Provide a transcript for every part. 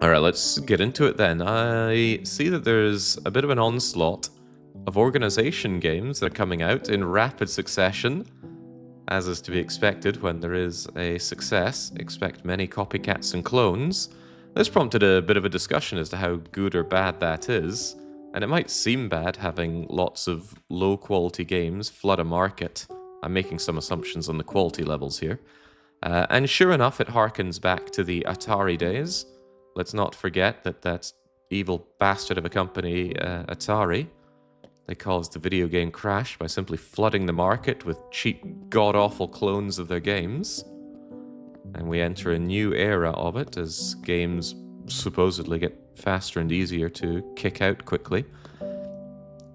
Alright, let's get into it then. I see that there's a bit of an onslaught of organization games that are coming out in rapid succession. As is to be expected when there is a success, expect many copycats and clones. This prompted a bit of a discussion as to how good or bad that is, and it might seem bad having lots of low-quality games flood a market. I'm making some assumptions on the quality levels here. And sure enough, it harkens back to the Atari days. Let's not forget that evil bastard of a company, Atari, they caused the video game crash by simply flooding the market with cheap, god-awful clones of their games. And we enter a new era of it as games supposedly get faster and easier to kick out quickly.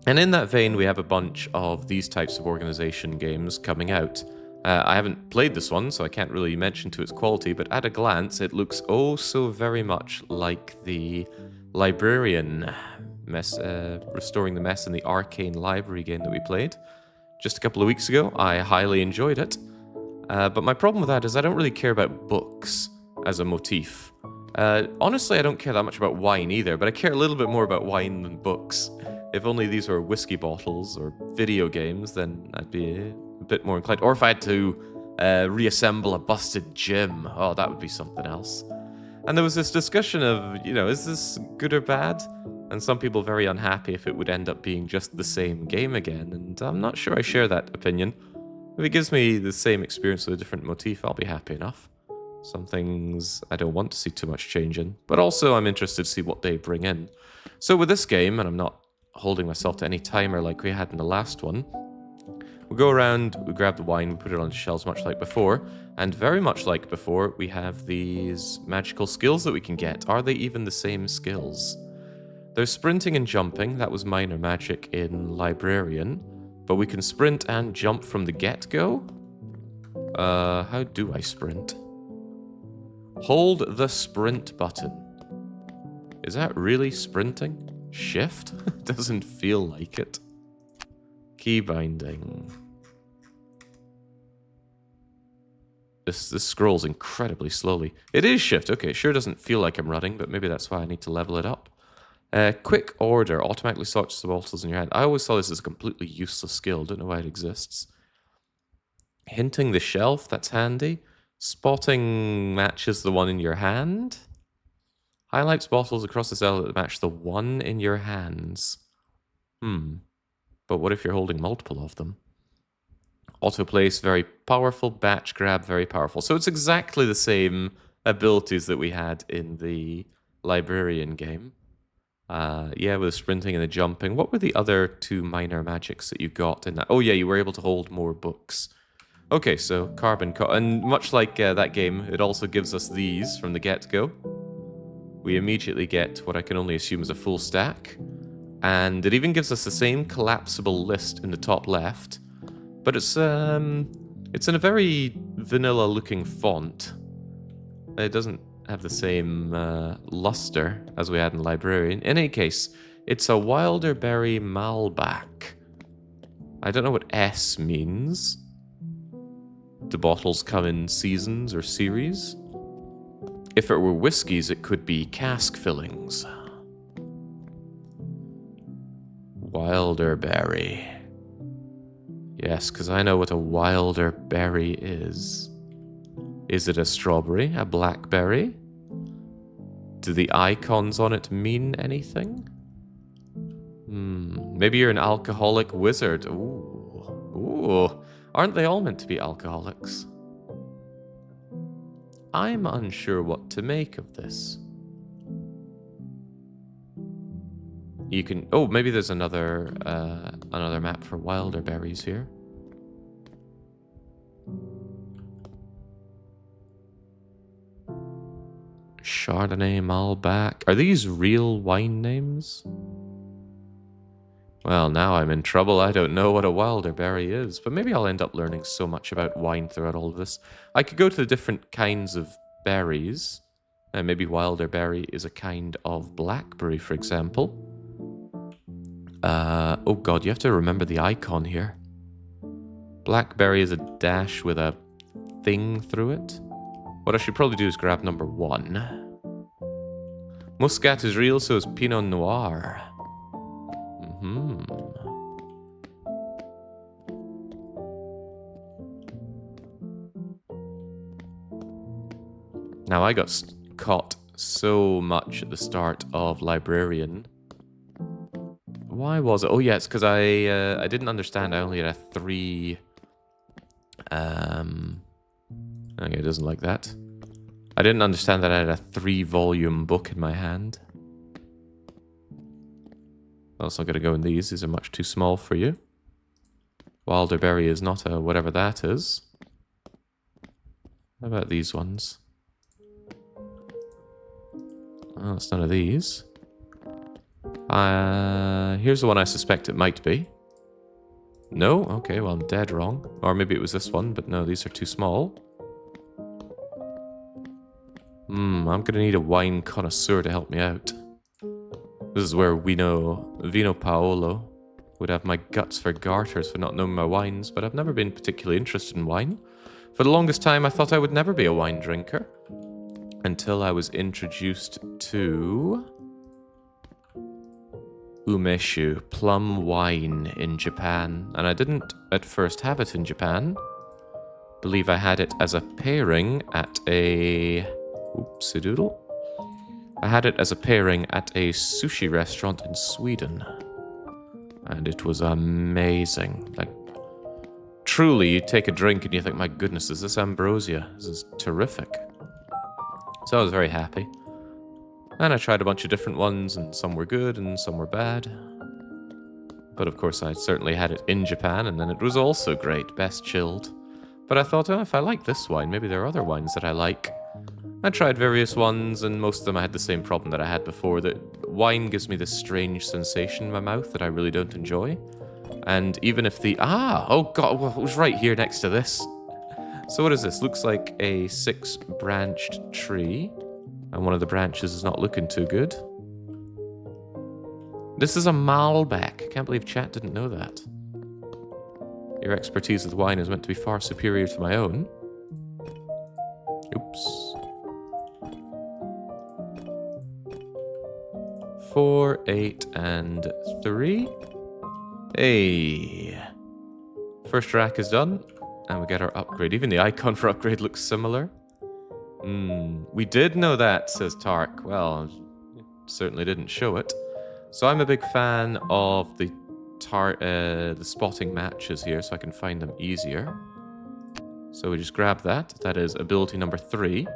And in that vein, we have a bunch of these types of organization games coming out. I haven't played this one, so I can't really mention to its quality, but at a glance, it looks oh so very much like the Librarian Restoring the Mess in the Arcane Library game that we played just a couple of weeks ago. I highly enjoyed it. But my problem with that is I don't really care about books as a motif. Honestly, I don't care that much about wine either, but I care a little bit more about wine than books. If only these were whiskey bottles or video games, then I'd be a bit more inclined. Or if I had to reassemble a busted gym, oh, that would be something else. And there was this discussion of, is this good or bad? And some people very unhappy if it would end up being just the same game again, and I'm not sure I share that opinion. If it gives me the same experience with a different motif, I'll be happy enough. Some things I don't want to see too much change in, but also I'm interested to see what they bring in. So with this game, and I'm not holding myself to any timer like we had in the last one, we go around, we grab the wine, we put it on the shelves much like before, and very much like before, we have these magical skills that we can get. Are they even the same skills? There's sprinting and jumping, that was minor magic in Librarian, but we can sprint and jump from the get-go? How do I sprint? Hold the sprint button. Is that really sprinting? Shift? Doesn't feel like it. Key binding. This scrolls incredibly slowly. It is shift. Okay, it sure doesn't feel like I'm running, but maybe that's why I need to level it up. Quick order automatically sorts the bottles in your hand. I always saw this as a completely useless skill. Don't know why it exists. Hinting the shelf, that's handy. Spotting matches the one in your hand. Highlights bottles across the cellar that match the one in your hands. But what if you're holding multiple of them? Autoplace, very powerful. Batch grab, very powerful. So it's exactly the same abilities that we had in the Librarian game. Yeah, with the sprinting and the jumping. What were the other two minor magics that you got in that? Oh yeah, you were able to hold more books. Okay, so carbon, and much like that game, it also gives us these from the get-go. We immediately get what I can only assume is a full stack. And it even gives us the same collapsible list in the top left. But it's in a very vanilla-looking font. It doesn't have the same luster as we had in Librarian. In any case, it's a Wilderberry Malbec. I don't know what S means. Do bottles come in seasons or series? If it were whiskies, it could be cask fillings. Wilderberry. Yes, because I know what a Wilderberry is. Is it a strawberry? A blackberry? Do the icons on it mean anything? Maybe you're an alcoholic wizard. Ooh. Aren't they all meant to be alcoholics? I'm unsure what to make of this. You can... Oh, maybe there's another map for Wilderberries here. Chardonnay, Malbec. Are these real wine names? Well, now I'm in trouble. I don't know what a Wilderberry is, but maybe I'll end up learning so much about wine throughout all of this. I could go to the different kinds of berries. Maybe Wilderberry is a kind of blackberry, for example. Oh god, you have to remember the icon here. Blackberry is a dash with a thing through it. What I should probably do is grab number 1. Muscat is real, so is Pinot Noir. Now, I got caught so much at the start of Librarian. Why was it? Oh, yeah, it's because I didn't understand. I only had a 3... Okay, it doesn't like that. I didn't understand that I had a 3-volume book in my hand. Also going to go in these. These are much too small for you. Wilderberry is not a whatever that is. How about these ones? Oh, it's none of these. Here's the one I suspect it might be. No? Okay, well, I'm dead wrong. Or maybe it was this one, but no, these are too small. I'm going to need a wine connoisseur to help me out. This is where Vino Paolo would have my guts for garters for not knowing my wines, but I've never been particularly interested in wine. For the longest time, I thought I would never be a wine drinker. Until I was introduced to umeshu, plum wine in Japan. And I didn't at first have it in Japan. Believe I had it as a pairing at a... Oopsie-doodle. I had it as a pairing at a sushi restaurant in Sweden. And it was amazing. Like, truly, you take a drink and you think, my goodness, is this ambrosia? This is terrific. So I was very happy. And I tried a bunch of different ones, and some were good and some were bad. But of course, I certainly had it in Japan, and then it was also great, best chilled. But I thought, oh, if I like this wine, maybe there are other wines that I like. I tried various ones, and most of them I had the same problem that I had before, that wine gives me this strange sensation in my mouth that I really don't enjoy. And even if the... oh god, well, it was right here next to this. So what is this? Looks like a 6-branched tree. And one of the branches is not looking too good. This is a Malbec. I can't believe chat didn't know that. Your expertise with wine is meant to be far superior to my own. Oops. 4, 8, and 3. Hey. First rack is done. And we get our upgrade. Even the icon for upgrade looks similar. We did know that, says Tark. Well, certainly didn't show it. So I'm a big fan of the spotting matches here, so I can find them easier. So we just grab that. That is ability number 3.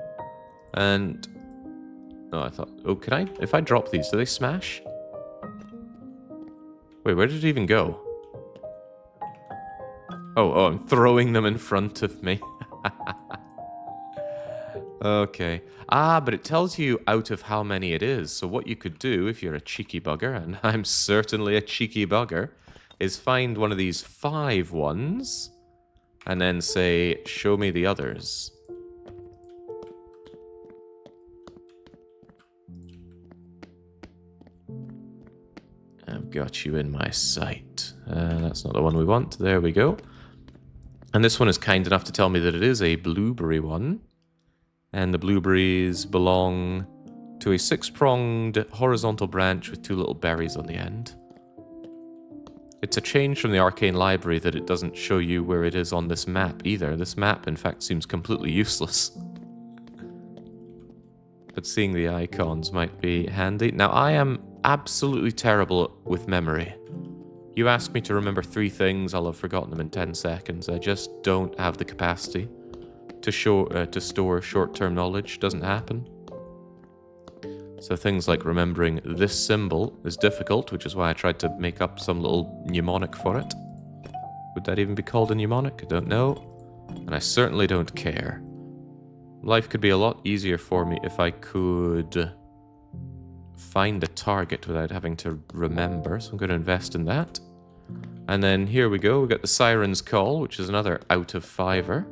And... oh, I thought... oh, can I... if I drop these, do they smash? Wait, where did it even go? Oh, I'm throwing them in front of me. Okay. But it tells you out of how many it is. So what you could do, if you're a cheeky bugger, and I'm certainly a cheeky bugger, is find one of these 5 ones, and then say, show me the others. I've got you in my sight. That's not the one we want. There we go. And this one is kind enough to tell me that it is a blueberry one. And the blueberries belong to a 6-pronged horizontal branch with 2 little berries on the end. It's a change from the Arcane Library that it doesn't show you where it is on this map either. This map, in fact, seems completely useless. But seeing the icons might be handy. Now, I am absolutely terrible with memory. You ask me to remember 3 things, I'll have forgotten them in 10 seconds. I just don't have the capacity to store short-term knowledge. Doesn't happen. So things like remembering this symbol is difficult, which is why I tried to make up some little mnemonic for it. Would that even be called a mnemonic? I don't know. And I certainly don't care. Life could be a lot easier for me if I could find the target without having to remember, so I'm going to invest in that. And then here we go, we got the Siren's Call, which is another out of 5er.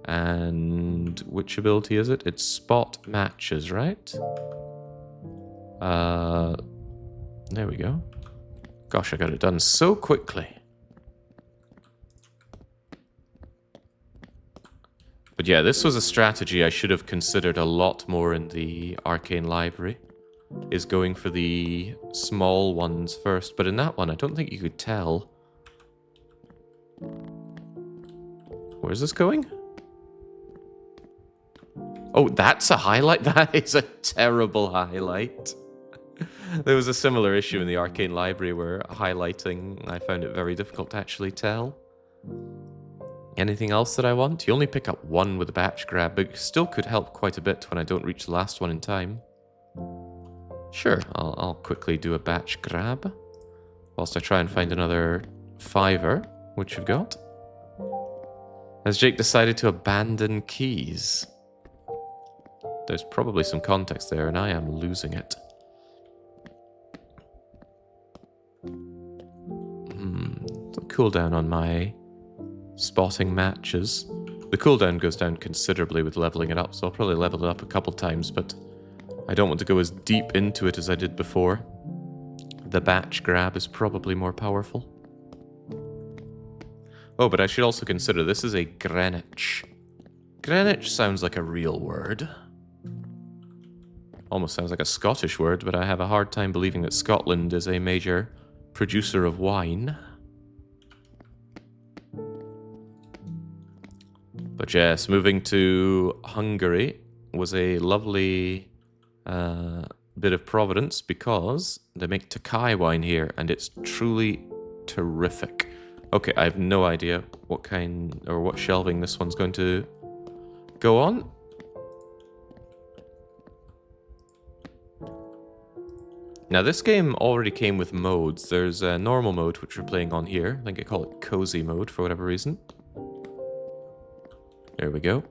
And which ability is it? It's Spot Matches, right? There we go. Gosh, I got it done so quickly. But yeah, this was a strategy I should have considered a lot more in the Arcane Library. is going for the small ones first. But in that one, I don't think you could tell. Where's this going? Oh, that's a highlight? That is a terrible highlight. There was a similar issue in the Arcane Library where highlighting, I found it very difficult to actually tell. Anything else that I want? You only pick up one with a batch grab, but still could help quite a bit when I don't reach the last one in time. Sure, I'll quickly do a batch grab, whilst I try and find another fiver, which we've got. Has Jake decided to abandon keys? There's probably some context there, and I am losing it. The cooldown on my spotting matches. The cooldown goes down considerably with leveling it up, so I'll probably level it up a couple times, but I don't want to go as deep into it as I did before. The batch grab is probably more powerful. Oh, but I should also consider this is a Greenwich. Greenwich sounds like a real word. Almost sounds like a Scottish word, but I have a hard time believing that Scotland is a major producer of wine. But yes, moving to Hungary was a lovely bit of providence because they make Tokai wine here, and it's truly terrific. Okay, I have no idea what kind or what shelving this one's going to go on. Now, this game already came with modes. There's a normal mode, which we're playing on here. I think I call it cozy mode for whatever reason. There we go.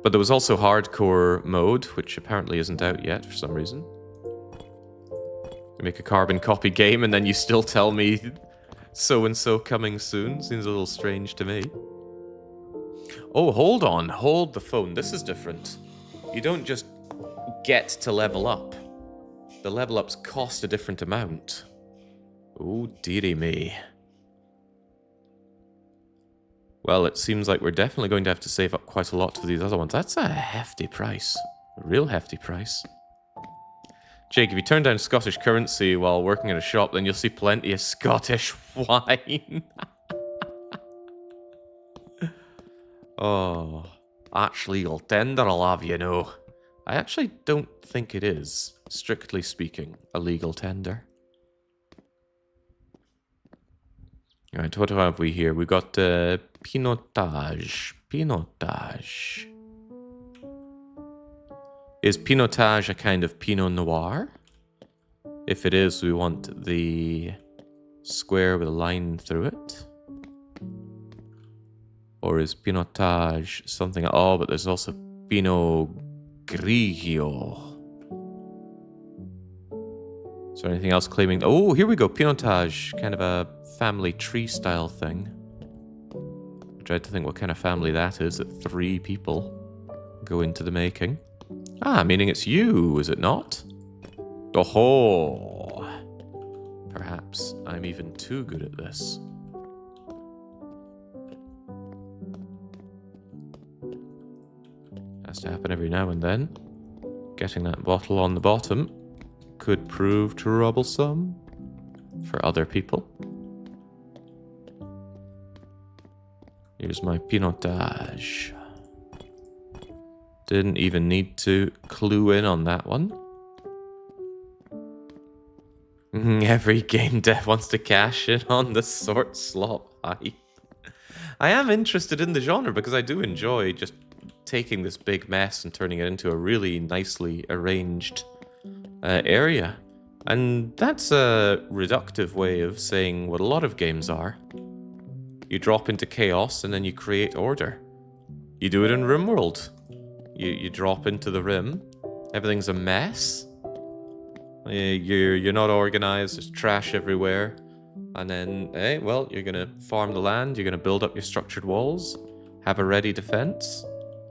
But there was also hardcore mode, which apparently isn't out yet for some reason. You make a carbon copy game and then you still tell me so-and-so coming soon. Seems a little strange to me. Oh, hold on. Hold the phone. This is different. You don't just get to level up. The level ups cost a different amount. Oh, dearie me. Well, it seems like we're definitely going to have to save up quite a lot for these other ones. That's a hefty price. A real hefty price. Jake, if you turn down Scottish currency while working at a shop, then you'll see plenty of Scottish wine. Oh, actually, you'll tender, I'll have you know. I actually don't think it is, strictly speaking, a legal tender. Alright, what have we here? We've got Pinotage. Pinotage. Is Pinotage a kind of Pinot Noir? If it is, we want the square with a line through it. Or is Pinotage something... Oh, but there's also Pinot Grigio. Is there anything else claiming... Oh, here we go. Pinotage. Kind of a family tree style thing. I tried to think what kind of family that is, that 3 people go into the making. Ah, meaning it's you, is it not? Oh-ho! Perhaps I'm even too good at this. Has to happen every now and then. Getting that bottle on the bottom could prove troublesome for other people. Here's my Pinotage. Didn't even need to clue in on that one. Every game dev wants to cash in on the sort slot hype. I am interested in the genre because I do enjoy just taking this big mess and turning it into a really nicely arranged area. And that's a reductive way of saying what a lot of games are. You drop into chaos and then you create order. You do it in RimWorld. You drop into the rim, everything's a mess. You're not organized, there's trash everywhere. And then, hey, well, you're gonna farm the land, you're gonna build up your structured walls, have a ready defense.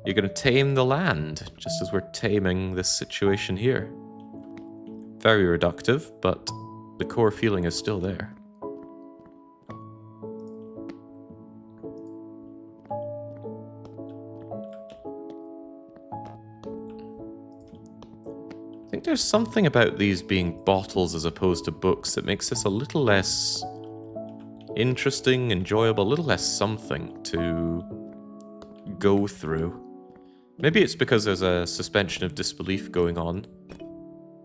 You're gonna tame the land, just as we're taming this situation here. Very reductive, but the core feeling is still there. think there's something about these being bottles as opposed to books that makes this a little less interesting, enjoyable, a little less something to go through. Maybe it's because there's a suspension of disbelief going on.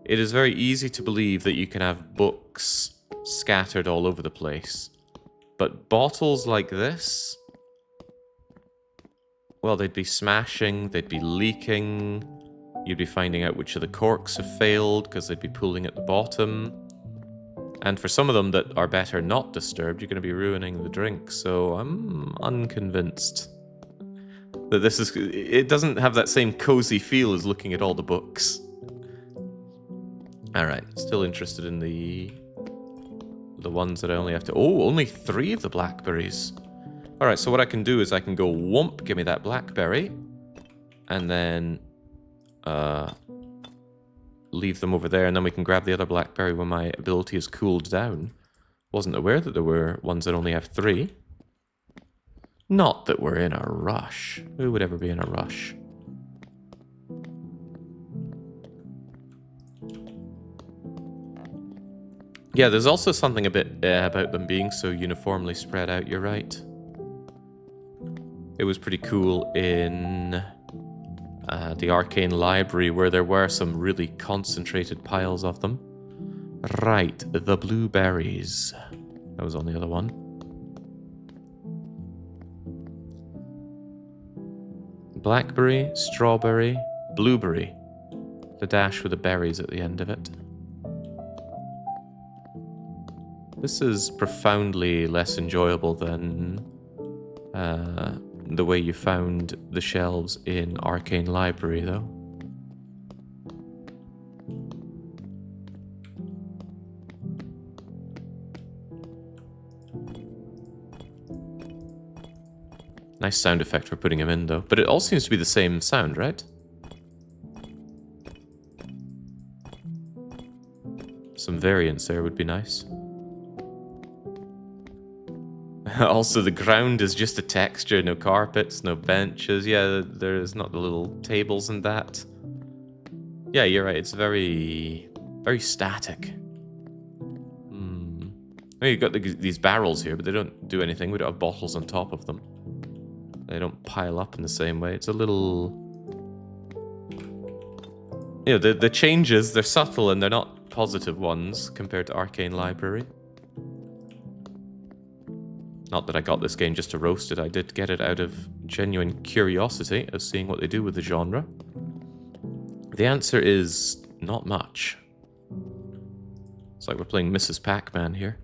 It is very easy to believe that you can have books scattered all over the place. But bottles like this, well, they'd be smashing, they'd be leaking, you'd be finding out which of the corks have failed because they'd be pulling at the bottom. And for some of them that are better not disturbed, you're going to be ruining the drink. So I'm unconvinced that this is... It doesn't have that same cozy feel as looking at all the books. Alright, still interested in the ones that I only have to... Oh, only 3 of the blackberries. Alright, so what I can do is I can go whoomp, give me that blackberry, and then leave them over there, and then we can grab the other blackberry when my ability is cooled down. Wasn't aware that there were ones that only have 3. Not that we're in a rush. Who would ever be in a rush? Yeah, there's also something a bit about them being so uniformly spread out, you're right. It was pretty cool in the Arcane Library where there were some really concentrated piles of them. Right, the blueberries. That was on the other one. Blackberry, strawberry, blueberry. The dash with the berries at the end of it. This is profoundly less enjoyable than the way you found the shelves in Arcane Library, though. Nice sound effect for putting him in, though. But it all seems to be the same sound, right? Some variance there would be nice. Also, the ground is just a texture, no carpets, no benches. Yeah, there's not the little tables and that. Yeah, you're right, it's very, very static. Well, you've got these barrels here, but they don't do anything. We don't have bottles on top of them. They don't pile up in the same way. It's a little... You know, the changes, they're subtle and they're not positive ones compared to Arcane Library. Not that I got this game just to roast it, I did get it out of genuine curiosity of seeing what they do with the genre. The answer is not much. It's like we're playing Mrs. Pac-Man here.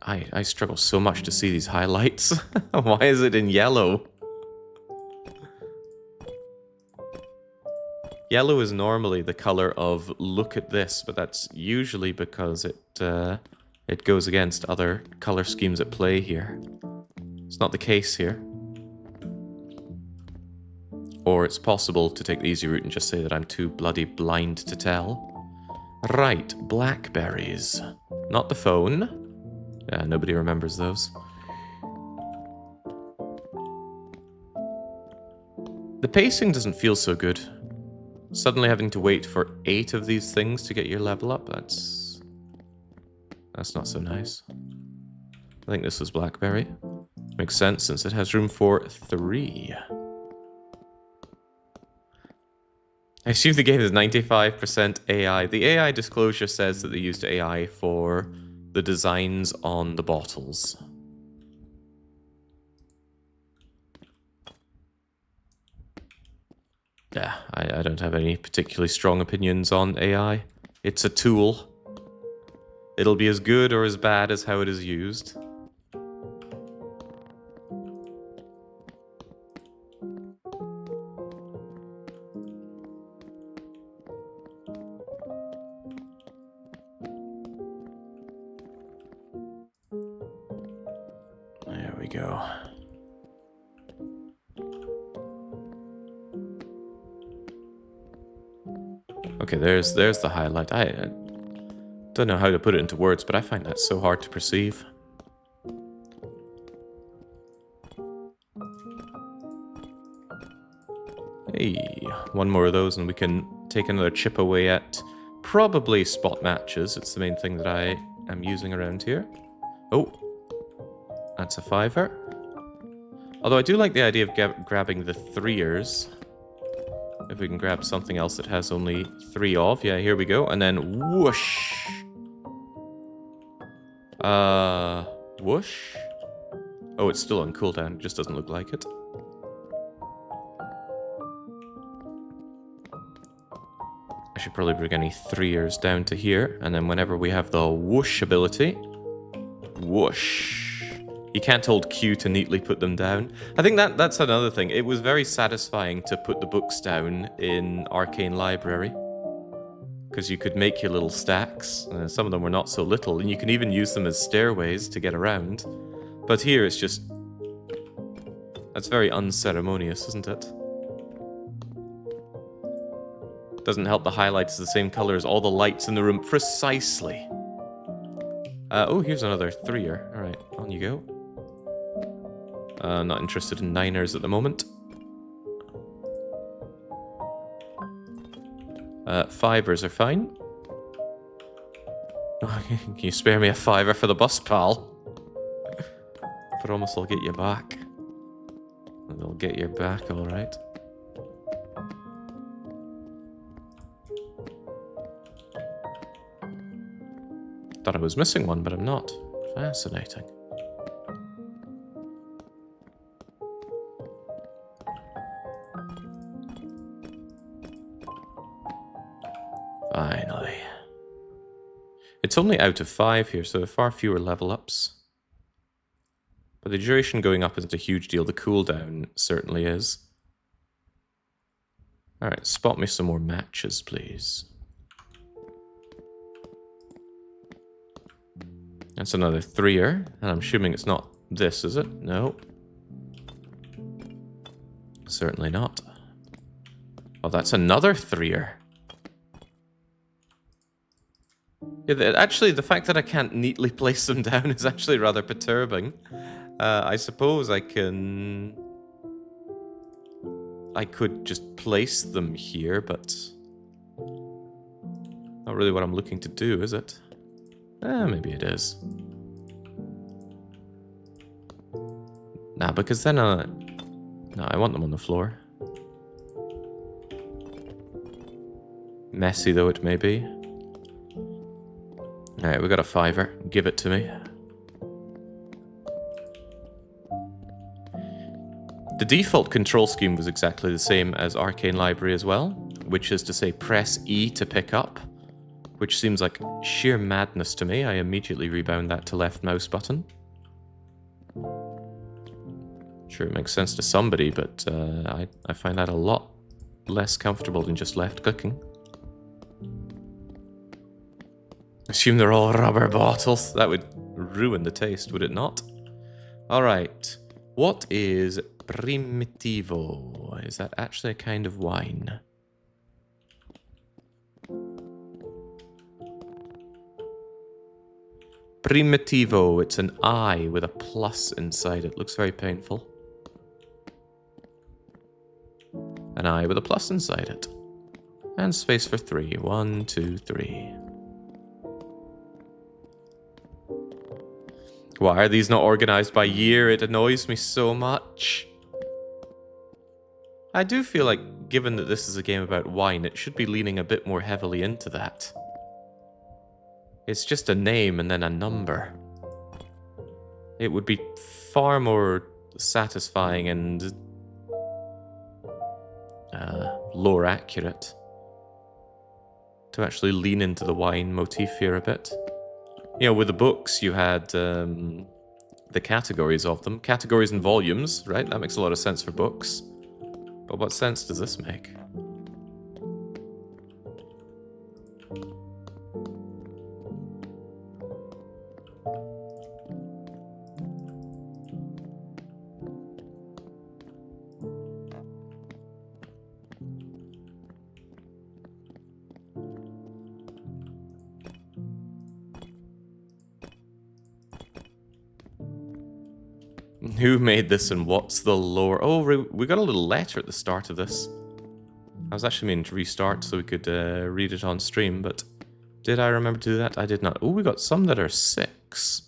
I struggle so much to see these highlights. Why is it in yellow? Yellow is normally the color of look at this, but that's usually because it goes against other color schemes at play here. It's not the case here. Or it's possible to take the easy route and just say that I'm too bloody blind to tell. Right, blackberries. Not the phone. Yeah, nobody remembers those. The pacing doesn't feel so good. Suddenly having to wait for 8 of these things to get your level up, that's not so nice. I think this was blackberry. Makes sense since it has room for 3. I assume the game is 95% AI. The AI disclosure says that they used AI for the designs on the bottles. Yeah, I don't have any particularly strong opinions on AI. It's a tool. It'll be as good or as bad as how it is used. There we go. Okay, there's the highlight. I don't know how to put it into words, but I find that so hard to perceive. Hey, one more of those and we can take another chip away at probably spot matches. It's the main thing that I am using around here. Oh, that's a fiver. Although I do like the idea of grabbing the 3ers. If we can grab something else that has only 3 of. Yeah, here we go. And then whoosh. Whoosh? Oh, it's still on cooldown. It just doesn't look like it. I should probably bring any 3ers down to here. And then whenever we have the whoosh ability... Whoosh. You can't hold Q to neatly put them down. I think that's another thing. It was very satisfying to put the books down in Arcane Library. Because you could make your little stacks. Some of them were not so little. And you can even use them as stairways to get around. But here it's just... That's very unceremonious, isn't it? Doesn't help the highlights the same color as all the lights in the room. Precisely. Oh, here's another 3er. Alright, on you go. Not interested in 9ers at the moment. 5ers are fine. Can you spare me a 5er for the bus, pal? Promise I'll get you back. And I'll get your back, alright. Thought I was missing one, but I'm not. Fascinating. Finally. It's only out of 5 here, so far fewer level ups. But the duration going up isn't a huge deal. The cooldown certainly is. Alright, spot me some more matches, please. That's another 3er, and I'm assuming it's not this, is it? No. Certainly not. Oh, that's another 3er. Yeah, actually, the fact that I can't neatly place them down is actually rather perturbing. I suppose I can... I could just place them here, but... Not really what I'm looking to do, is it? Maybe it is. Nah, because then no, I want them on the floor. Messy though it may be. Alright, we got a 5er. Give it to me. The default control scheme was exactly the same as Arcane Library as well, which is to say press E to pick up, which seems like sheer madness to me. I immediately rebound that to left mouse button. Sure, it makes sense to somebody, but I find that a lot less comfortable than just left clicking. Assume they're all rubber bottles. That would ruin the taste, would it not? Alright. What is Primitivo? Is that actually a kind of wine? Primitivo. It's an I with a plus inside it. Looks very painful. An I with a plus inside it. And space for 3. 1, 2, 3. Why are these not organized by year? It annoys me so much. I do feel like, given that this is a game about wine, it should be leaning a bit more heavily into that. It's just a name and then a number. It would be far more satisfying and lore accurate to actually lean into the wine motif here a bit. You know, with the books, you had the categories of them. Categories and volumes, right? That makes a lot of sense for books. But what sense does this make? Who made this and what's the lore? Oh, we got a little letter at the start of this. I was actually meaning to restart so we could read it on stream, but did I remember to do that? I did not. Oh, we got some that are 6.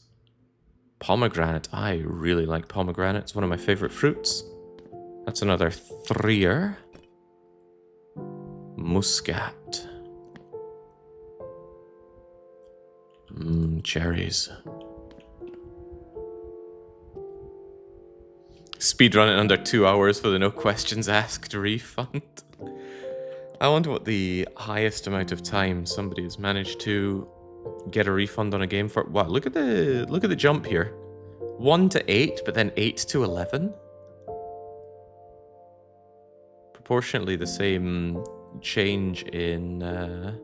Pomegranate. I really like pomegranate. It's one of my favorite fruits. That's another 3er. Muscat. Cherries. Speedrun it under 2 hours for the no questions asked refund. I wonder what the highest amount of time somebody has managed to get a refund on a game for. Wow, look at the jump here. 1 to 8, but then 8 to 11. Proportionately the same change in the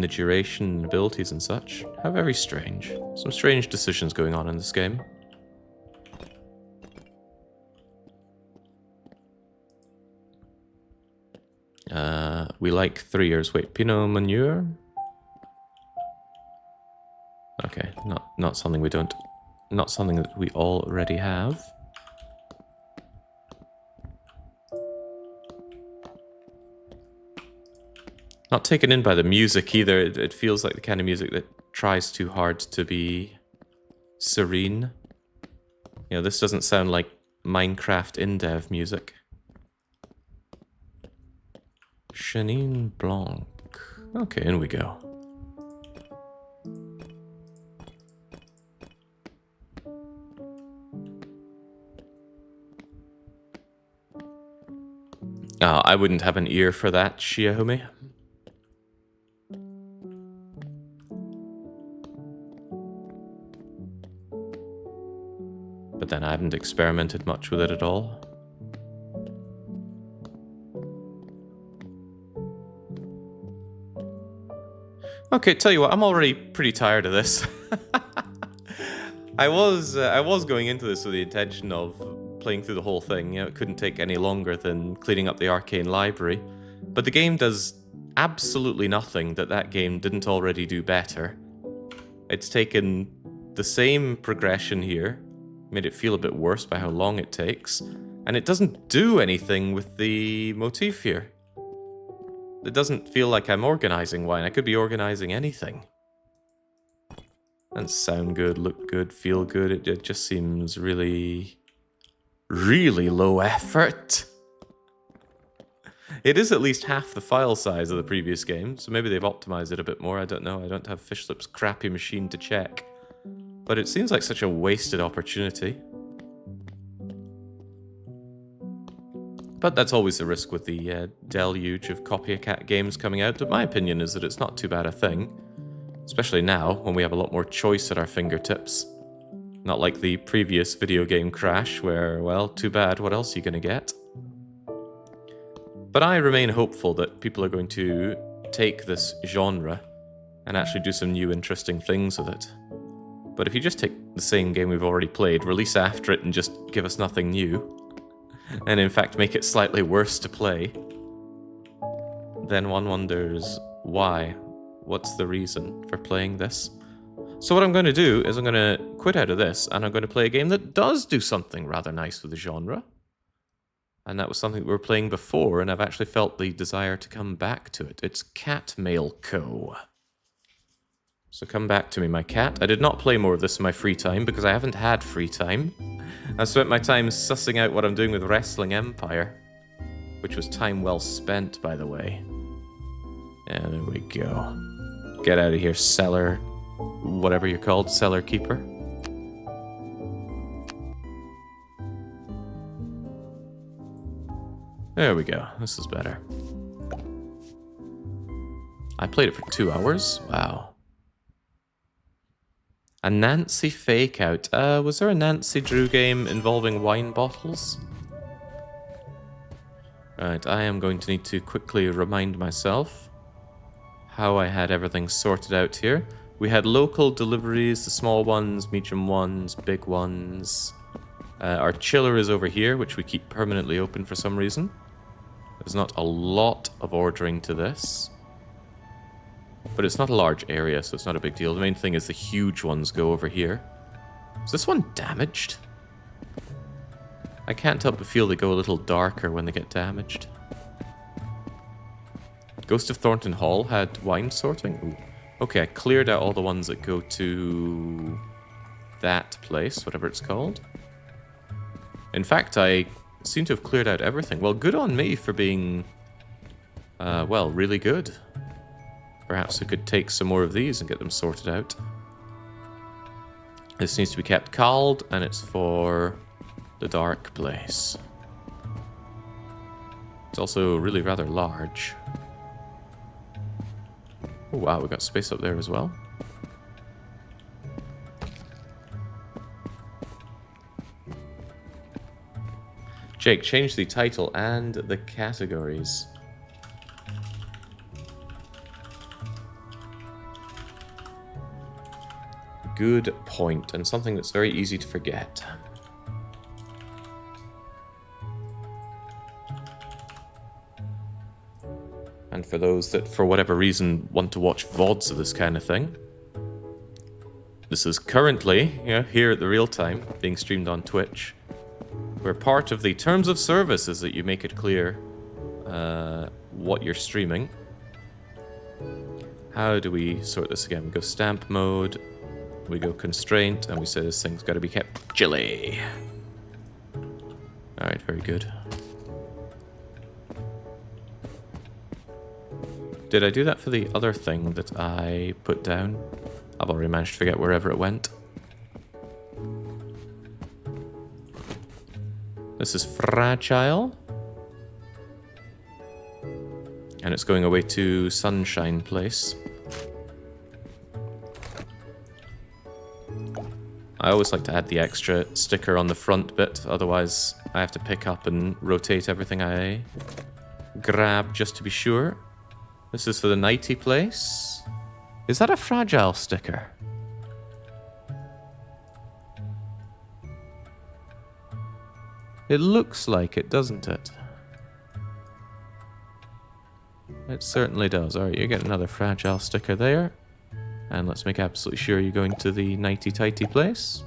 duration and abilities and such. How very strange. Some strange decisions going on in this game. We like 3ers. Wait, Pinot Manure? Okay, not something we don't... Not something that we already have. Not taken in by the music either. It feels like the kind of music that tries too hard to be serene. You know, this doesn't sound like Minecraft in-dev music. Chenin Blanc. Okay, in we go. Oh, I wouldn't have an ear for that, Xiaomi. But then I haven't experimented much with it at all. Okay, tell you what, I'm already pretty tired of this. I was going into this with the intention of playing through the whole thing. You know, it couldn't take any longer than cleaning up the arcane library. But the game does absolutely nothing that game didn't already do better. It's taken the same progression here, made it feel a bit worse by how long it takes, and it doesn't do anything with the motif here. It doesn't feel like I'm organizing wine. I could be organizing anything. And sound good, look good, feel good. It just seems really, really low effort. It is at least half the file size of the previous game, so maybe they've optimized it a bit more. I don't know. I don't have Fishlip's crappy machine to check. But it seems like such a wasted opportunity. But that's always the risk with the deluge of copycat games coming out. But my opinion is that it's not too bad a thing. Especially now, when we have a lot more choice at our fingertips. Not like the previous video game Crash, where, well, too bad, what else are you going to get? But I remain hopeful that people are going to take this genre and actually do some new interesting things with it. But if you just take the same game we've already played, release after it and just give us nothing new, and in fact make it slightly worse to play, then one wonders why. What's the reason for playing this? So what I'm going to do is I'm going to quit out of this, and I'm going to play a game that does do something rather nice with the genre. And that was something we were playing before, and I've actually felt the desire to come back to it. It's Cat Mail Co. So come back to me, my cat. I did not play more of this in my free time, because I haven't had free time. I spent my time sussing out what I'm doing with Wrestling Empire. Which was time well spent, by the way. Yeah, there we go. Get out of here, Cellar... whatever you're called, Cellar Keeper. There we go. This is better. I played it for 2 hours. Wow. A Nancy fake out. Was there a Nancy Drew game involving wine bottles? Right, I am going to need to quickly remind myself how I had everything sorted out here. We had local deliveries, the small ones, medium ones, big ones. Our chiller is over here, which we keep permanently open for some reason. There's not a lot of ordering to this. But it's not a large area, so it's not a big deal. The main thing is the huge ones go over here. Is this one damaged? I can't help but feel they go a little darker when they get damaged. Ghost of Thornton Hall had wine sorting. Ooh. Okay, I cleared out all the ones that go to that place, whatever it's called. In fact, I seem to have cleared out everything. Well, good on me for being, well, really good. Perhaps we could take some more of these and get them sorted out. This needs to be kept cold, and it's for the dark place. It's also really rather large. Oh wow, we got space up there as well. Jake, change the title and the categories. Good point, and something that's very easy to forget. And for those that, for whatever reason, want to watch VODs of this kind of thing, this is currently, here at the real time, being streamed on Twitch, where part of the terms of service is that you make it clear what you're streaming. How do we sort this again? We go stamp mode, we go constraint, and we say this thing's got to be kept chilly. Alright, very good. Did I do that for the other thing that I put down? I've already managed to forget wherever it went. This is fragile. And it's going away to Sunshine Place. I always like to add the extra sticker on the front bit, otherwise I have to pick up and rotate everything I grab just to be sure. This is for the nighty place. Is that a fragile sticker? It looks like it, doesn't it? It certainly does. Alright, you get another fragile sticker there. And let's make absolutely sure you're going to the nighty-tighty place.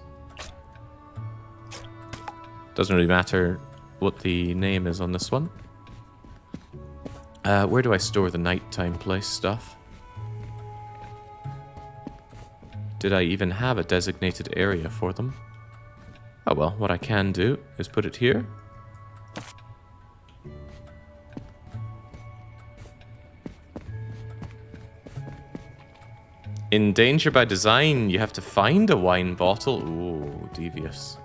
Doesn't really matter what the name is on this one. Where do I store the nighttime place stuff? Did I even have a designated area for them? Oh well, what I can do is put it here. In Danger by Design, you have to find a wine bottle. Ooh, devious.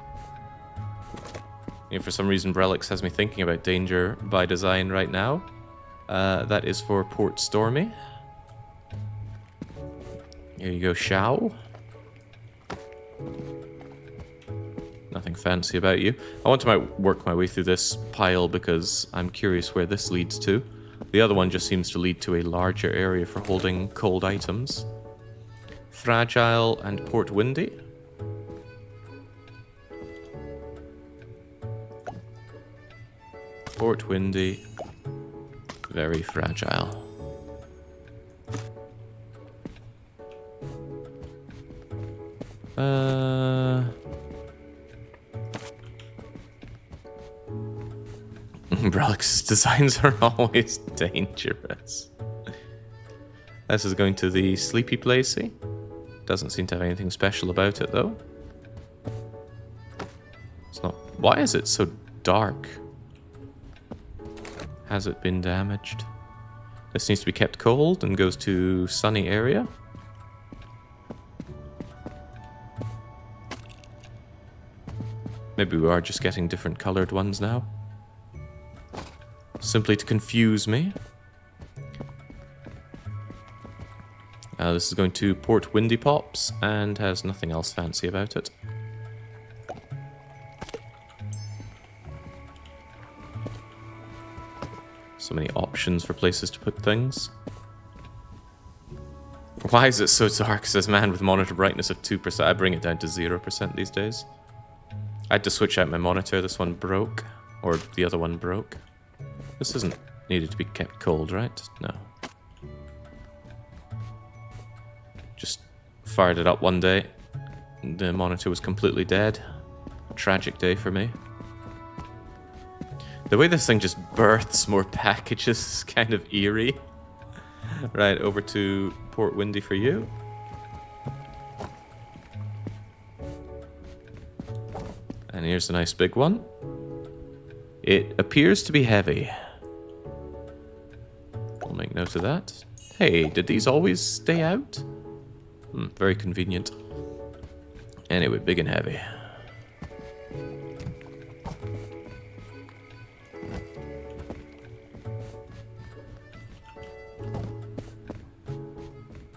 For some reason, Brelix has me thinking about Danger by Design right now. That is for Port Stormy. Here you go, Shao. Nothing fancy about you. I want to work my way through this pile because I'm curious where this leads to. The other one just seems to lead to a larger area for holding cold items. Fragile and Port Windy. Port Windy. Very fragile. Brelix's designs are always dangerous. This is going to the Sleepy Placey. Doesn't seem to have anything special about it, though. It's not... Why is it so dark? Has it been damaged? This needs to be kept cold and goes to sunny area. Maybe we are just getting different colored ones now. Simply to confuse me. This is going to Port Windy Pops and has nothing else fancy about it. So many options for places to put things. Why is it so dark? Says man with monitor brightness of 2%. I bring it down to 0% these days. I had to switch out my monitor. This one broke. Or the other one broke. This isn't needed to be kept cold, right? No. Just fired it up one day. The monitor was completely dead. Tragic day for me. The way this thing just births more packages is kind of eerie. Right, over to Port Windy for you. And here's a nice big one. It appears to be heavy. I'll make note of that. Hey, did these always stay out? Very convenient. Anyway, big and heavy.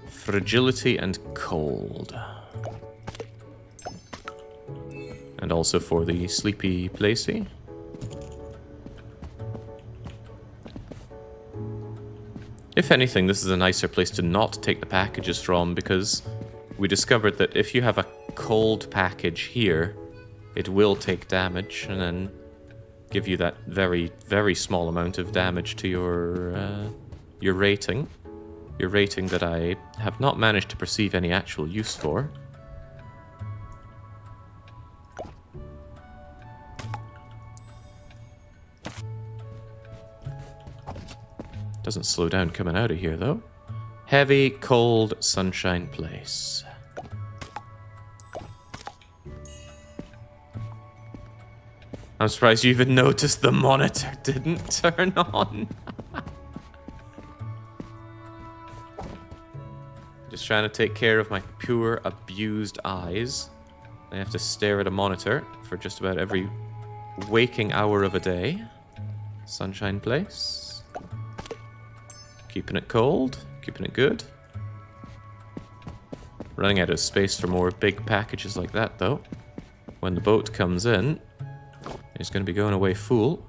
Fragility and cold. And also for the sleepy placey. If anything, this is a nicer place to not take the packages from, because we discovered that if you have a cold package here, it will take damage and then give you that very, very small amount of damage to your rating. Your rating that I have not managed to perceive any actual use for. Doesn't slow down coming out of here, though. Heavy, cold, sunshine place. I'm surprised you even noticed the monitor didn't turn on. Just trying to take care of my poor, abused eyes. I have to stare at a monitor for just about every waking hour of a day. Sunshine place. Keeping it cold, keeping it good. Running out of space for more big packages like that, though. When the boat comes in, it's going to be going away full.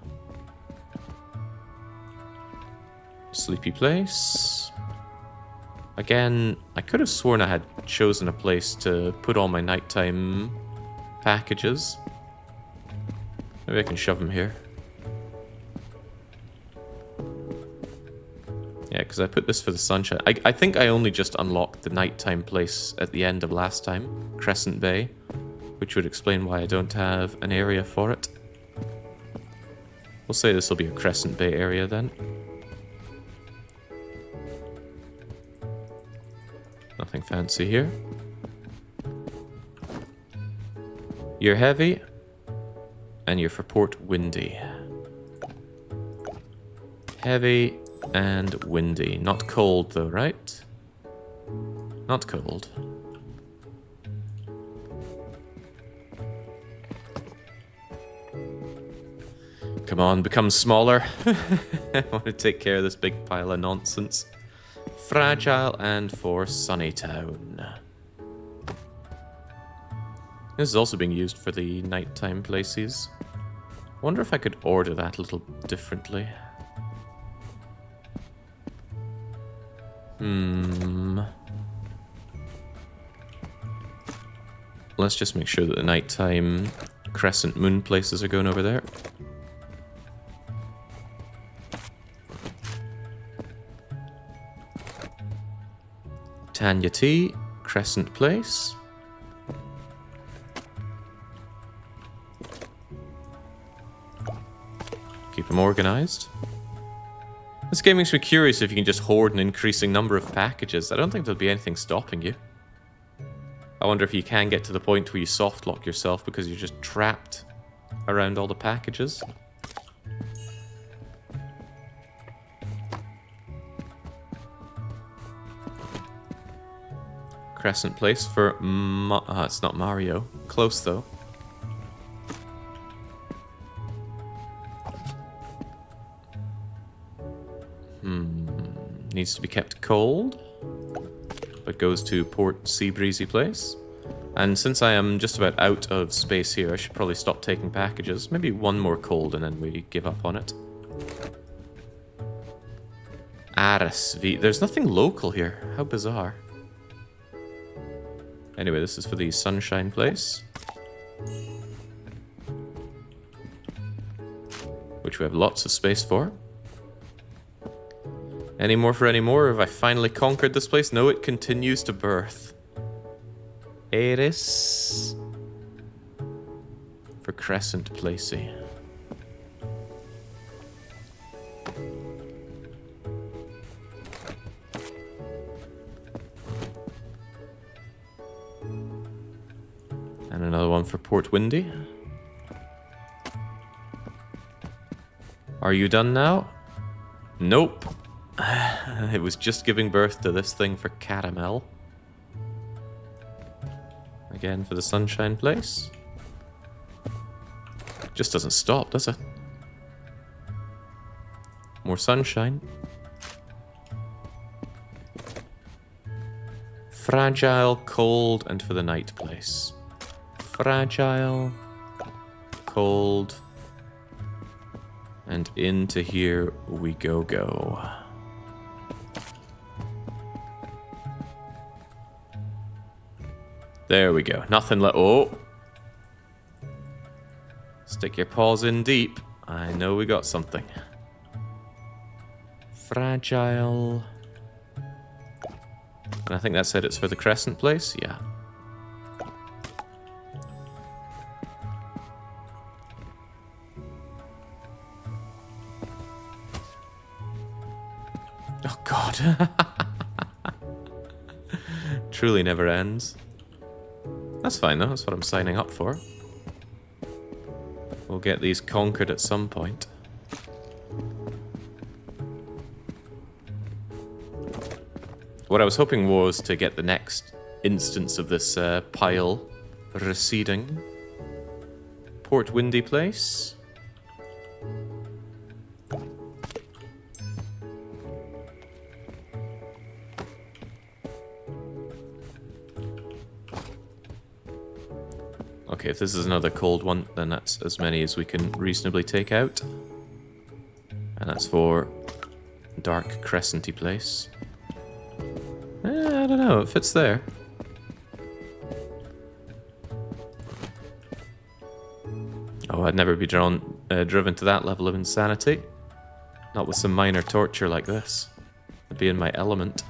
Sleepy place. Again, I could have sworn I had chosen a place to put all my nighttime packages. Maybe I can shove them here. Yeah, because I put this for the sunshine. I think I only just unlocked the nighttime place at the end of last time, Crescent Bay, which would explain why I don't have an area for it. We'll say this will be a Crescent Bay area then. Nothing fancy here. You're heavy, and you're for Port Windy. Heavy and windy. Not cold though, right? Not cold. Come on, become smaller. I want to take care of this big pile of nonsense. Fragile and for Sunnytown. This is also being used for the nighttime places. Wonder if I could order that a little differently. Let's just make sure that the nighttime crescent moon places are going over there. Tanya T, Crescent Place. Keep them organized. This game makes me curious if you can just hoard an increasing number of packages. I don't think there'll be anything stopping you. I wonder if you can get to the point where you soft lock yourself because you're just trapped around all the packages. Crescent Place for it's not Mario. Close though. Needs to be kept cold, but goes to Port Sea Breezy Place. And since I am just about out of space here, I should probably stop taking packages. Maybe one more cold and then we give up on it. Arisv. There's nothing local here. How bizarre. Anyway, this is for the Sunshine Place, which we have lots of space for. Any more for any more? Have I finally conquered this place? No, it continues to birth. Eris for Crescent Placey. one for Port Windy. Are you done now? Nope. It was just giving birth to this thing for Caramel. Again for the Sunshine Place. Just doesn't stop, does it? More sunshine. Fragile, cold, and for the night place. Fragile, cold, and into here we go. There we go. Nothing oh! Stick your paws in deep. I know we got something. Fragile. And I think that said it's for the Crescent Place? Yeah. Oh god. Truly never ends. That's fine though, that's what I'm signing up for. We'll get these conquered at some point. What I was hoping was to get the next instance of this pile receding. Port Windy Place. Okay, if this is another cold one, then that's as many as we can reasonably take out. And that's for Dark Crescenty Place. I don't know, it fits there. Oh, I'd never be driven to that level of insanity. Not with some minor torture like this. I'd be in my element.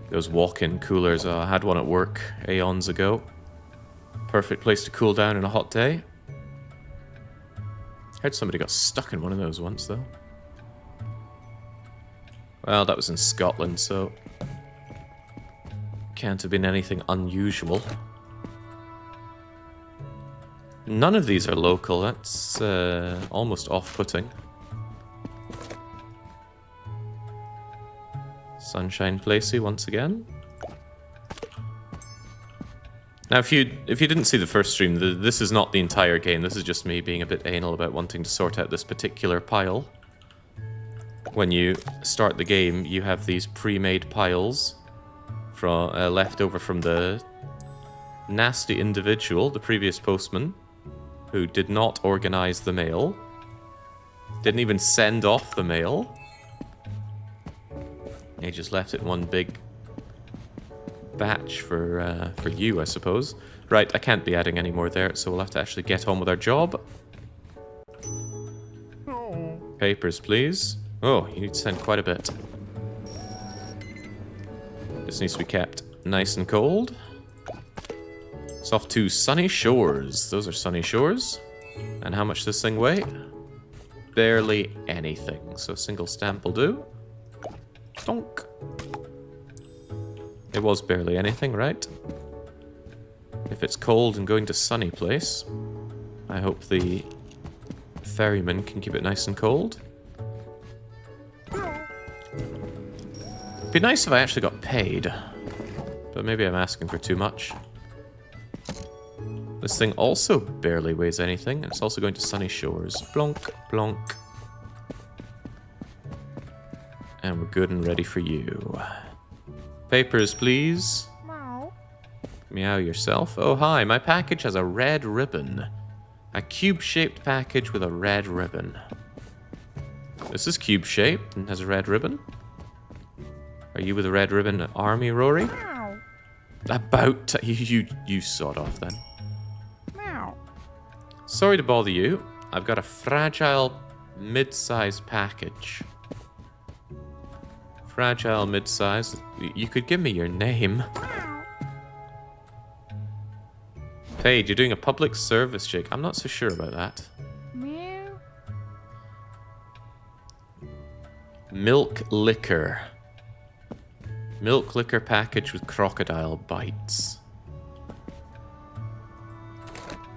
Those walk-in coolers, I had one at work aeons ago. Perfect place to cool down in a hot day. Heard somebody got stuck in one of those once, though. Well, that was in Scotland, so... can't have been anything unusual. None of these are local, that's almost off-putting. Sunshine Placey once again. Now, if you didn't see the first stream, this is not the entire game. This is just me being a bit anal about wanting to sort out this particular pile. When you start the game, you have these pre-made piles from left over from the nasty individual, the previous postman, who did not organize the mail, didn't even send off the mail. He just left it in one big batch for you, I suppose. Right, I can't be adding any more there, so we'll have to actually get on with our job. Papers, please. Oh, you need to send quite a bit. This needs to be kept nice and cold. It's off to Sunny Shores. Those are Sunny Shores. And how much does this thing weigh? Barely anything, so a single stamp will do. Donk. It was barely anything, right? If it's cold and going to Sunny Place, I hope the ferryman can keep it nice and cold. It'd be nice if I actually got paid, but maybe I'm asking for too much. This thing also barely weighs anything, and it's also going to Sunny Shores. Blonk, blonk. And we're good and ready for you. Papers, please. Meow. Meow yourself. Oh, hi. My package has a red ribbon. A cube-shaped package with a red ribbon. This is cube-shaped and has a red ribbon. Are you with a red ribbon army, Rory? Meow. About... You sawed off then. Meow. Sorry to bother you. I've got a fragile mid-sized package. Fragile mid-size. You could give me your name. Paige, you're doing a public service check. I'm not so sure about that. Meow. Milk liquor. Milk liquor package with crocodile bites.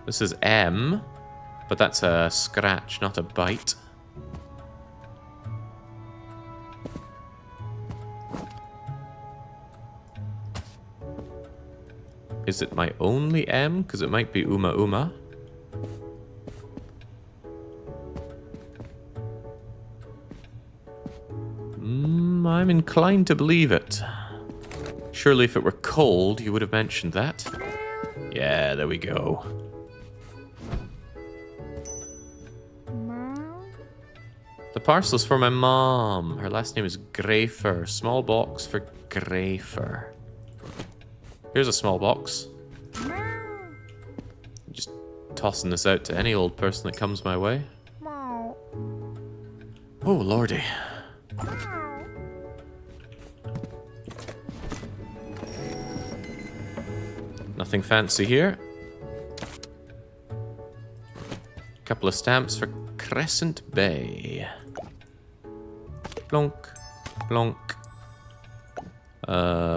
This is M, but that's a scratch, not a bite. Is it my only M? Because it might be Uma Uma. I'm inclined to believe it. Surely if it were cold, you would have mentioned that. Yeah, there we go. The parcel's for my mom. Her last name is Grafer. Small box for Grafer. Here's a small box. Just tossing this out to any old person that comes my way. Oh, lordy. Nothing fancy here. Couple of stamps for Crescent Bay. Blonk, blonk.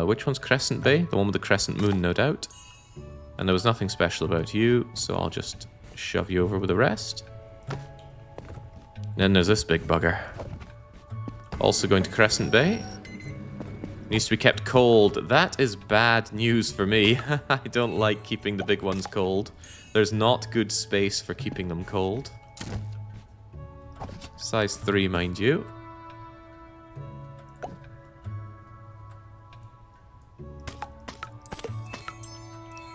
Which one's Crescent Bay? The one with the crescent moon, no doubt. And there was nothing special about you, so I'll just shove you over with the rest. Then there's this big bugger. Also going to Crescent Bay. Needs to be kept cold. That is bad news for me. I don't like keeping the big ones cold. There's not good space for keeping them cold. Size 3, mind you.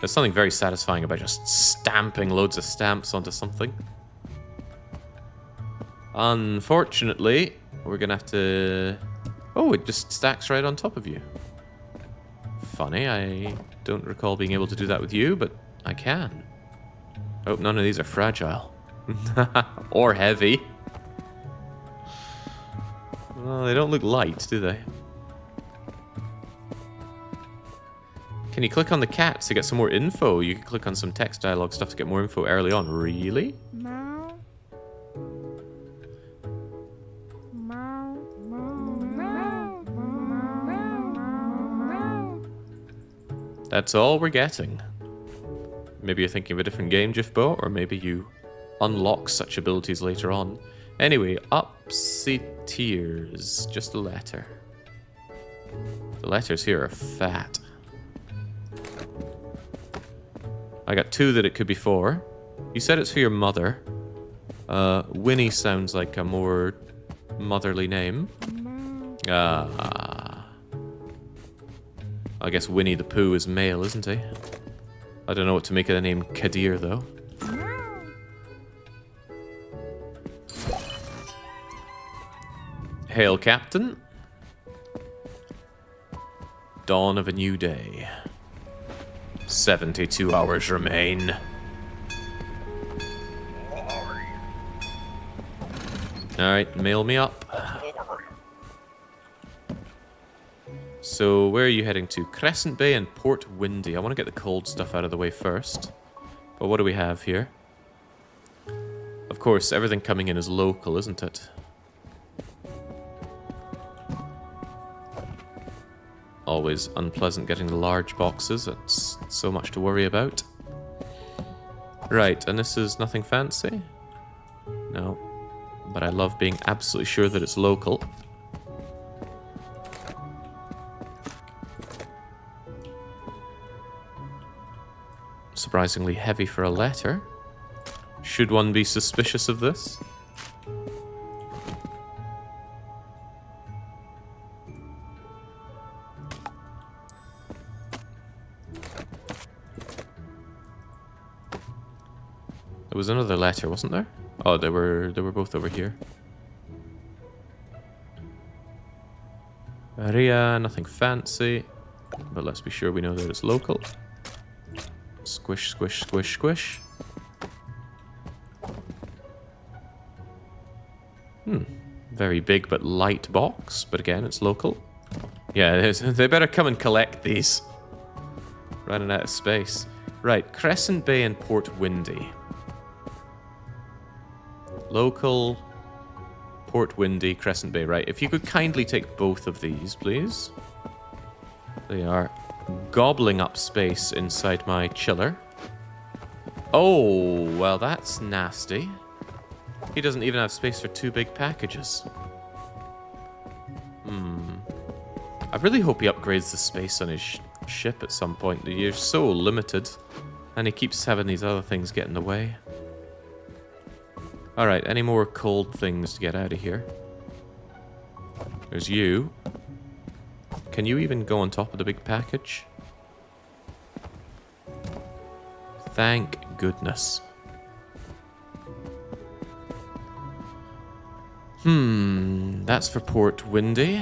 There's something very satisfying about just stamping loads of stamps onto something. Unfortunately, we're gonna have to... Oh, it just stacks right on top of you. Funny, I don't recall being able to do that with you, but I can. Oh, none of these are fragile. Or heavy. Well, they don't look light, do they? Can you click on the cats to get some more info? You can click on some text dialogue stuff to get more info early on. Really? That's all we're getting. Maybe you're thinking of a different game, Jifbo, or maybe you unlock such abilities later on. Anyway, Upseteers. Just a letter. The letters here are fat. I got 2 that it could be for. You said it's for your mother. Winnie sounds like a more motherly name. I guess Winnie the Pooh is male, isn't he? I don't know what to make of the name Kadir, though. Hail, Captain. Dawn of a new day. 72 hours remain. Alright, mail me up. So, where are you heading to? Crescent Bay and Port Windy. I want to get the cold stuff out of the way first. But what do we have here? Of course, everything coming in is local, isn't it? Always unpleasant getting the large boxes. It's so much to worry about. Right, and this is nothing fancy? No. But I love being absolutely sure that it's local. Surprisingly heavy for a letter. Should one be suspicious of this? There was another letter, wasn't there? Oh, they were both over here. Ria, nothing fancy, but let's be sure we know that it's local. Squish, squish, squish, squish. Very big but light box, but again, it's local. Yeah, they better come and collect these. Running out of space. Right, Crescent Bay and Port Windy. Local, Port Windy, Crescent Bay, right. If you could kindly take both of these, please. They are gobbling up space inside my chiller. Oh, well, that's nasty. He doesn't even have space for 2 big packages. I really hope he upgrades the space on his ship at some point. You're so limited, and he keeps having these other things get in the way. Alright, any more cold things to get out of here? There's you. Can you even go on top of the big package? Thank goodness. That's for Port Windy.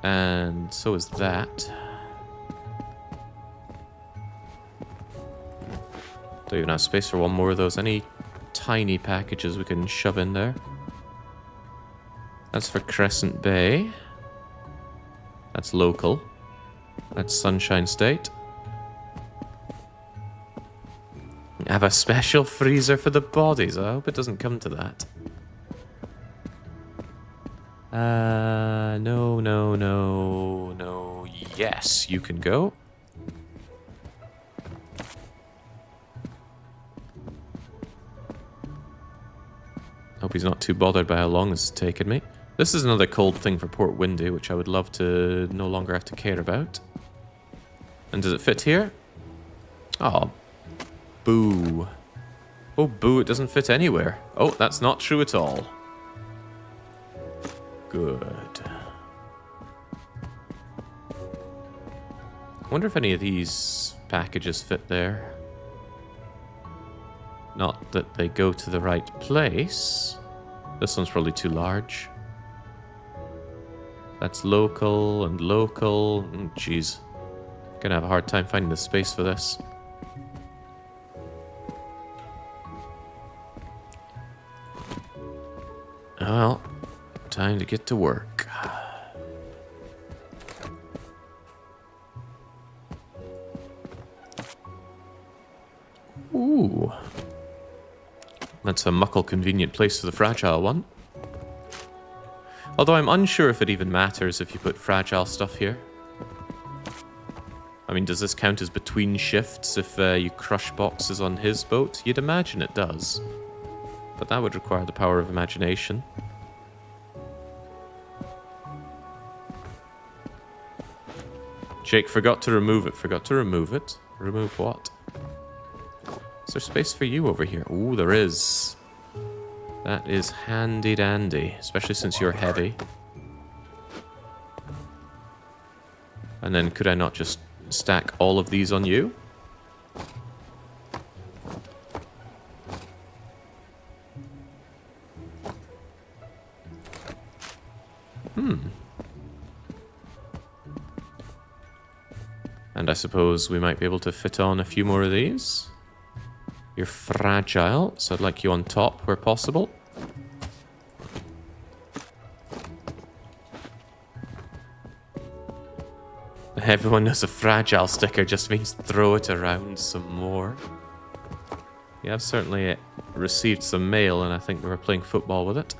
And so is that. Don't even have space for one more of those. Any tiny packages we can shove in there. That's for Crescent Bay. That's local. That's Sunshine State. I have a special freezer for the bodies. I hope it doesn't come to that. No. Yes, you can go. Hope he's not too bothered by how long this has taken me. This is another cold thing for Port Windy, which I would love to no longer have to care about. And does it fit here? Oh, boo. Oh, boo, it doesn't fit anywhere. Oh, that's not true at all. Good. I wonder if any of these packages fit there. Not that they go to the right place. This one's probably too large. That's local and local. Jeez. Gonna have a hard time finding the space for this. Well, time to get to work. Ooh. That's a muckle convenient place for the fragile one. Although I'm unsure if it even matters if you put fragile stuff here. I mean, does this count as between shifts if you crush boxes on his boat? You'd imagine it does. But that would require the power of imagination. Jake forgot to remove it. Forgot to remove it. Remove what? Is there space for you over here? Ooh, there is. That is handy dandy, especially since you're heavy. And then could I not just stack all of these on you? And I suppose we might be able to fit on a few more of these. You're fragile, so I'd like you on top where possible. Everyone knows a fragile sticker just means throw it around some more. Yeah, I've certainly received some mail and I think we were playing football with it.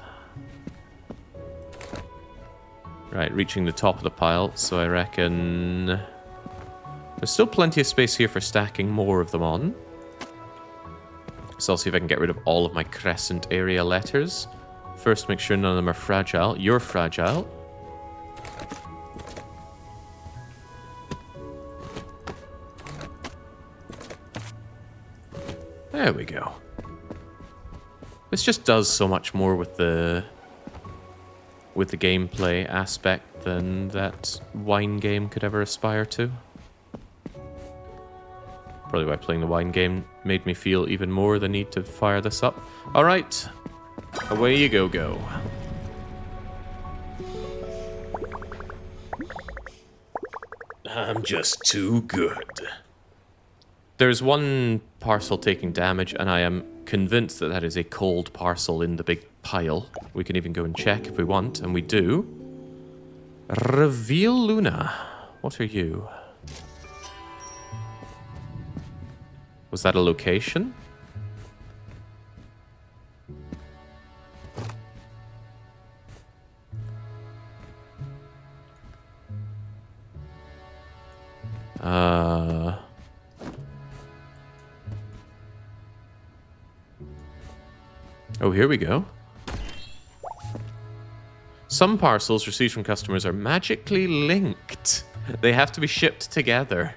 Right, reaching the top of the pile, so I reckon there's still plenty of space here for stacking more of them on. So I'll see if I can get rid of all of my crescent area letters. First, make sure none of them are fragile. You're fragile. There we go. This just does so much more with the gameplay aspect than that wine game could ever aspire to. Probably why playing the wine game made me feel even more the need to fire this up. Alright, away you go. I'm just too good. There's one parcel taking damage, and I am convinced that that is a cold parcel in the big pile. We can even go and check if we want, and we do. Reveal Luna. What are you? Was that a location? Oh, here we go. Some parcels received from customers are magically linked. They have to be shipped together.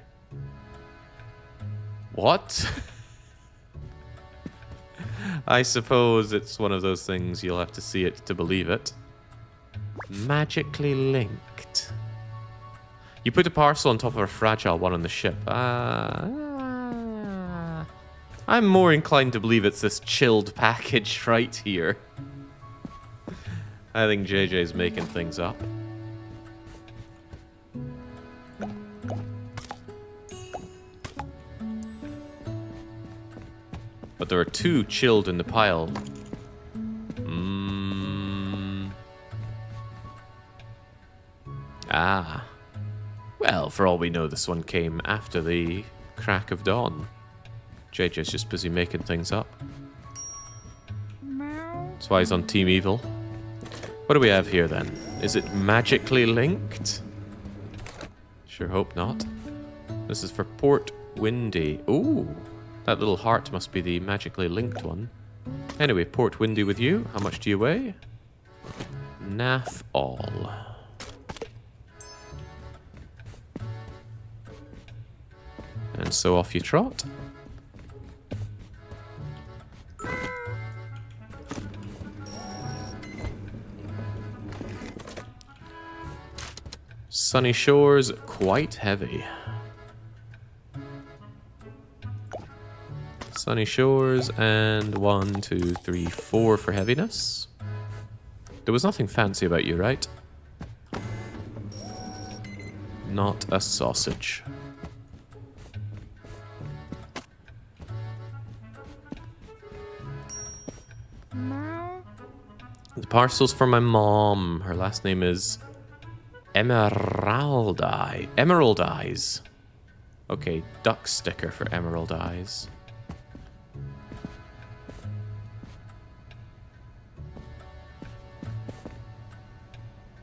What? I suppose it's one of those things you'll have to see it to believe it. Magically linked. You put a parcel on top of a fragile one on the ship. I'm more inclined to believe it's this chilled package right here. I think JJ's making things up. But there are 2 chilled in the pile. Ah. Well, for all we know, this one came after the crack of dawn. JJ's just busy making things up. That's why he's on Team Evil. What do we have here, then? Is it magically linked? Sure hope not. This is for Port Windy. Ooh, that little heart must be the magically linked one. Anyway, Port Windy with you. How much do you weigh? Naff all. And so off you trot. Sunny Shores, quite heavy. Sunny Shores, and 1, 2, 3, 4 for heaviness. There was nothing fancy about you, right? Not a sausage. The parcel's for my mom. Her last name is Emerald Eyes. Okay, duck sticker for Emerald Eyes.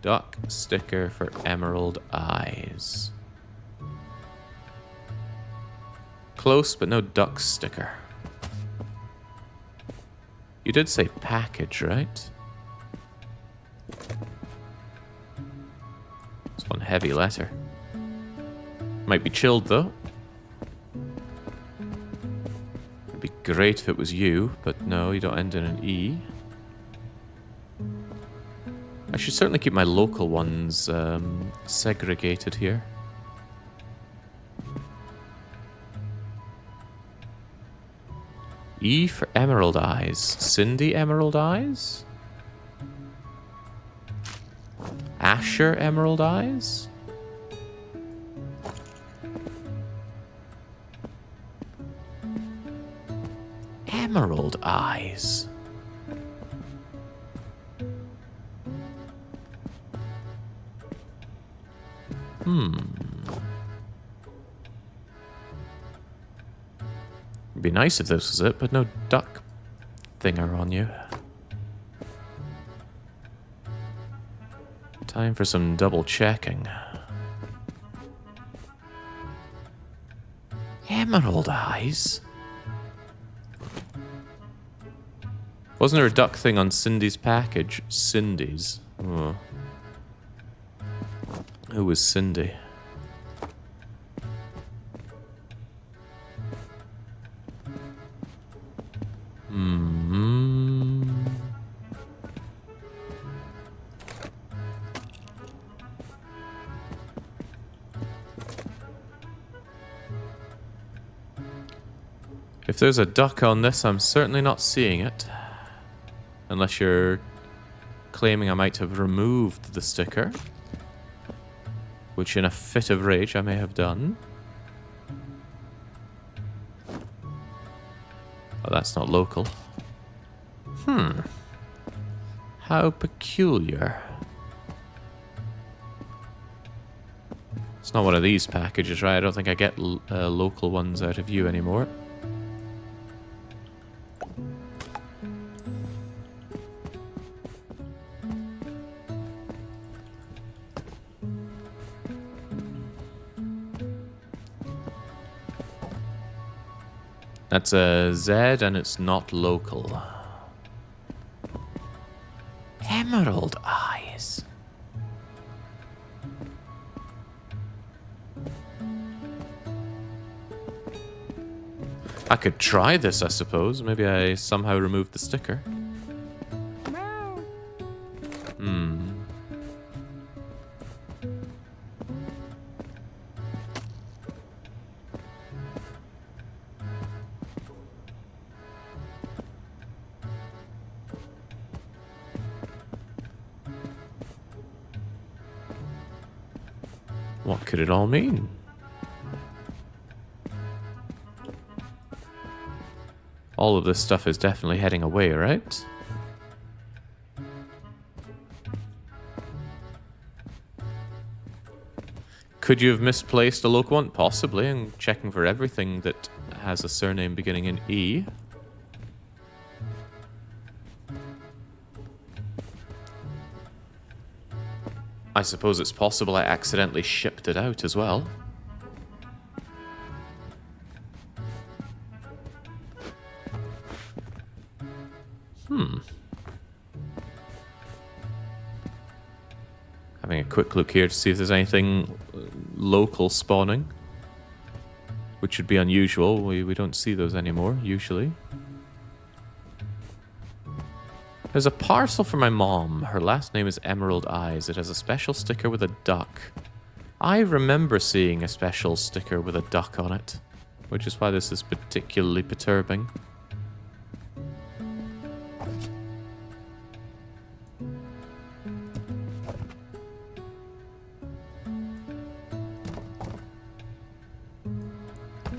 Duck sticker for Emerald Eyes. Close, but no duck sticker. You did say package, right? It's one heavy letter. Might be chilled, though. It'd be great if it was you, but no, you don't end in an E. I should certainly keep my local ones segregated here. E for Emerald Eyes. Cindy Emerald Eyes? Asher Emerald Eyes? Emerald Eyes. It'd be nice if this was it, but no duck thinger on you. Time for some double checking. Emerald Eyes? Wasn't there a duck thing on Cindy's package? Cindy's. Oh. Who was Cindy? If there's a duck on this, I'm certainly not seeing it. Unless you're claiming I might have removed the sticker. Which in a fit of rage I may have done. Oh, that's not local. How peculiar. It's not one of these packages, right? I don't think I get local ones out of you anymore. That's a Z and it's not local. Emerald eyes. I could try this, I suppose. Maybe I somehow removed the sticker. What could it all mean? All of this stuff is definitely heading away, right? Could you have misplaced a local one? Possibly, and checking for everything that has a surname beginning in E. I suppose it's possible I accidentally shipped it out as well. Having a quick look here to see if there's anything local spawning, which would be unusual. We don't see those anymore, usually. There's a parcel for my mom. Her last name is Emerald Eyes. It has a special sticker with a duck. I remember seeing a special sticker with a duck on it, which is why this is particularly perturbing.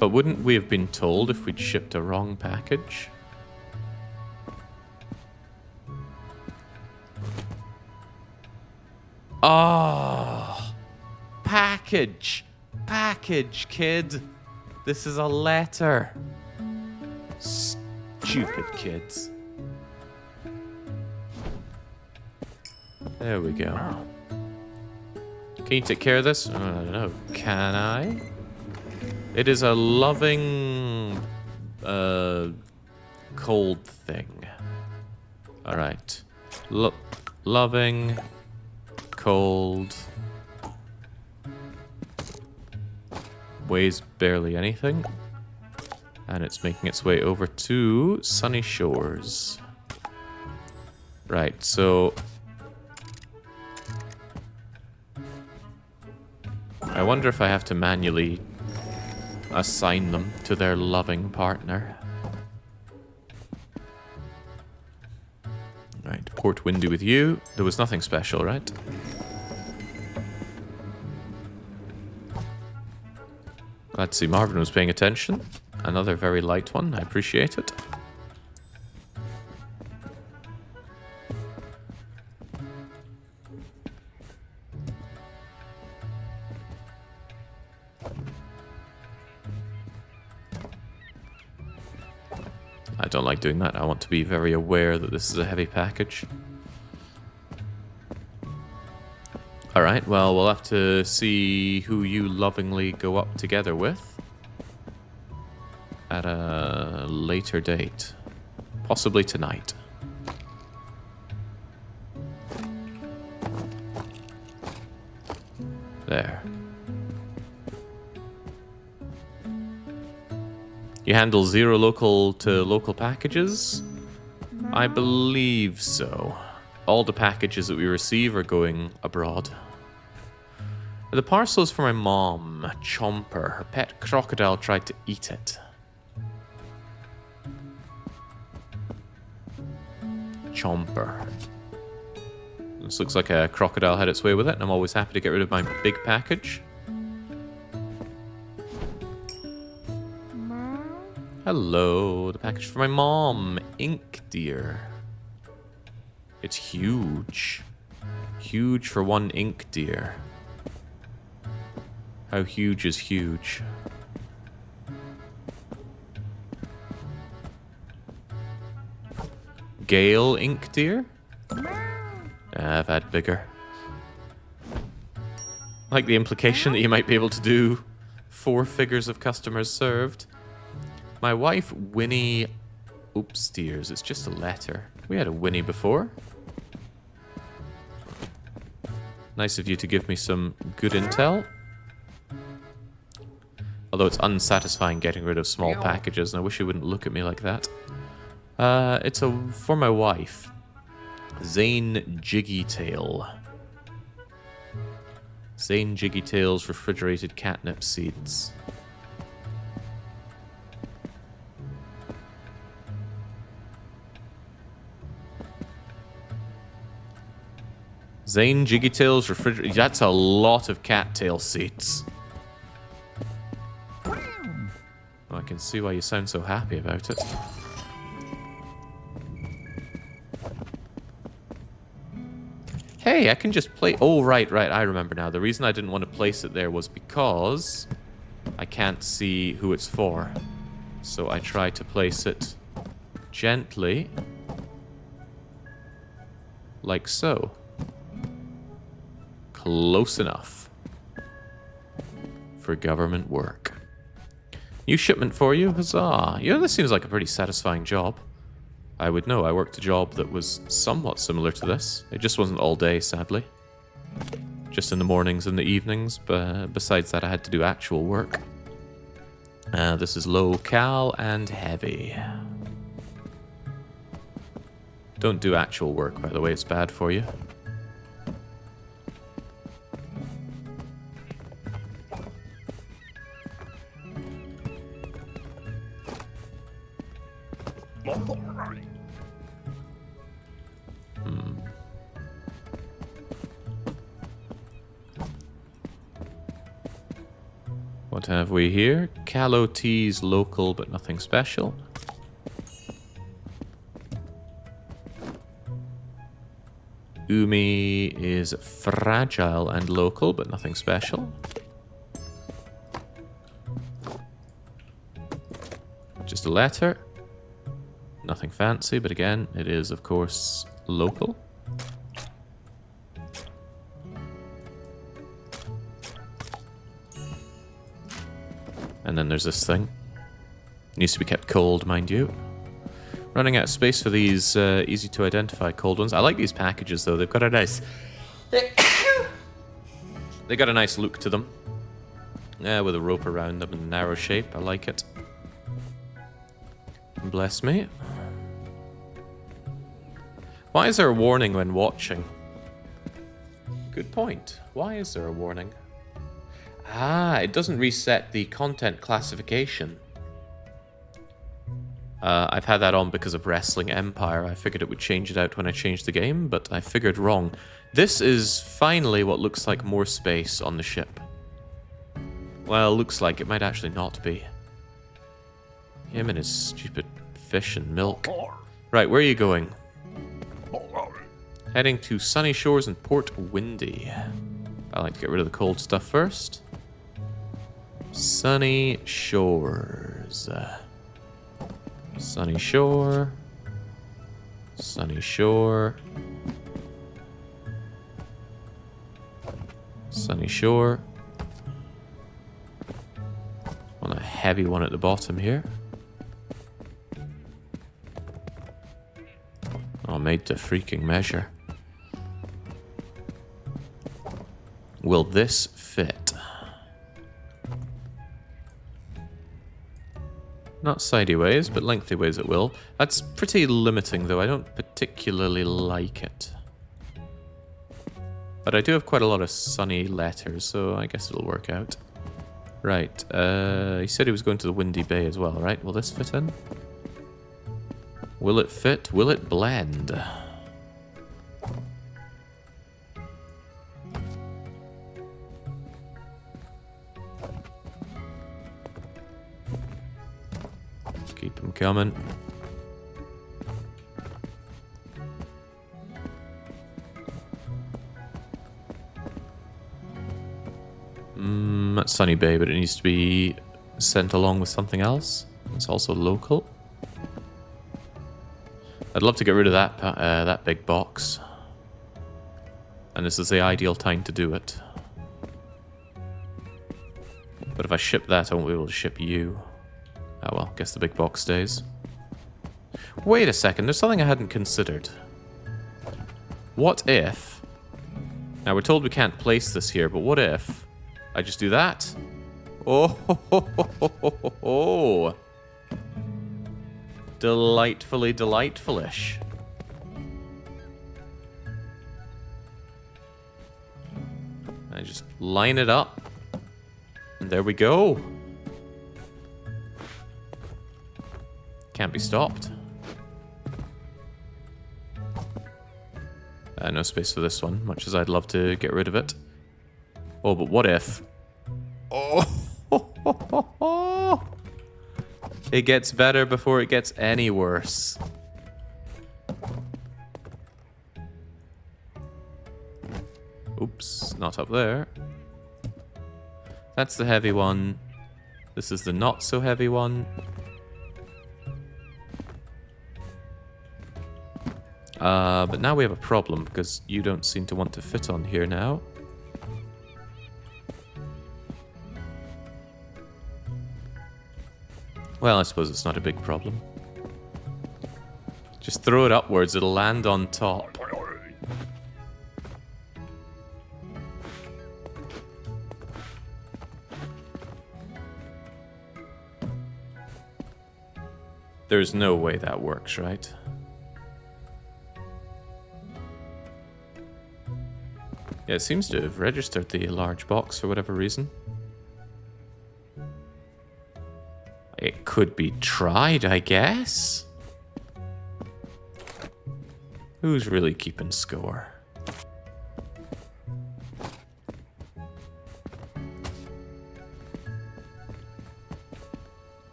But wouldn't we have been told if we'd shipped a wrong package? Oh, package, kid. This is a letter. Stupid kids. There we go. Can you take care of this? I don't know. Can I? It is a loving, cold thing. All right. Loving, cold. Weighs barely anything. And it's making its way over to Sunny Shores. Right, so... I wonder if I have to manually assign them to their loving partner. Right, port windy with you. There was nothing special, right? Glad to see Marvin was paying attention. Another very light one. I appreciate it. I don't like doing that. I want to be very aware that this is a heavy package. Alright, well, we'll have to see who you lovingly go up together with at a later date. Possibly tonight. There. You handle 0 local to local packages? I believe so. All the packages that we receive are going abroad. The parcel is for my mom, Chomper. Her pet crocodile tried to eat it. Chomper. This looks like a crocodile had its way with it, and I'm always happy to get rid of my big package. Hello, the package for my mom, Ink Deer. It's huge. Huge for one ink deer. How huge is huge? Gale ink deer? I've had bigger. I like the implication that you might be able to do 4 figures of customers served. My wife, Winnie... Oops, dears, it's just a letter. We had a Winnie before. Nice of you to give me some good intel. Although it's unsatisfying getting rid of small packages, and I wish you wouldn't look at me like that. It's for my wife. Zane Jiggytail. Zane Jiggytail's refrigerated catnip seeds. Zane Jiggytail's refrigerated... That's a lot of cattail seeds. Oh, I can see why you sound so happy about it. Hey, I can just play... Oh, right, I remember now. The reason I didn't want to place it there was because I can't see who it's for. So I try to place it gently. Like so. Close enough. For government work. New shipment for you, huzzah. You know, this seems like a pretty satisfying job. I would know. I worked a job that was somewhat similar to this. It just wasn't all day, sadly. Just in the mornings and the evenings, but besides that I had to do actual work. This is low cal and heavy. Don't do actual work, by the way, it's bad for you. What have we here? Callow teas, local, but nothing special. Umi is fragile and local, but nothing special. Just a letter. Nothing fancy, but again, it is, of course, local. And then there's this thing. Needs to be kept cold, mind you. Running out of space for these easy to identify cold ones. I like these packages though. They've got a nice... They got a nice look to them. Yeah, with a rope around them in a narrow shape. I like it. Bless me. Why is there a warning when watching? Good point. Why is there a warning? Ah, it doesn't reset the content classification. I've had that on because of Wrestling Empire. I figured it would change it out when I changed the game, but I figured wrong. This is finally what looks like more space on the ship. Well, looks like it might actually not be. Him and his stupid fish and milk. Right, where are you going? Heading to Sunny Shores and Port Windy. I like to get rid of the cold stuff first. Sunny Shores. Sunny Shore. Sunny Shore. Sunny Shore. On a heavy one at the bottom here. Oh, made to freaking measure. Will this fit? Not sideyways, but lengthyways it will. That's pretty limiting, though. I don't particularly like it. But I do have quite a lot of sunny letters, so I guess it'll work out. Right, he said he was going to the Windy Bay as well, right? Will this fit in? Will it fit? Will it blend? Keep them coming. That's Sunny Bay, but it needs to be sent along with something else. It's also local. I'd love to get rid of that big box. And this is the ideal time to do it. But if I ship that, I won't be able to ship you. Oh well, guess the big box stays. Wait a second, there's something I hadn't considered. What if Now, we're told we can't place this here, but what if I just do that? Oh, ho, ho, ho, ho, ho, ho, ho. Delightfully delightful-ish. I just line it up. And there we go. Can't be stopped. No space for this one, much as I'd love to get rid of it. Oh, but what if... Oh! It gets better before it gets any worse. Oops, not up there. That's the heavy one. This is the not so heavy one. But now we have a problem because you don't seem to want to fit on here now. Well, I suppose it's not a big problem. Just throw it upwards, it'll land on top. There's no way that works, right? Yeah, it seems to have registered the large box for whatever reason. It could be tried, I guess. Who's really keeping score?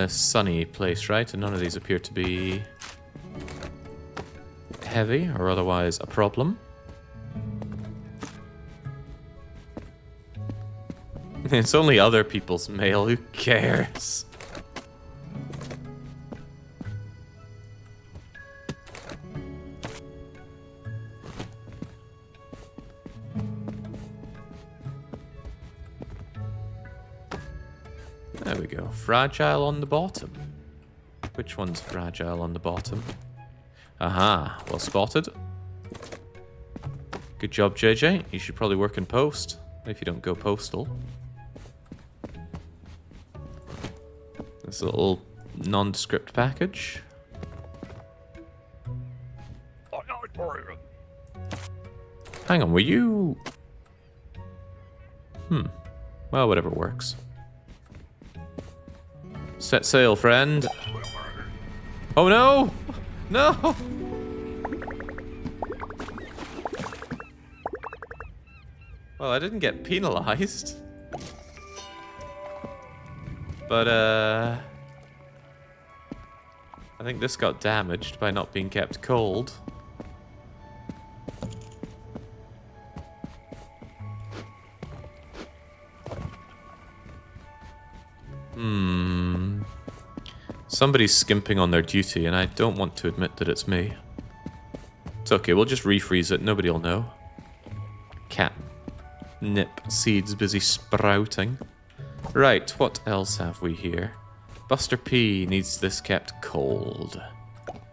Sunny place, right? And none of these appear to be heavy or otherwise a problem. It's only other people's mail, who cares? There we go. Fragile on the bottom. Which one's fragile on the bottom? Aha, well spotted. Good job, JJ. You should probably work in post, if you don't go postal. This little nondescript package. Hang on, were you... Well, whatever works. Set sail, friend. Oh no! No! Well, I didn't get penalized. But, I think this got damaged by not being kept cold. Somebody's skimping on their duty, and I don't want to admit that it's me. It's okay, we'll just refreeze it, nobody will know. Catnip seeds busy sprouting. Right, what else have we here? Buster P needs this kept cold.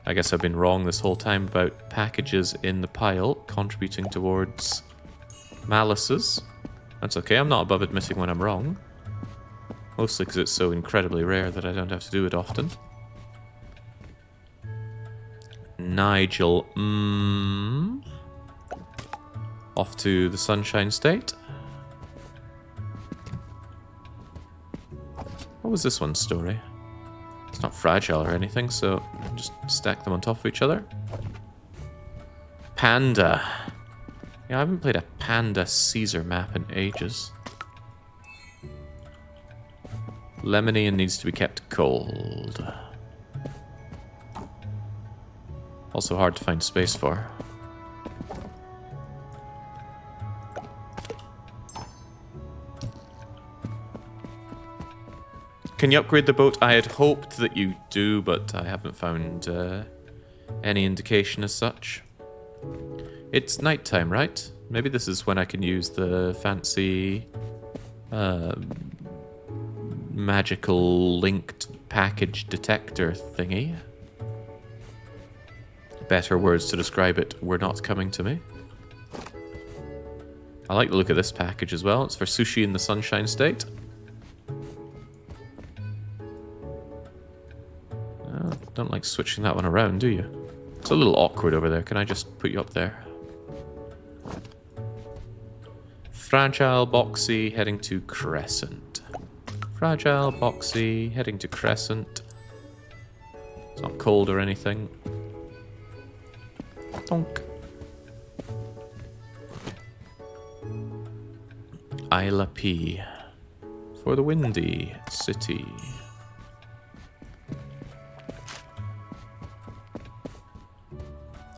I guess I've been wrong this whole time about packages in the pile contributing towards malices. That's okay, I'm not above admitting when I'm wrong. Mostly because it's so incredibly rare that I don't have to do it often. Nigel, off to the Sunshine State. What was this one's story? It's not fragile or anything, so just stack them on top of each other. Panda. Yeah, I haven't played a Panda Caesar map in ages. Lemony needs to be kept cold. Also hard to find space for. Can you upgrade the boat? I had hoped that you do, but I haven't found any indication as such. It's nighttime, right? Maybe this is when I can use the fancy magical linked package detector thingy. Better words to describe it were not coming to me. I like the look of this package as well. It's for sushi in the Sunshine State. Don't like switching that one around, do you? It's a little awkward over there. Can I just put you up there? Fragile, boxy, heading to Crescent. Fragile, boxy, heading to Crescent. It's not cold or anything. Donk. Isla P. For the Windy City.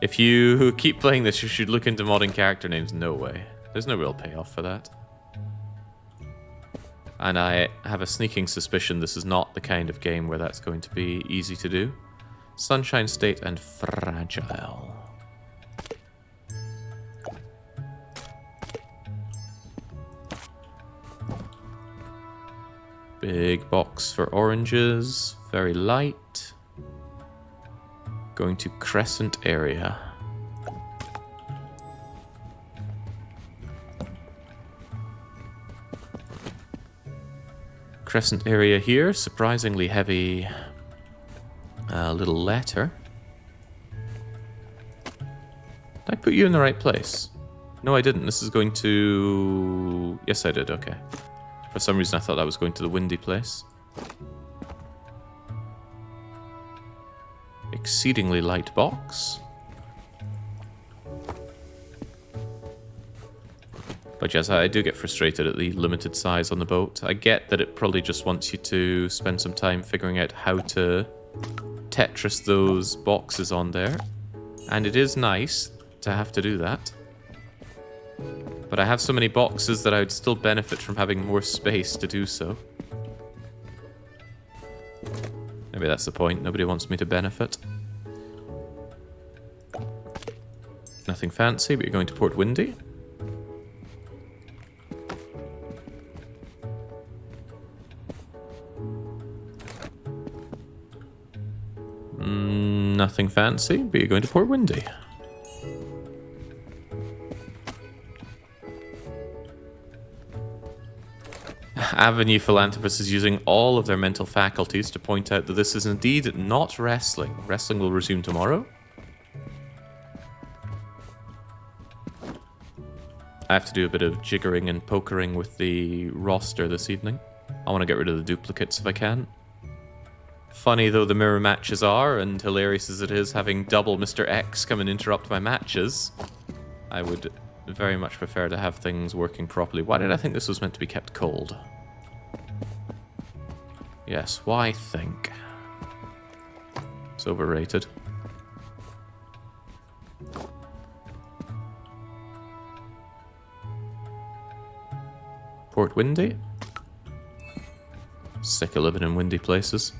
If you keep playing this, you should look into modding character names. No way. There's no real payoff for that. And I have a sneaking suspicion this is not the kind of game where that's going to be easy to do. Sunshine State and Fragile. Big box for oranges. Very light. Going to Crescent area. Crescent area here. Surprisingly heavy little letter. Did I put you in the right place? No, I didn't. This is going to... Yes, I did. Okay. For some reason, I thought that was going to the windy place. Exceedingly light box. But yes, I do get frustrated at the limited size on the boat. I get that it probably just wants you to spend some time figuring out how to Tetris those boxes on there. And it is nice to have to do that. But I have so many boxes that I would still benefit from having more space to do so. Maybe that's the point. Nobody wants me to benefit. Nothing fancy, but you're going to Port Windy. Nothing fancy, but you're going to Port Windy. Avenue Philanthropist is using all of their mental faculties to point out that this is indeed not wrestling. Wrestling will resume tomorrow. I have to do a bit of jiggering and pokering with the roster this evening. I want to get rid of the duplicates if I can. Funny though the mirror matches are, and hilarious as it is having double Mr. X come and interrupt my matches, I would very much prefer to have things working properly. Why did I think this was meant to be kept cold? Yes, why think? It's overrated. Port Windy. Sick of living in windy places.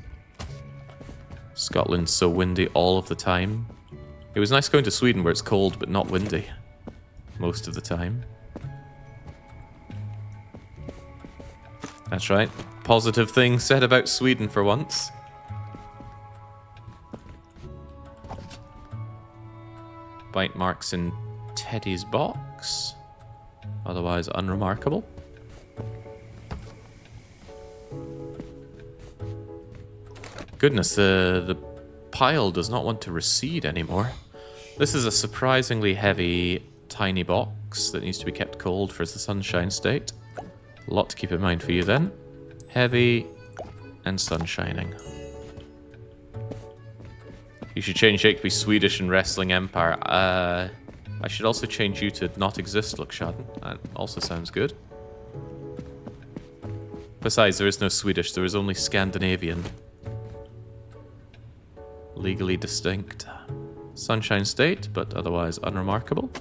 Scotland's so windy all of the time. It was nice going to Sweden where it's cold but not windy. Most of the time. That's right. Positive things said about Sweden for once. Bite marks in Teddy's box. Otherwise unremarkable. Goodness, the pile does not want to recede anymore. This is a surprisingly heavy, tiny box that needs to be kept cold for the Sunshine State. A lot to keep in mind for you then. Heavy and sun shining. You should change Jake to be Swedish and Wrestling Empire. I should also change you to not exist, Lukshaden. That also sounds good. Besides, there is no Swedish, there is only Scandinavian. Legally distinct. Sunshine State, but otherwise unremarkable.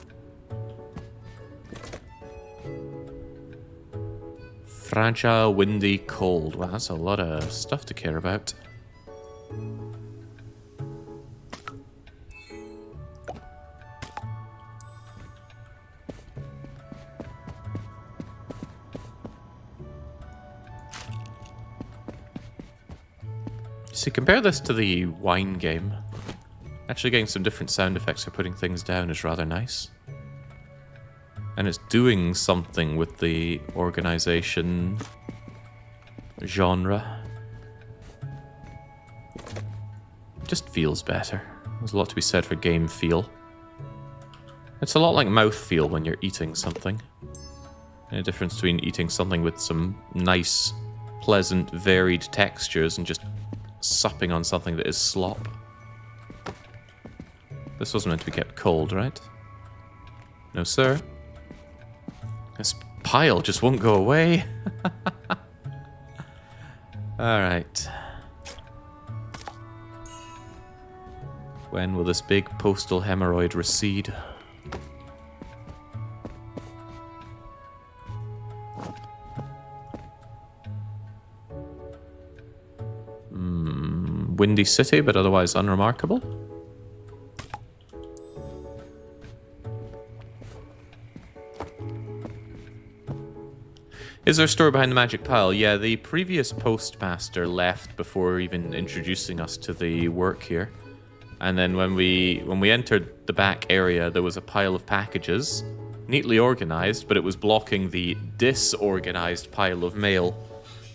Fragile, windy, cold. Wow, that's a lot of stuff to care about. See, compare this to the wine game. Actually getting some different sound effects for putting things down is rather nice. And it's doing something with the organization genre. Just feels better. There's a lot to be said for game feel. It's a lot like mouth feel when you're eating something. And the difference between eating something with some nice, pleasant, varied textures and just supping on something that is slop. This wasn't meant to be kept cold, right? No, sir. This pile just won't go away. Alright. When will this big postal hemorrhoid recede? Windy city, but otherwise unremarkable. Is there a story behind the magic pile? Yeah, the previous postmaster left before even introducing us to the work here. And then when we entered the back area, there was a pile of packages, neatly organized, but it was blocking the disorganized pile of mail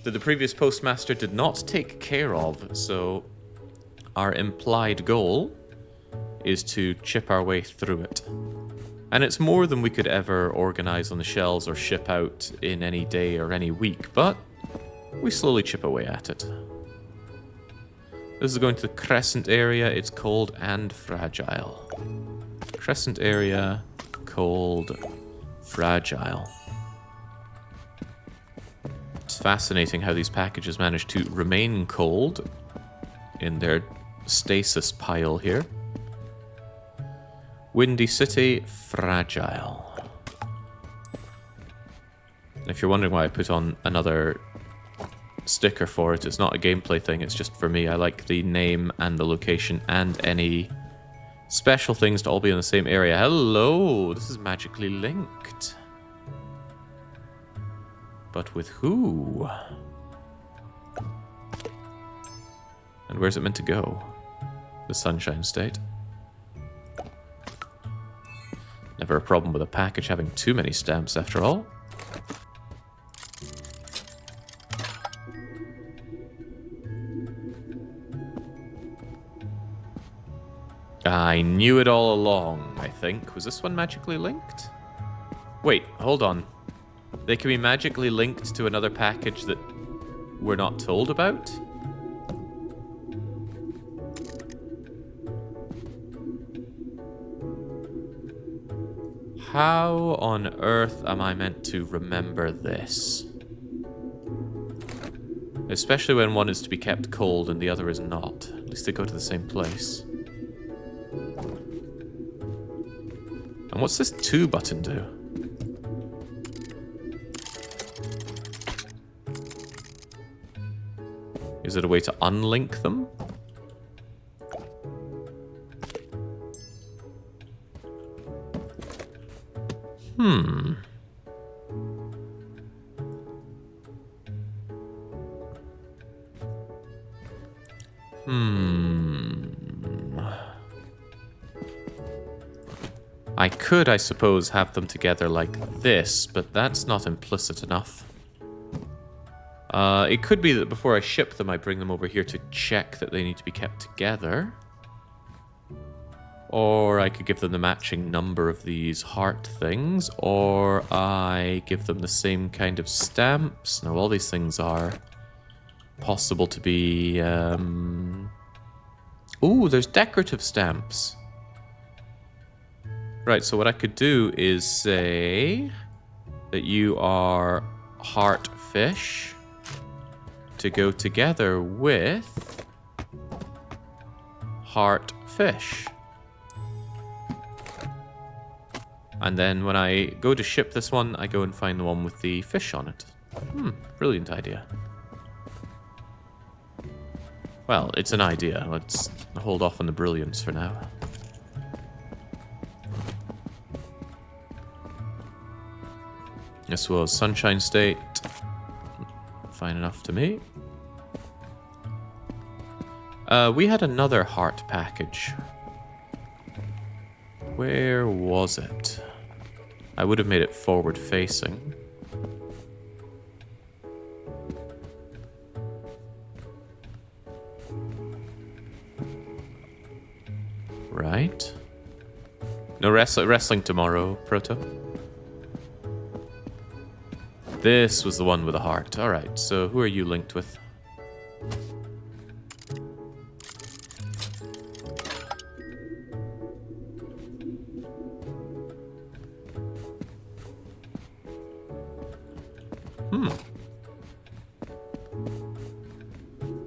that the previous postmaster did not take care of. So our implied goal is to chip our way through it. And it's more than we could ever organize on the shelves or ship out in any day or any week, but we slowly chip away at it. This is going to the crescent area. It's cold and fragile. Crescent area, cold, fragile. It's fascinating how these packages manage to remain cold in their stasis pile here. Windy city, fragile. If you're wondering why I put on another sticker for it, it's not a gameplay thing, it's just for me. I like the name and the location and any special things to all be in the same area. Hello, this is magically linked. But with who? And where's it meant to go? The Sunshine State. Never a problem with a package having too many stamps, after all. I knew it all along, I think. Was this one magically linked? Wait, hold on. They can be magically linked to another package that we're not told about? How on earth am I meant to remember this? Especially when one is to be kept cold and the other is not. At least they go to the same place. And what's this 2 button do? Is it a way to unlink them? I could, I suppose, have them together like this, but that's not implicit enough. It could be that before I ship them, I bring them over here to check that they need to be kept together. Or I could give them the matching number of these heart things, or I give them the same kind of stamps. Now, all these things are possible to be... Ooh, there's decorative stamps. Right, so what I could do is say that you are heart fish to go together with heart fish. And then when I go to ship this one, I go and find the one with the fish on it. Brilliant idea. Well, it's an idea. Let's hold off on the brilliance for now. This was Sunshine State. Fine enough to me. We had another heart package. Where was it? I would have made it forward facing. Right. No wrestling tomorrow, Proto. This was the one with the heart. Alright, so who are you linked with?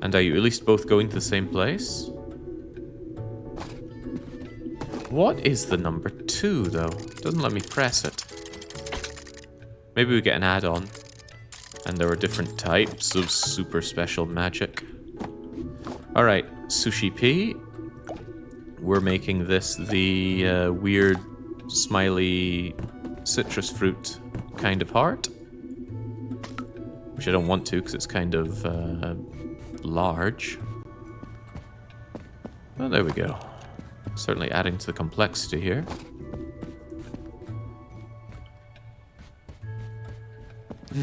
And are you at least both going to the same place? What is the number 2, though? Doesn't let me press it. Maybe we get an add-on. And there are different types of super special magic. Alright, Sushi P. We're making this the weird, smiley citrus fruit kind of heart. Which I don't want to, because it's kind of large. Oh, there we go. Certainly adding to the complexity here.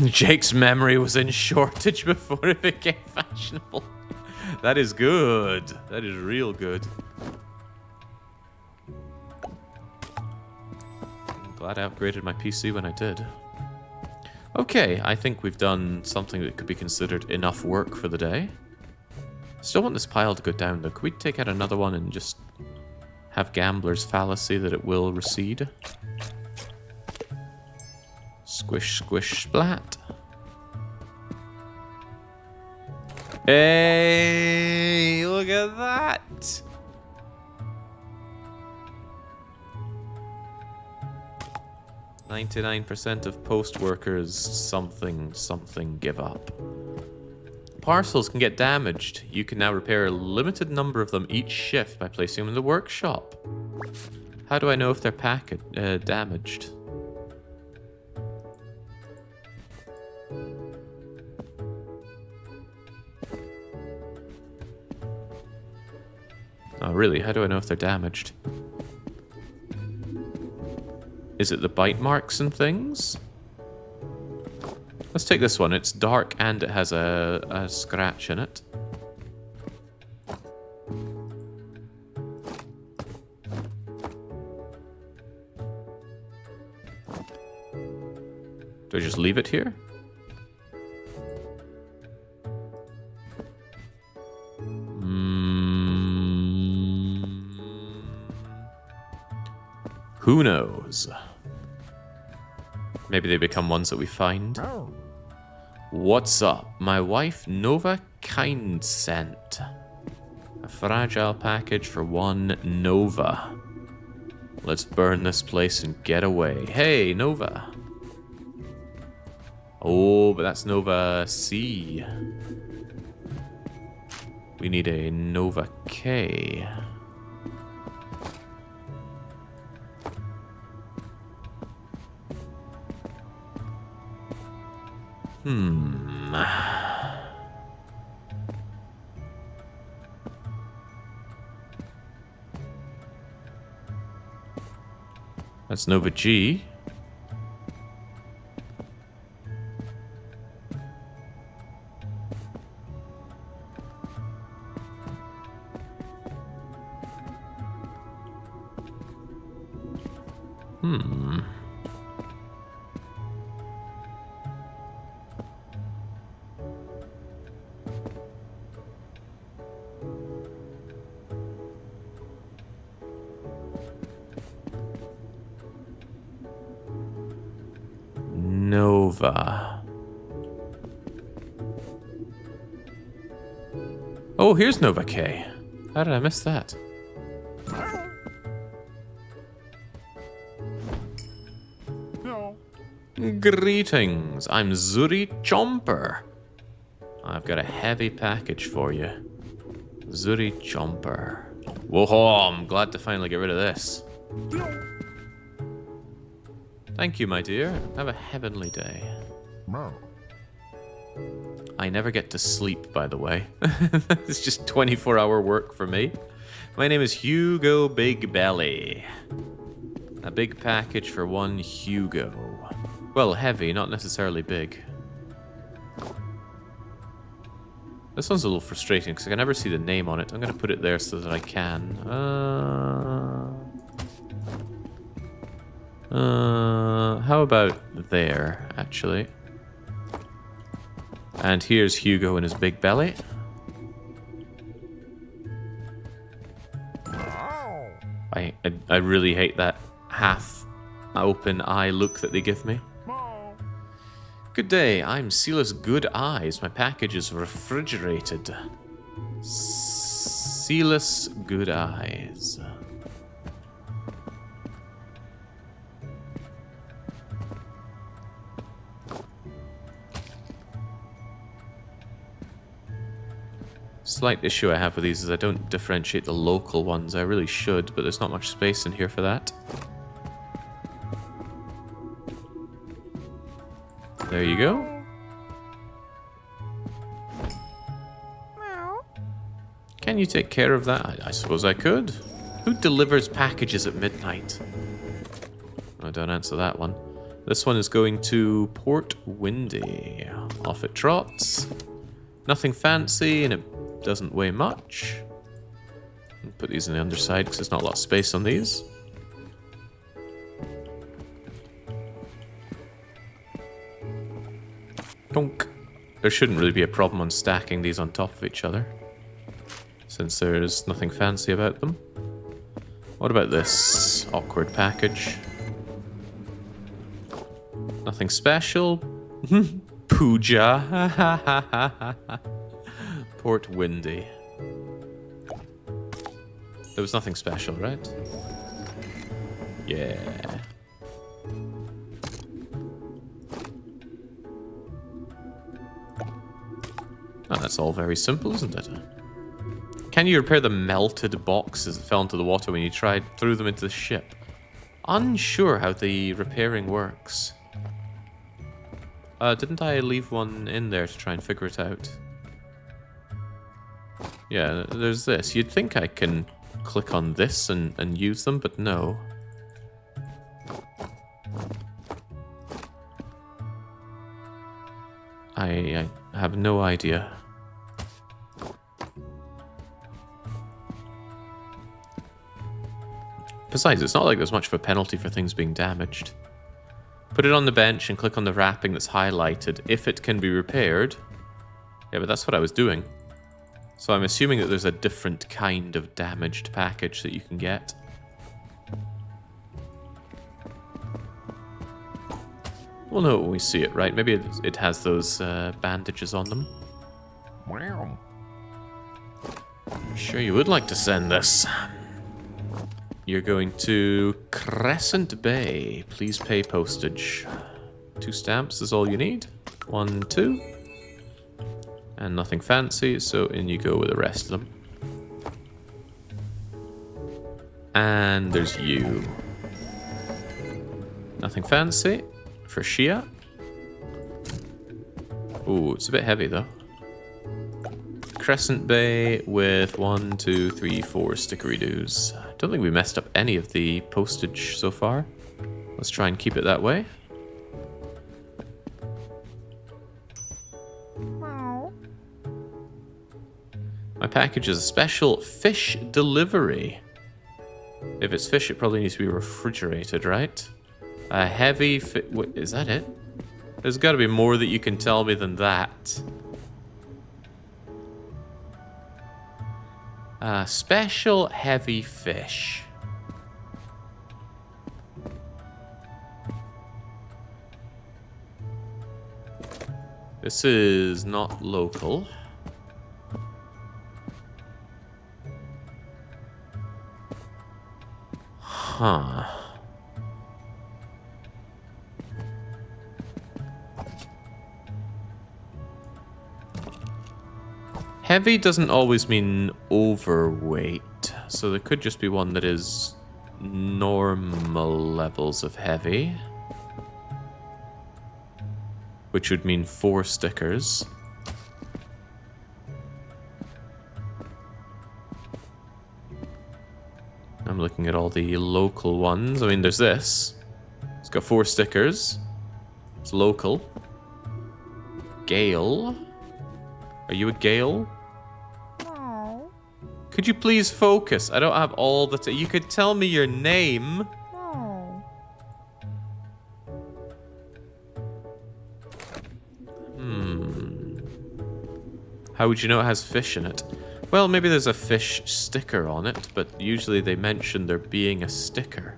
Jake's memory was in shortage before it became fashionable. That is good. That is real good. I'm glad I upgraded my PC when I did. Okay, I think we've done something that could be considered enough work for the day. Still want this pile to go down, though. Could we take out another one and just have Gambler's fallacy that it will recede? Squish, squish, splat. Hey, look at that! "99% of post workers something give up. Parcels can get damaged. You can now repair a limited number of them each shift by placing them in the workshop. How do I know if they're damaged? Oh, really? How do I know if they're damaged? Is it the bite marks and things? Let's take this one. It's dark and it has a scratch in it. Do I just leave it here? Who knows? Maybe they become ones that we find. What's up? My wife Nova kind sent. A fragile package for one Nova. Let's burn this place and get away. Hey, Nova. Oh, but that's Nova C. We need a Nova K. That's Nova G. Nova. Oh, here's Nova K. How did I miss that? No. Greetings, I'm Zuri Chomper. I've got a heavy package for you. Zuri Chomper. Whoa, I'm glad to finally get rid of this. Thank you, my dear. Have a heavenly day. No. I never get to sleep, by the way. It's just 24-hour work for me. My name is Hugo Big Belly. A big package for one Hugo. Well, heavy, not necessarily big. This one's a little frustrating because I can never see the name on it. I'm going to put it there so that I can. How about there, actually? And here's Hugo in his big belly. I really hate that half open eye look that they give me. Good day, I'm Silas Good Eyes. My package is refrigerated. Silas Good Eyes. Slight issue I have with these is I don't differentiate the local ones. I really should, but there's not much space in here for that. There you go. Can you take care of that? I suppose I could. Who delivers packages at midnight? I don't answer that one. This one is going to Port Windy. Off it trots. Nothing fancy, and it doesn't weigh much. I'll put these on the underside because there's not a lot of space on these. Donk. There shouldn't really be a problem on stacking these on top of each other, since there's nothing fancy about them. What about this awkward package? Nothing special. Pooja. Port Windy. There was nothing special, right? Yeah. Oh, that's all very simple, isn't it? Can you repair the melted boxes that fell into the water when you threw them into the ship? Unsure how the repairing works. Didn't I leave one in there to try and figure it out? Yeah, there's this. You'd think I can click on this and use them, but no. I have no idea. Besides, it's not like there's much of a penalty for things being damaged. Put it on the bench and click on the wrapping that's highlighted if it can be repaired. Yeah, but that's what I was doing. So I'm assuming that there's a different kind of damaged package that you can get. We'll know when we see it, right? Maybe it has those bandages on them. Wow. I'm sure you would like to send this. You're going to Crescent Bay. Please pay postage. 2 stamps is all you need. 1, 2. And nothing fancy, so in you go with the rest of them. And there's you. Nothing fancy for Shia. Ooh, it's a bit heavy though. Crescent Bay with 1, 2, 3, 4 stickery-doos. I don't think we messed up any of the postage so far. Let's try and keep it that way. My package is a special fish delivery. If it's fish, it probably needs to be refrigerated, right? A heavy what, is that it? There's got to be more that you can tell me than that. Special heavy fish. This is not local. Huh. Heavy doesn't always mean overweight, so there could just be one that is normal levels of heavy, which would mean 4 stickers. I'm looking at all the local ones. I mean, there's this. It's got 4 stickers. It's local. Gale. Are you a Gale? No. Could you please focus? I don't have all the you could tell me your name. No. How would you know it has fish in it? Well, maybe there's a fish sticker on it, but usually they mention there being a sticker.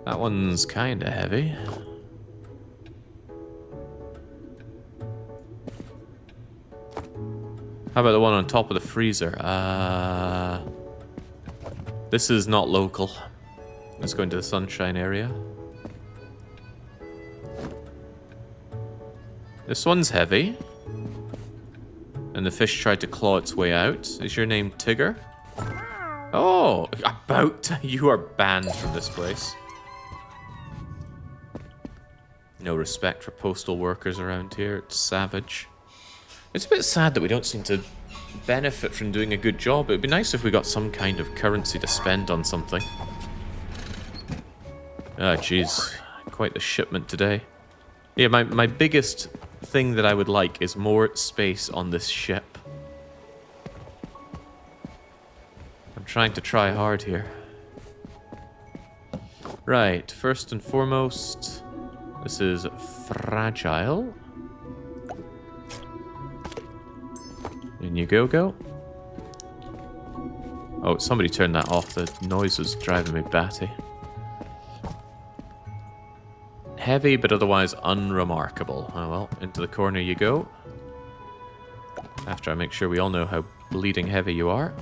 That one's kinda heavy. How about the one on top of the freezer? This is not local. Let's go into the sunshine area. This one's heavy. And the fish tried to claw its way out. Is your name Tigger? Oh, you are banned from this place. No respect for postal workers around here. It's savage. It's a bit sad that we don't seem to benefit from doing a good job. It'd be nice if we got some kind of currency to spend on something. Ah, jeez. Quite the shipment today. Yeah, my biggest thing that I would like is more space on this ship. I'm trying to try hard here. Right, first and foremost, this is fragile. In you go. Oh, somebody turned that off. The noise was driving me batty. Heavy, but otherwise unremarkable. Oh well, into the corner you go. After I make sure we all know how bleeding heavy you are.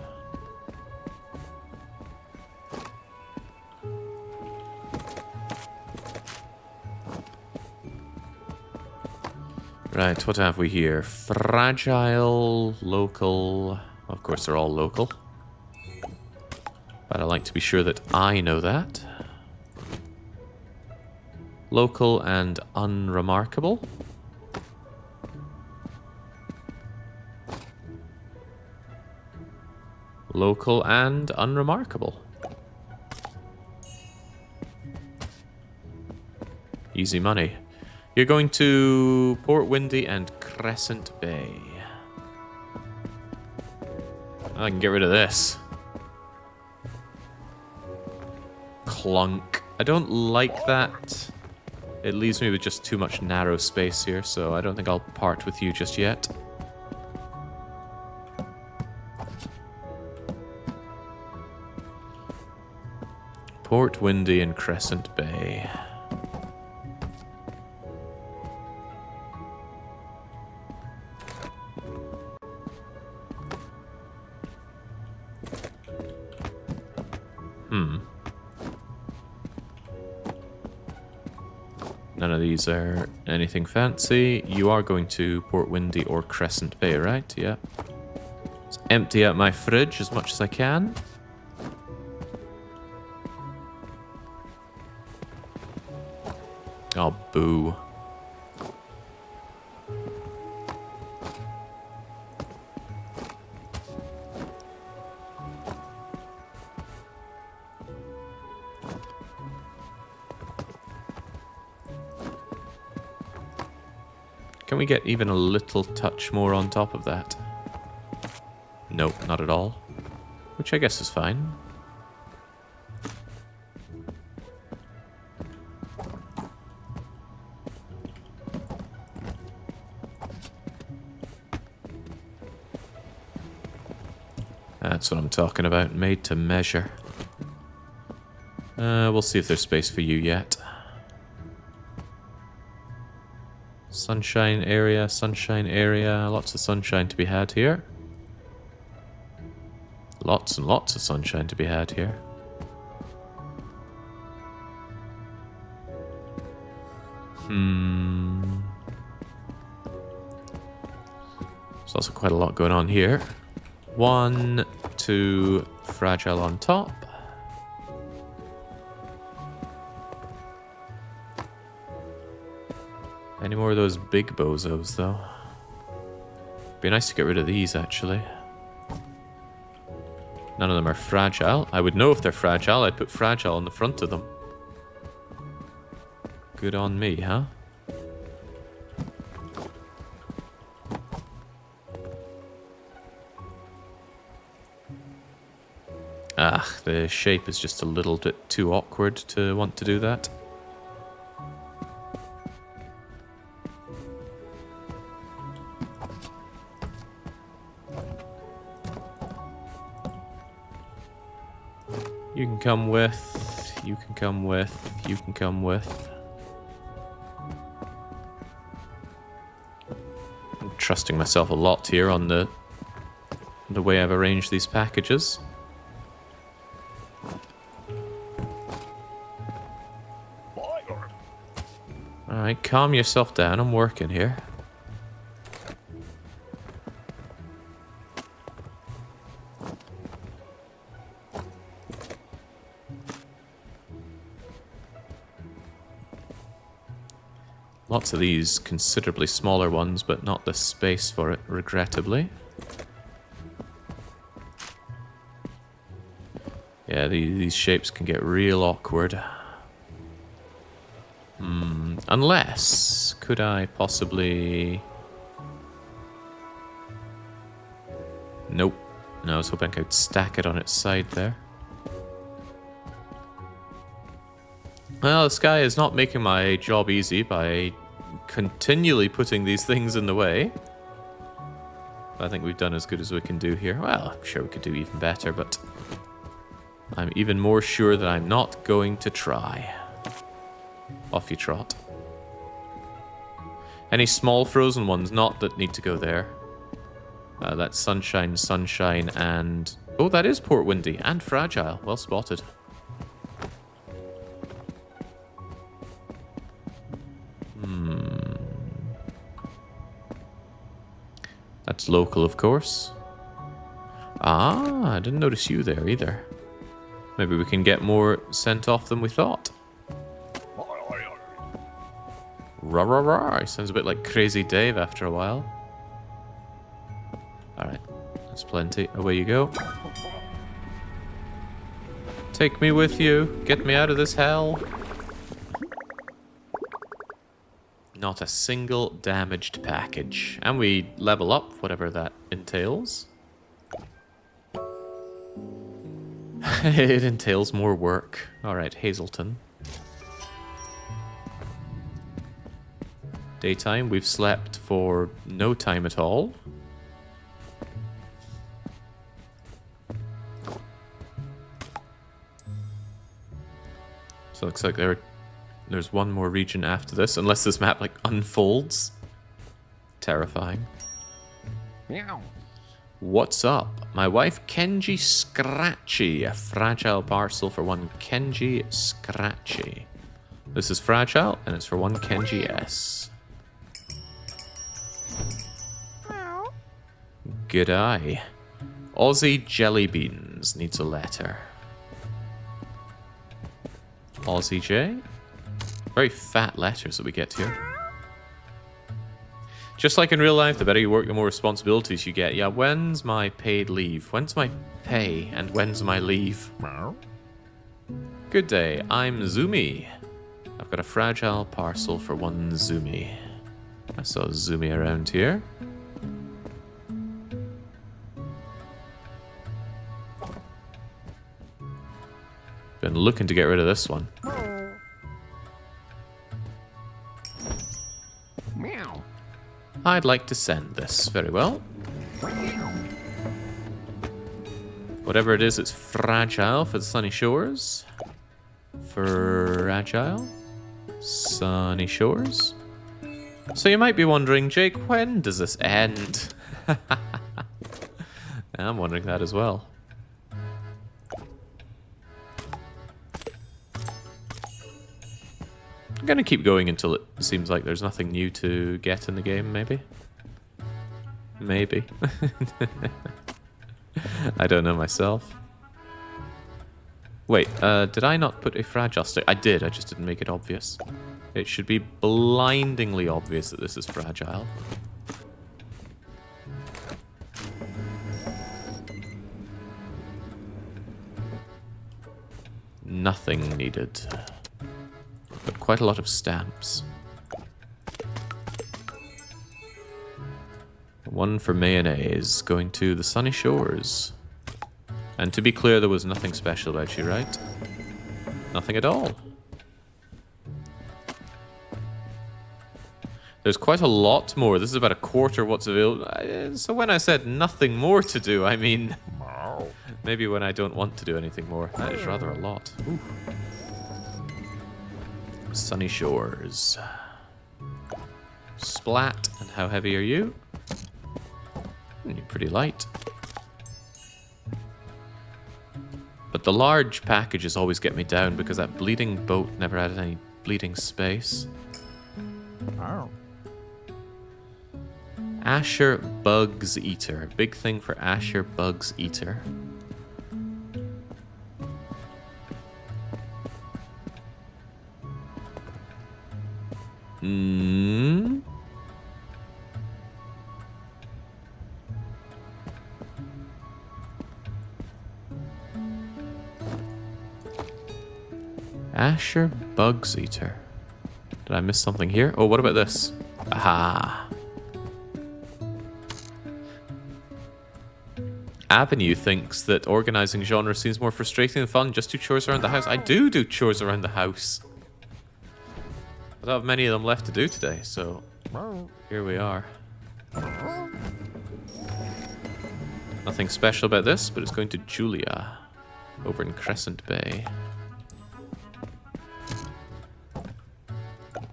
Right, what have we here? Fragile, local. Of course, they're all local. But I like to be sure that I know that. Local and unremarkable. Local and unremarkable. Easy money. You're going to Port Windy and Crescent Bay. I can get rid of this. Clunk. I don't like that. It leaves me with just too much narrow space here, so I don't think I'll part with you just yet. Port Windy and Crescent Bay. None of these are anything fancy. You are going to Port Windy or Crescent Bay, right? Yeah. Let's empty out my fridge as much as I can. Oh, boo. Can we get even a little touch more on top of that? Nope, not at all. Which I guess is fine. That's what I'm talking about. Made to measure. We'll see if there's space for you yet. Sunshine area, sunshine area. Lots of sunshine to be had here. Lots and lots of sunshine to be had here. There's also quite a lot going on here. 1, drop 2 fragile on top. Any more of those big bozos, though? Be nice to get rid of these, actually. None of them are fragile. I would know if they're fragile. I'd put fragile on the front of them. Good on me, huh? Ah, the shape is just a little bit too awkward to want to do that. You can come with, you can come with, you can come with. I'm trusting myself a lot here on the way I've arranged these packages. Alright, calm yourself down, I'm working here. Lots of these considerably smaller ones, but not the space for it, regrettably. Yeah, these shapes can get real awkward. Unless, could I possibly... Nope. No, I was hoping I could stack it on its side there. Well, this guy is not making my job easy by continually putting these things in the way. I think we've done as good as we can do here. Well, I'm sure we could do even better, but I'm even more sure that I'm not going to try. Off you trot. Any small frozen ones? Not that need to go there. That's sunshine, sunshine, and... Oh, that is port windy and fragile. Well spotted. That's local, of course. Ah, I didn't notice you there either. Maybe we can get more sent off than we thought. Rah rah rah. He sounds a bit like Crazy Dave after a while. Alright, that's plenty. Away you go. Take me with you. Get me out of this hell. Not a single damaged package. And we level up, whatever that entails. It entails more work. Alright, Hazelton. Daytime, we've slept for no time at all. So it looks like there's one more region after this, unless this map like unfolds. Terrifying. Meow. What's up? My wife Kenji Scratchy. A fragile parcel for one Kenji Scratchy. This is fragile, and it's for one Kenji S. Meow. Good eye. Aussie Jelly Beans needs a letter. Aussie J. Very fat letters that we get here. Just like in real life, the better you work, the more responsibilities you get. Yeah, when's my paid leave? When's my pay? And when's my leave? Meow. Good day, I'm Zumi. I've got a fragile parcel for one Zumi. I saw Zumi around here. Been looking to get rid of this one. Meow. I'd like to send this. Very well. Whatever it is, it's fragile for the sunny shores. Fragile. Sunny shores. So you might be wondering, Jake, when does this end? I'm wondering that as well. I'm gonna keep going until it seems like there's nothing new to get in the game, maybe? Maybe. I don't know myself. Wait, did I not put a fragile state? I did, I just didn't make it obvious. It should be blindingly obvious that this is fragile. Nothing needed. But quite a lot of stamps. One for mayonnaise, going to the sunny shores. And to be clear, there was nothing special about you, right? Nothing at all. There's quite a lot more. This is about a quarter what's available. So when I said nothing more to do, I mean... maybe when I don't want to do anything more. That is rather a lot. Ooh. Sunny shores. Splat. And how heavy are you? You're pretty light. But the large packages always get me down because that bleeding boat never had any bleeding space. Oh. Asher Bugs Eater. Big thing for Asher Bugs Eater. Asher Bugs Eater. Did I miss something here? Oh, what about this? Aha. Avenue thinks that organizing genre seems more frustrating than fun. Just do chores around the house. I do chores around the house. I don't have many of them left to do today, so here we are. Nothing special about this, but it's going to Julia over in Crescent Bay.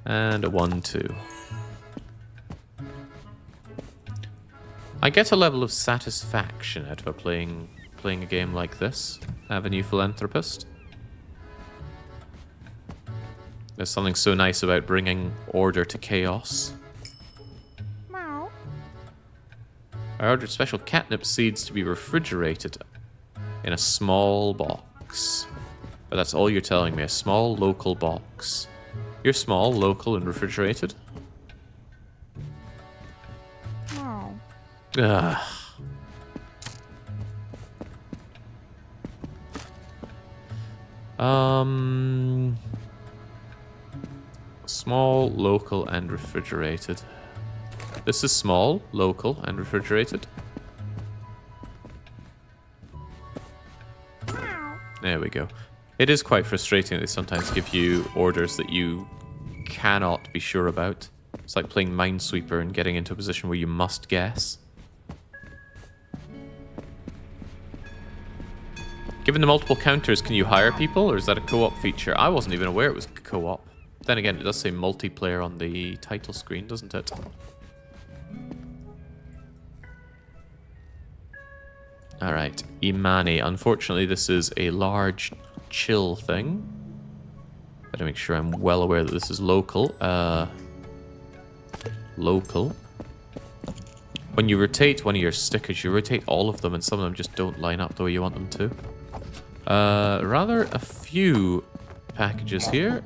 And a 1-2. I get a level of satisfaction out of playing a game like this, Avenue Philanthropist. There's something so nice about bringing order to chaos. Meow. I ordered special catnip seeds to be refrigerated in a small box. But that's all you're telling me, a small local box. You're small, local, and refrigerated? Meow. Ugh. Small, local, and refrigerated. This is small, local, and refrigerated. There we go. It is quite frustrating that they sometimes give you orders that you cannot be sure about. It's like playing Minesweeper and getting into a position where you must guess. Given the multiple counters, can you hire people, or is that a co-op feature? I wasn't even aware it was co-op. Then again, it does say multiplayer on the title screen, doesn't it? Alright, Imani. Unfortunately, this is a large chill thing. Better make sure I'm well aware that this is local. Local. When you rotate one of your stickers, you rotate all of them, and some of them just don't line up the way you want them to. Rather a few packages here.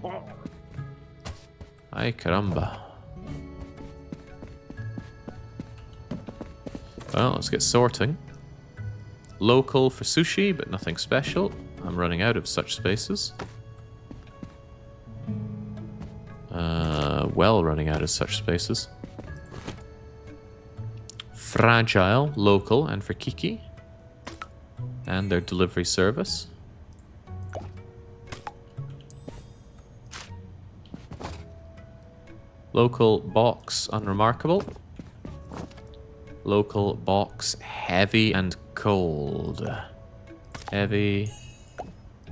Ay caramba. Well, let's get sorting. Local for sushi, but nothing special. I'm running out of such spaces. Well, running out of such spaces. Fragile, local, and for Kiki. And their delivery service. Local box, unremarkable. Local box, heavy and cold. Heavy,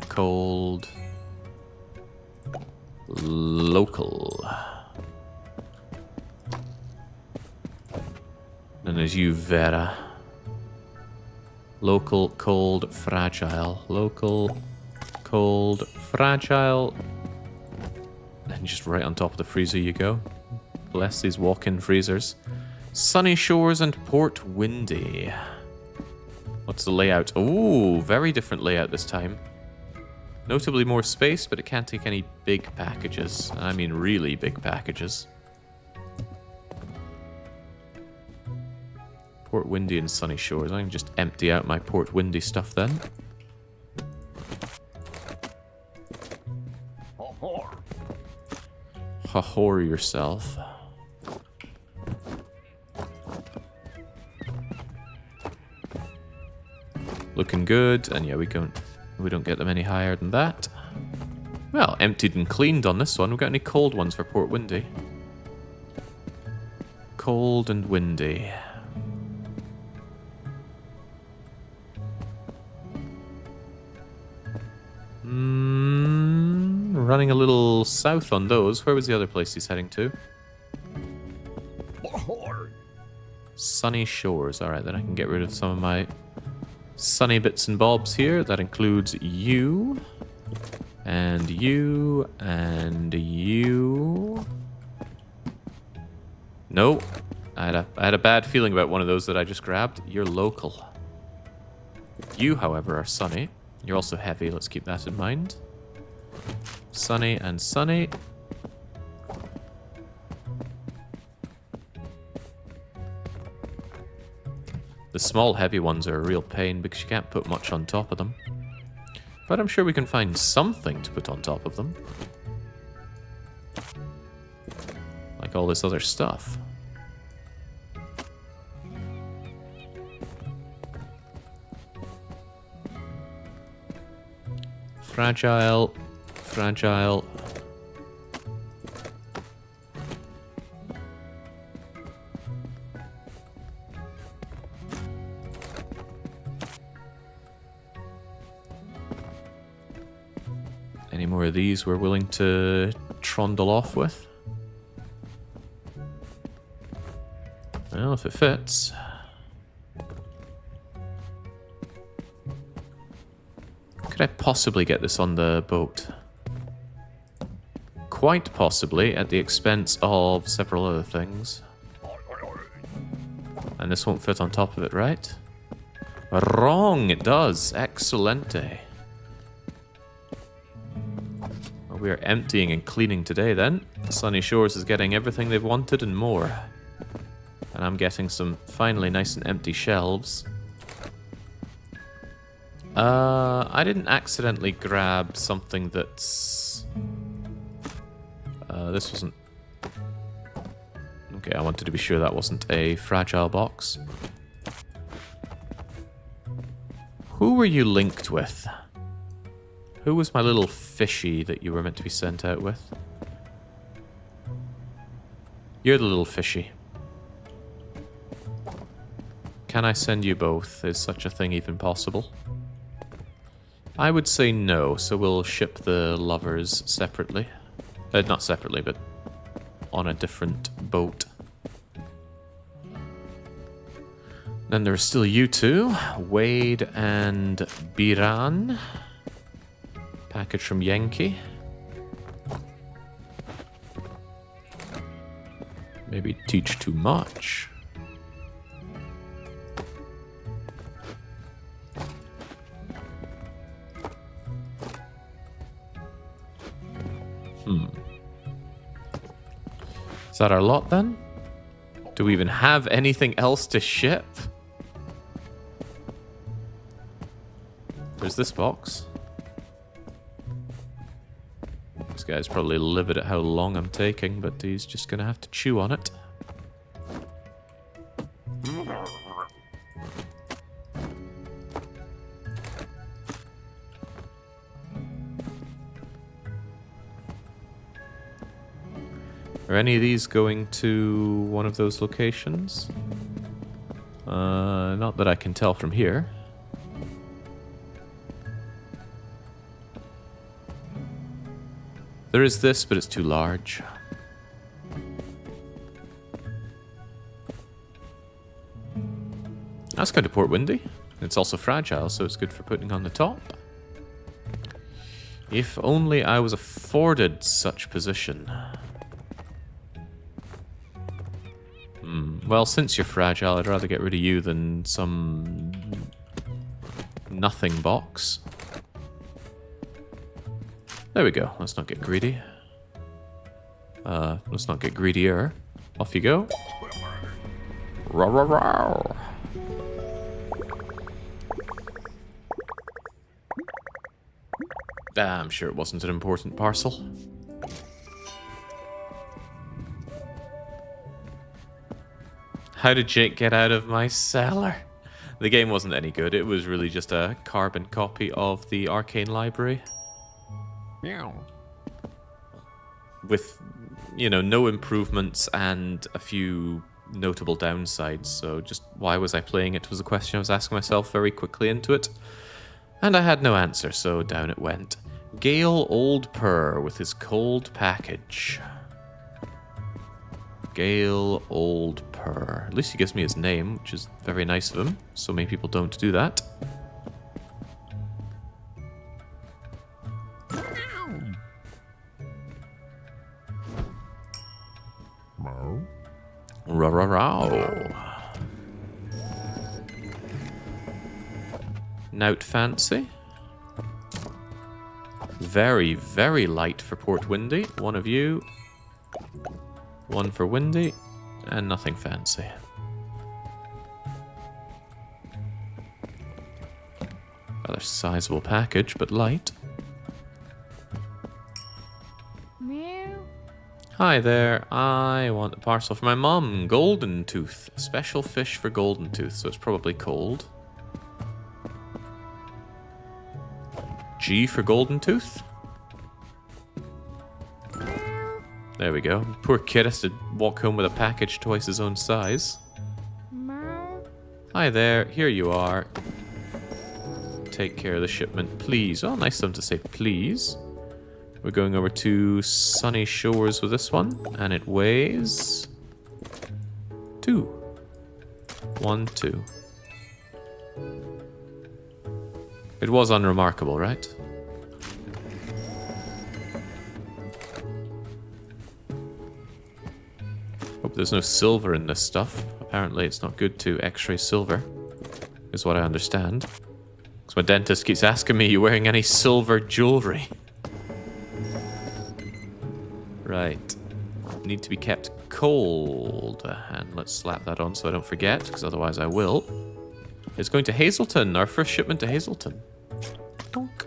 cold, local. Then there's you, Vera. Local, cold, fragile. Local, cold, fragile. And just right on top of the freezer you go. Bless these walk-in freezers. Sunny shores and Port Windy. What's the layout? Ooh, very different layout this time. Notably more space, but it can't take any big packages. I mean really big packages. Port Windy and Sunny Shores. I can just empty out my Port Windy stuff then. Ha-whore yourself. Looking good, and yeah, we don't get them any higher than that. Well, emptied and cleaned on this one. We got any cold ones for Port Windy? Cold and windy. Running a little south on those. Where was the other place he's heading to? Sunny Shores. Alright, then I can get rid of some of my sunny bits and bobs here. That includes you. And you. And you. No. I had a bad feeling about one of those that I just grabbed. You're local. You, however, are sunny. You're also heavy. Let's keep that in mind. Sunny and sunny. The small heavy ones are a real pain because you can't put much on top of them. But I'm sure we can find something to put on top of them. Like all this other stuff. Fragile. Fragile. Any more of these we're willing to trundle off with? Well, if it fits. Could I possibly get this on the boat? Quite possibly, at the expense of several other things. And this won't fit on top of it, right? Wrong, it does. Excelente. Well, we are emptying and cleaning today, then. Sunny Shores is getting everything they've wanted and more. And I'm getting some finally nice and empty shelves. I didn't accidentally grab something that's... this wasn't... Okay, I wanted to be sure that wasn't a fragile box. Who were you linked with? Who was my little fishy that you were meant to be sent out with? You're the little fishy. Can I send you both? Is such a thing even possible? I would say no, so we'll ship the lovers separately. Not separately, but on a different boat. Then there's still you two, Wade and Biran. Package from Yankee. Maybe teach too much. Is that our lot then? Do we even have anything else to ship? There's this box. This guy's probably livid at how long I'm taking, but he's just gonna have to chew on it. Are any of these going to one of those locations? Not that I can tell from here. There is this, but it's too large. That's kind of Port Windy. It's also fragile, so it's good for putting on the top. If only I was afforded such position. Well, since you're fragile, I'd rather get rid of you than some nothing box. There we go. Let's not get greedy. Let's not get greedier. Off you go. Row, row, row. I'm sure it wasn't an important parcel. How did Jake get out of my cellar? The game wasn't any good. It was really just a carbon copy of the Arcane Library. Meow. With, you know, no improvements and a few notable downsides. So just why was I playing it was a question I was asking myself very quickly into it. And I had no answer, so down it went. Gale Old Purr with his cold package. Gale Old Purr. At least he gives me his name, which is very nice of him. So many people don't do that. Meow. Row. Nout fancy. Very, very light for Port Windy. One of you. One for Windy. And nothing fancy. Rather sizable package, but light. Meow. Hi there. I want a parcel for my mum. Golden Tooth. Special fish for Golden Tooth, so it's probably cold. G for Golden Tooth. There we go. Poor kid has to walk home with a package twice his own size. Meow. Hi there. Here you are. Take care of the shipment, please. Oh, nice of them to say please. We're going over to Sunny Shores with this one, and it weighs 2. 1, 2. It was unremarkable, right? Hope there's no silver in this stuff. Apparently it's not good to x-ray silver, is what I understand. Because my dentist keeps asking me, you wearing any silver jewelry? Right. Need to be kept cold. And let's slap that on so I don't forget, because otherwise I will. It's going to Hazleton, our first shipment to Hazleton. Donk.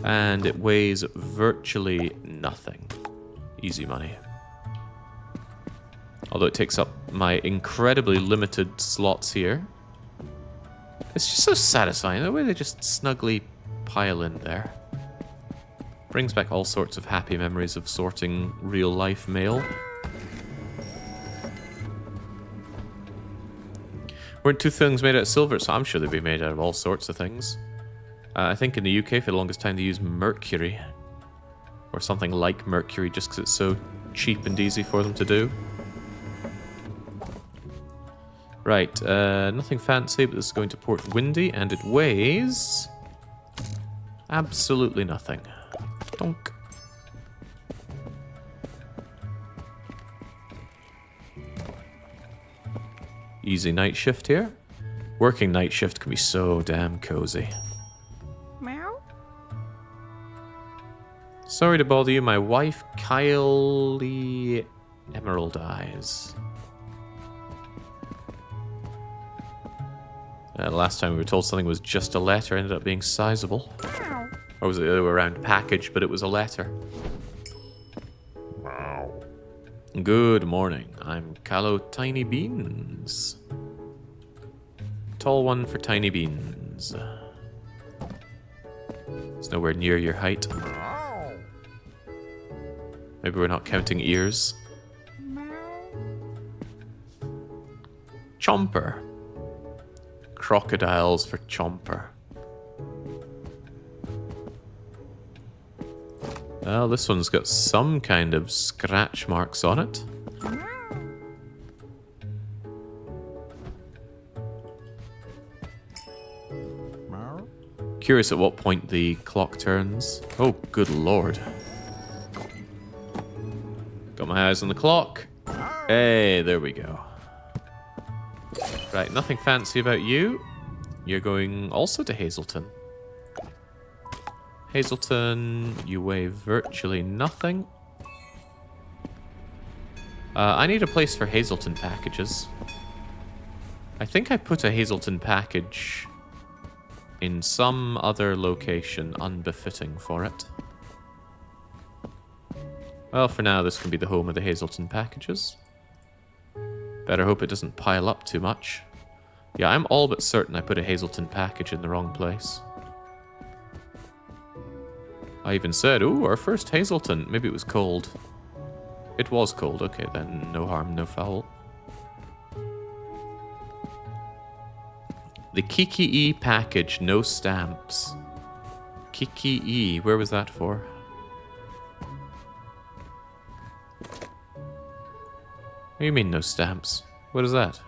And it weighs virtually nothing. Easy money. Although it takes up my incredibly limited slots here. It's just so satisfying, the way they just snugly pile in there. Brings back all sorts of happy memories of sorting real-life mail. Weren't two things made out of silver, so I'm sure they'd be made out of all sorts of things. I think in the UK, for the longest time, they used mercury. Or something like mercury, just because it's so cheap and easy for them to do. Right, nothing fancy, but this is going to Port Windy, and it weighs... absolutely nothing. Donk. Easy night shift here. Working night shift can be so damn cozy. Meow. Sorry to bother you, my wife, Kylie Emerald Eyes. Last time we were told something was just a letter, ended up being sizable. Meow. Or was it the other way around? Package, but it was a letter. Meow. Good morning. I'm Callow Tiny Beans. Tall one for Tiny Beans. It's nowhere near your height. Meow. Maybe we're not counting ears. Meow. Chomper. Crocodiles for Chomper. Well, this one's got some kind of scratch marks on it. Meow. Curious at what point the clock turns. Oh, good lord. Got my eyes on the clock. Hey, there we go. Right, nothing fancy about you. You're going also to Hazelton. Hazelton, you weigh virtually nothing. I need a place for Hazelton packages. I think I put a Hazelton package in some other location unbefitting for it. Well, for now, this can be the home of the Hazelton packages. Better hope it doesn't pile up too much. Yeah, I'm all but certain I put a Hazelton package in the wrong place. I even said, ooh, our first Hazelton. Maybe it was cold. It was cold. Okay, then no harm, no foul. The Kiki E package, no stamps. Kiki E, where was that for? What do you mean no stamps? What is that?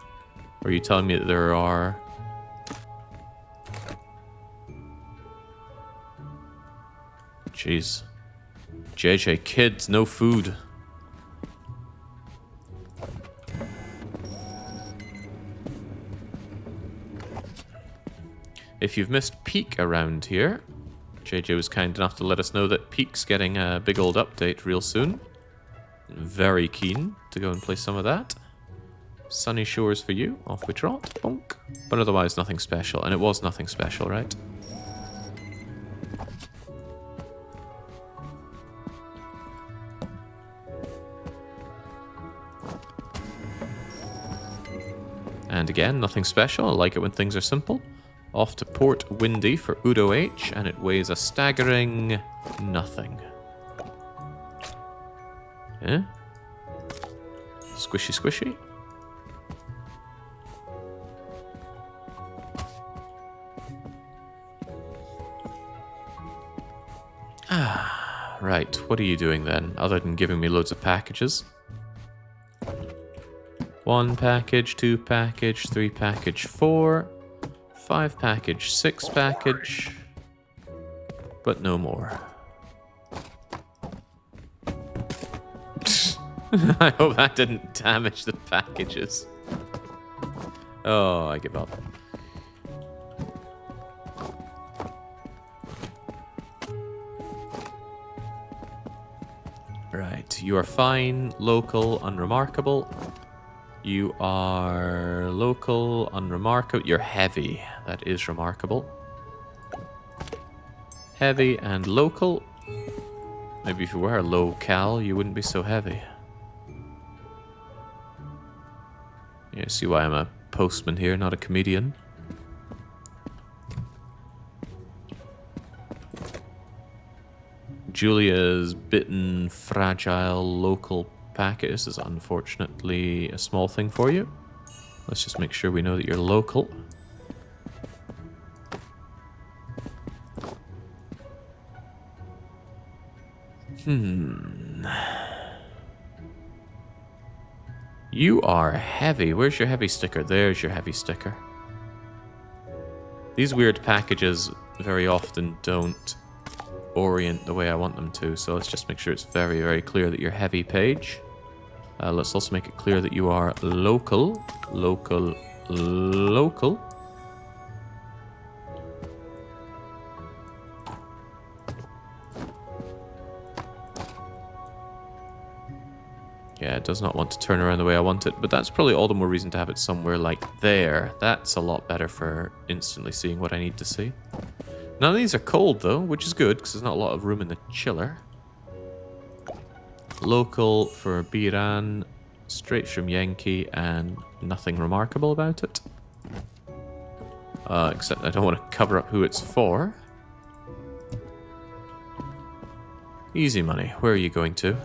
Or are you telling me that there are... Jeez. JJ, kids, no food. If you've missed Peak around here, JJ was kind enough to let us know that Peak's getting a big old update real soon. Very keen to go and play some of that. Sunny Shores for you, off we trot, bonk. But otherwise nothing special, and it was nothing special, right? And again, nothing special. I like it when things are simple. Off to Port Windy for Udo H, and it weighs a staggering nothing. Eh? Squishy, squishy. Ah, right. What are you doing then, other than giving me loads of packages? 1 package, 2 package, 3 package, 4, 5 package, 6 package, but no more. I hope that didn't damage the packages. Oh, I give up. Right, you are fine, local, unremarkable. You are local, unremarkable. You're heavy. That is remarkable. Heavy and local. Maybe if you were low-cal, you wouldn't be so heavy. Yeah, see why I'm a postman here, not a comedian. Julia's bitten, fragile, local packet. This is unfortunately a small thing for you. Let's just make sure we know that you're local. You are heavy. Where's your heavy sticker? There's your heavy sticker. These weird packages very often don't orient the way I want them to, so let's just make sure it's very, very clear that you're heavy page. Let's also make it clear that you are local. Local. Local. Yeah, it does not want to turn around the way I want it, but that's probably all the more reason to have it somewhere like there. That's a lot better for instantly seeing what I need to see. None of these are cold, though, which is good, because there's not a lot of room in the chiller. Local for Biran, straight from Yankee, and nothing remarkable about it. Except I don't want to cover up who it's for. Easy money. Where are you going to?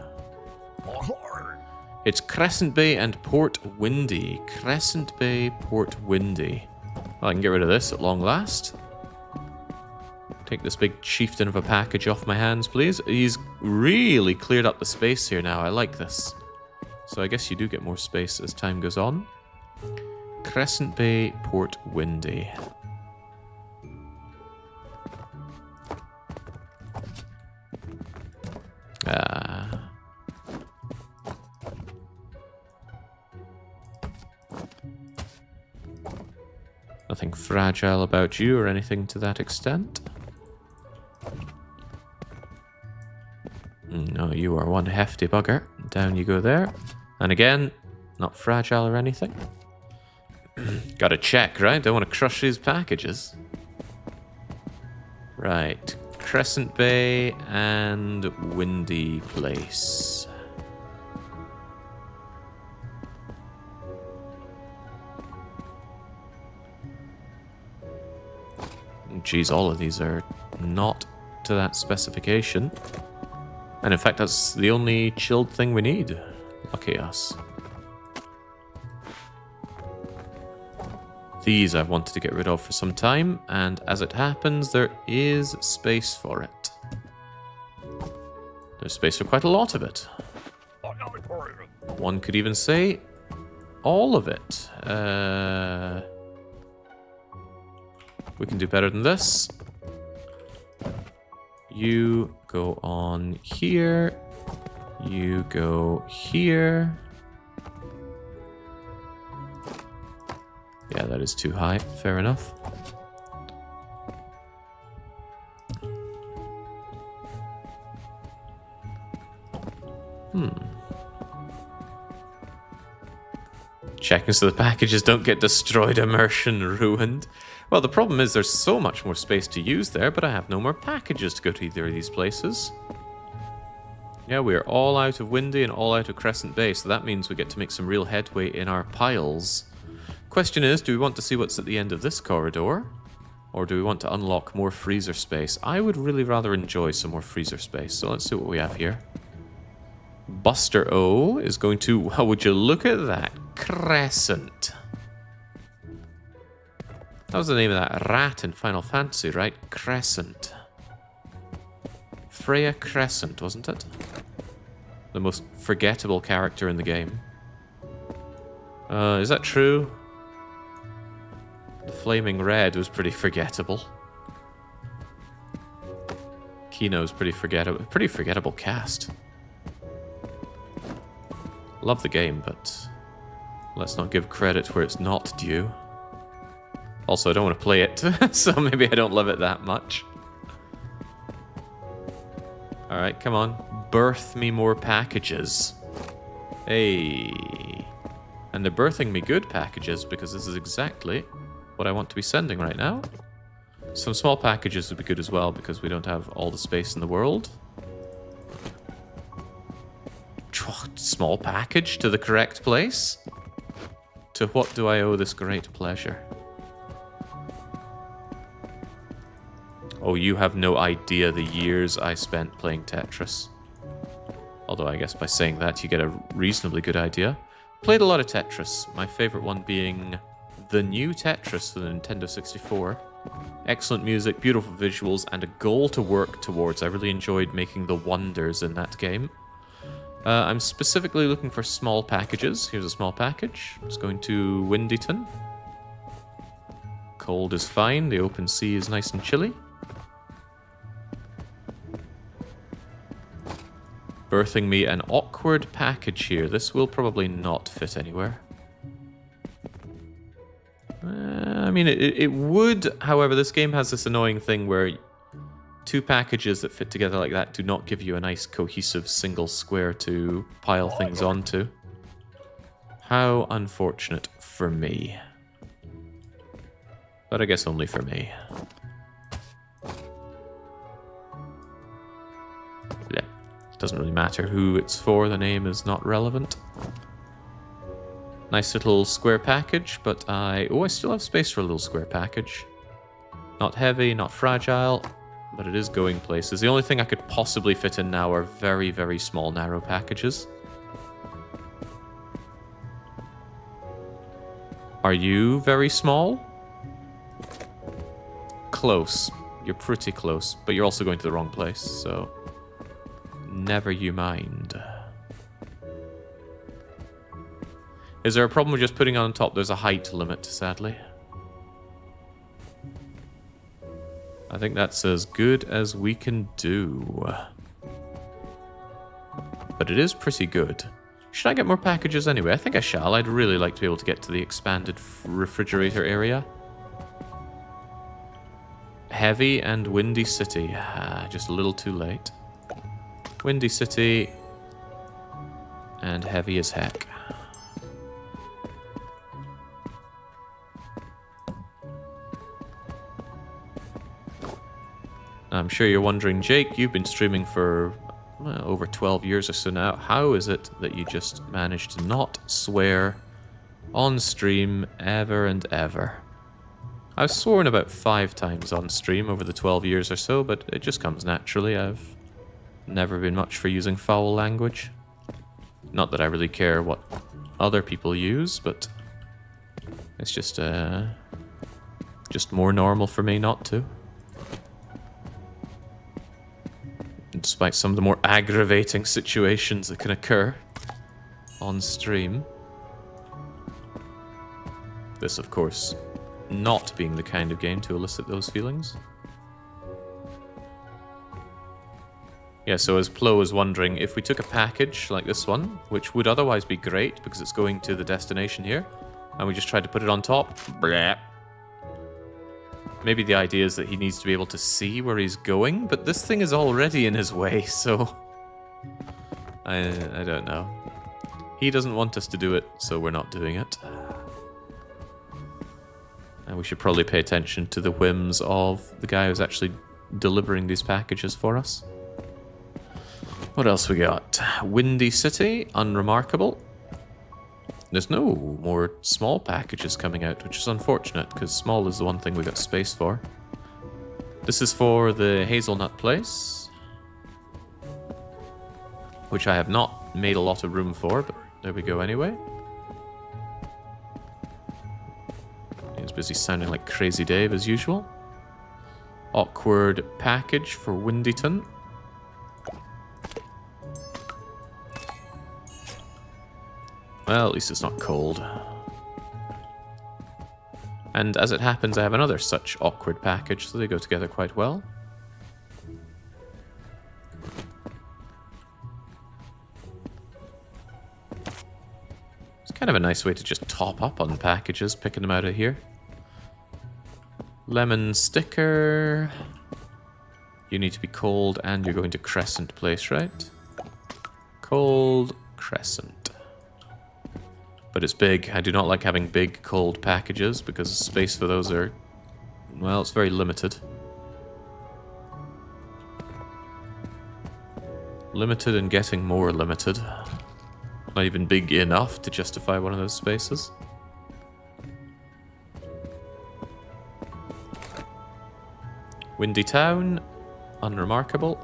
It's Crescent Bay and Port Windy. Crescent Bay, Port Windy. Well, I can get rid of this at long last. Take this big chieftain of a package off my hands, please. He's really cleared up the space here now. I like this. So I guess you do get more space as time goes on. Crescent Bay, Port Windy. Nothing fragile about you or anything to that extent. No, you are one hefty bugger. Down you go there. And again, not fragile or anything. Gotta check, right? Don't want to crush these packages. Right. Crescent Bay and Windy Place. Geez, all of these are not to that specification. And in fact, that's the only chilled thing we need. Lucky us. These I've wanted to get rid of for some time, and as it happens, there is space for it. There's space for quite a lot of it. One could even say all of it. We can do better than this. You go on here. You go here. Yeah, that is too high. Fair enough. Checking so the packages don't get destroyed, immersion ruined. Well, the problem is there's so much more space to use there, but I have no more packages to go to either of these places. Yeah, we are all out of Windy and all out of Crescent Bay, so that means we get to make some real headway in our piles. Question is, do we want to see what's at the end of this corridor? Or do we want to unlock more freezer space? I would really rather enjoy some more freezer space, so let's see what we have here. Buster O is going to... Well, would you look at that? Crescent. That was the name of that rat in Final Fantasy, right? Crescent. Freya Crescent, wasn't it? The most forgettable character in the game. Is that true? The Flaming Red was pretty forgettable. Kino's pretty forgettable. Pretty forgettable cast. Love the game, but let's not give credit where it's not due. Also, I don't want to play it, so maybe I don't love it that much. Alright, come on. Birth me more packages. Hey. And they're birthing me good packages, because this is exactly what I want to be sending right now. Some small packages would be good as well, because we don't have all the space in the world. Small package to the correct place? To what do I owe this great pleasure? Oh, you have no idea the years I spent playing Tetris. Although I guess by saying that you get a reasonably good idea. Played a lot of Tetris, my favorite one being the new Tetris for the Nintendo 64. Excellent music, beautiful visuals, and a goal to work towards. I really enjoyed making the wonders in that game. I'm specifically looking for small packages. Here's a small package. It's going to Windyton. Cold is fine. The open sea is nice and chilly. Birthing me an awkward package here. This will probably not fit anywhere. I mean, it would. However, this game has this annoying thing where two packages that fit together like that do not give you a nice cohesive single square to pile things onto. How unfortunate for me. But I guess only for me. Yeah. Doesn't really matter who it's for, the name is not relevant. Nice little square package, but I still have space for a little square package. Not heavy, not fragile, but it is going places. The only thing I could possibly fit in now are very, very small, narrow packages. Are you very small? Close. You're pretty close, but you're also going to the wrong place, so never you mind. Is there a problem with just putting it on top? There's a height limit, sadly. I think that's as good as we can do. But it is pretty good. Should I get more packages anyway? I think I shall. I'd really like to be able to get to the expanded refrigerator area. Heavy and Windy City. Just a little too late. Windy City and heavy as heck. I'm sure you're wondering, Jake, you've been streaming for over 12 years or so now. How is it that you just managed to not swear on stream ever and ever? I've sworn about 5 times on stream over the 12 years or so, but it just comes naturally. I've never been much for using foul language. Not that I really care what other people use, but it's just more normal for me not to. Despite some of the more aggravating situations that can occur on stream. This, of course, not being the kind of game to elicit those feelings. Yeah, so as Plo was wondering, if we took a package like this one, which would otherwise be great because it's going to the destination here, and we just tried to put it on top, bleh. Maybe the idea is that he needs to be able to see where he's going, but this thing is already in his way, so I don't know. He doesn't want us to do it, so we're not doing it. And we should probably pay attention to the whims of the guy who's actually delivering these packages for us. What else we got? Windy City, unremarkable. There's no more small packages coming out, which is unfortunate, because small is the one thing we got space for. This is for the Hazelnut Place, which I have not made a lot of room for, but there we go anyway. He's busy sounding like Crazy Dave as usual. Awkward package for Windyton. Well, at least it's not cold. And as it happens, I have another such awkward package, so they go together quite well. It's kind of a nice way to just top up on packages, picking them out of here. Lemon sticker. You need to be cold, and you're going to Crescent Place, right? Cold Crescent. But it's big. I do not like having big, cold packages because space for those are, well, it's very limited. Limited and getting more limited. Not even big enough to justify one of those spaces. Windy Town, unremarkable.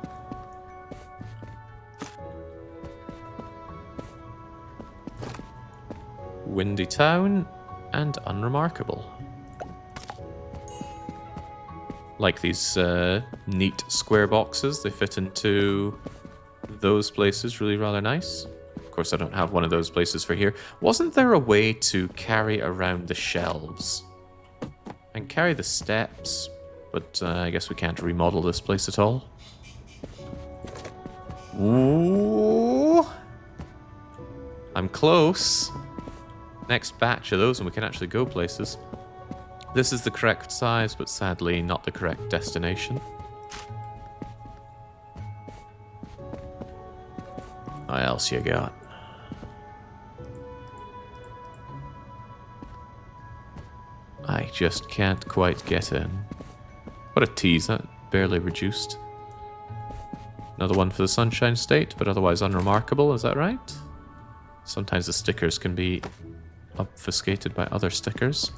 Windy Town, and unremarkable. Like these neat square boxes, they fit into those places really rather nice. Of course, I don't have one of those places for here. Wasn't there a way to carry around the shelves? And carry the steps, but I guess we can't remodel this place at all. Ooh! I'm close. Next batch of those and we can actually go places. This is the correct size, but sadly not the correct destination. What else you got? I just can't quite get in. What a tease, that barely reduced. Another one for the Sunshine State, but otherwise unremarkable, is that right? Sometimes the stickers can be obfuscated by other stickers.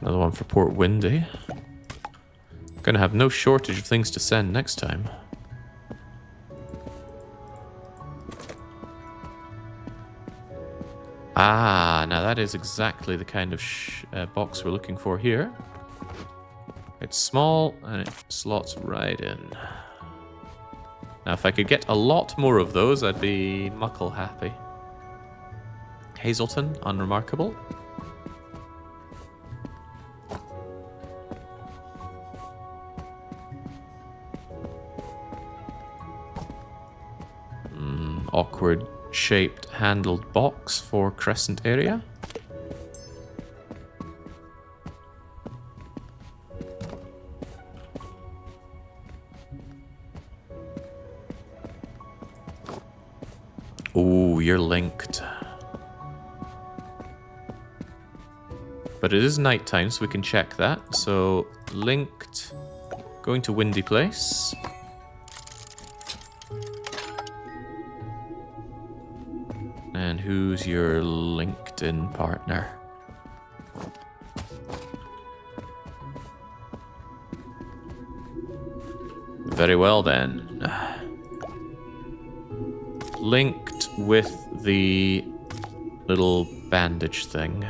Another one for Port Windy. Gonna have no shortage of things to send next time. Ah, now that is exactly the kind of box we're looking for here. It's small and it slots right in. Now if I could get a lot more of those, I'd be muckle happy. Hazelton, unremarkable. awkward shaped handled box for crescent area. Oh, you're linked. But it is nighttime, so we can check that. So, linked, going to Windy Place. And who's your LinkedIn partner? Very well then. Linked with the little bandage thing.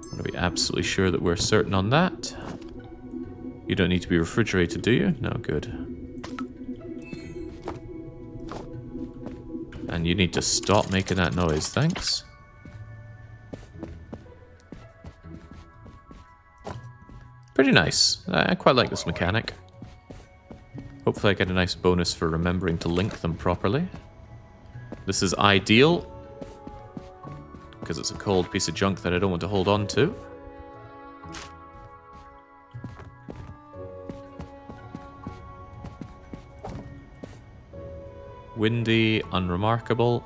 Want to be absolutely sure that we're certain on that. You don't need to be refrigerated, do you? No, good. And you need to stop making that noise, thanks. Pretty nice. I quite like this mechanic. Hopefully I get a nice bonus for remembering to link them properly. This is ideal, because it's a cold piece of junk that I don't want to hold on to. Windy, unremarkable.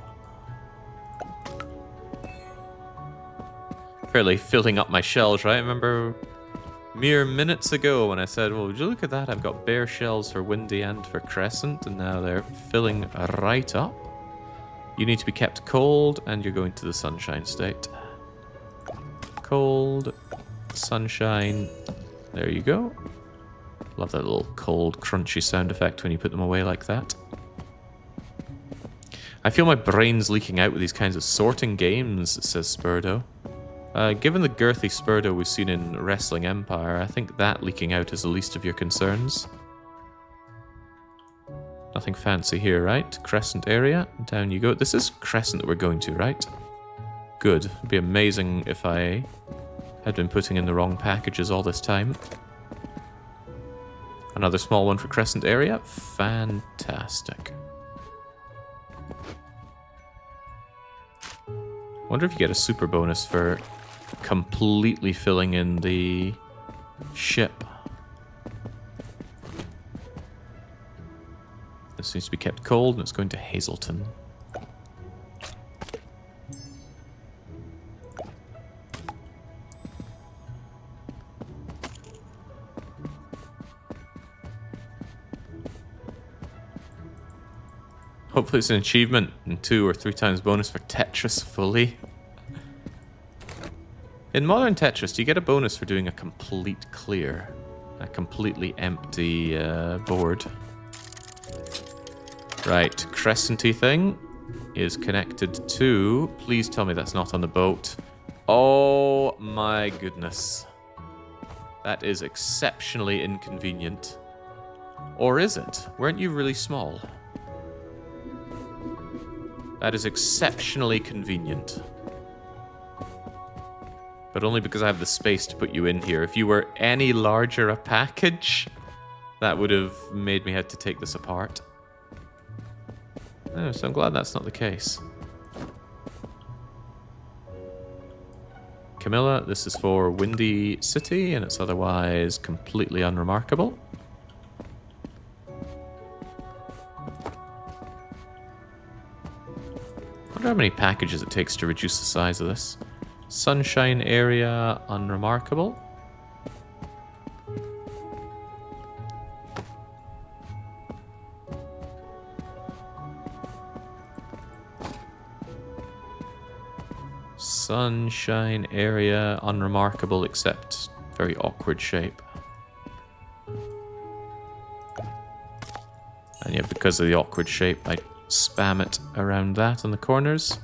Fairly filling up my shelves, right? I remember mere minutes ago when I said, well, would you look at that? I've got bare shelves for Windy and for Crescent, and now they're filling right up. You need to be kept cold, and you're going to the sunshine state. Cold, sunshine, there you go. Love that little cold, crunchy sound effect when you put them away like that. I feel my brain's leaking out with these kinds of sorting games, says Spurdo. Given the girthy Spurdo we've seen in Wrestling Empire, I think that leaking out is the least of your concerns. Nothing fancy here, right? Crescent area, down you go. This is Crescent that we're going to, right? Good. It'd be amazing if I had been putting in the wrong packages all this time. Another small one for Crescent area. Fantastic. Wonder if you get a super bonus for completely filling in the ship. This needs to be kept cold, and it's going to Hazleton. Hopefully it's an achievement and 2 or 3 times bonus for Tetris fully. In modern Tetris, do you get a bonus for doing a complete clear? A completely empty board. Right, crescenty thing is connected to... Please tell me that's not on the boat. Oh my goodness. That is exceptionally inconvenient. Or is it? Weren't you really small? That is exceptionally convenient. But only because I have the space to put you in here. If you were any larger a package, that would have made me have to take this apart. Oh, so I'm glad that's not the case. Camilla, this is for Windy City, and it's otherwise completely unremarkable. I wonder how many packages it takes to reduce the size of this. Sunshine area, unremarkable. Sunshine area, unremarkable, except very awkward shape. And yeah, because of the awkward shape, I spam it around that on the corners.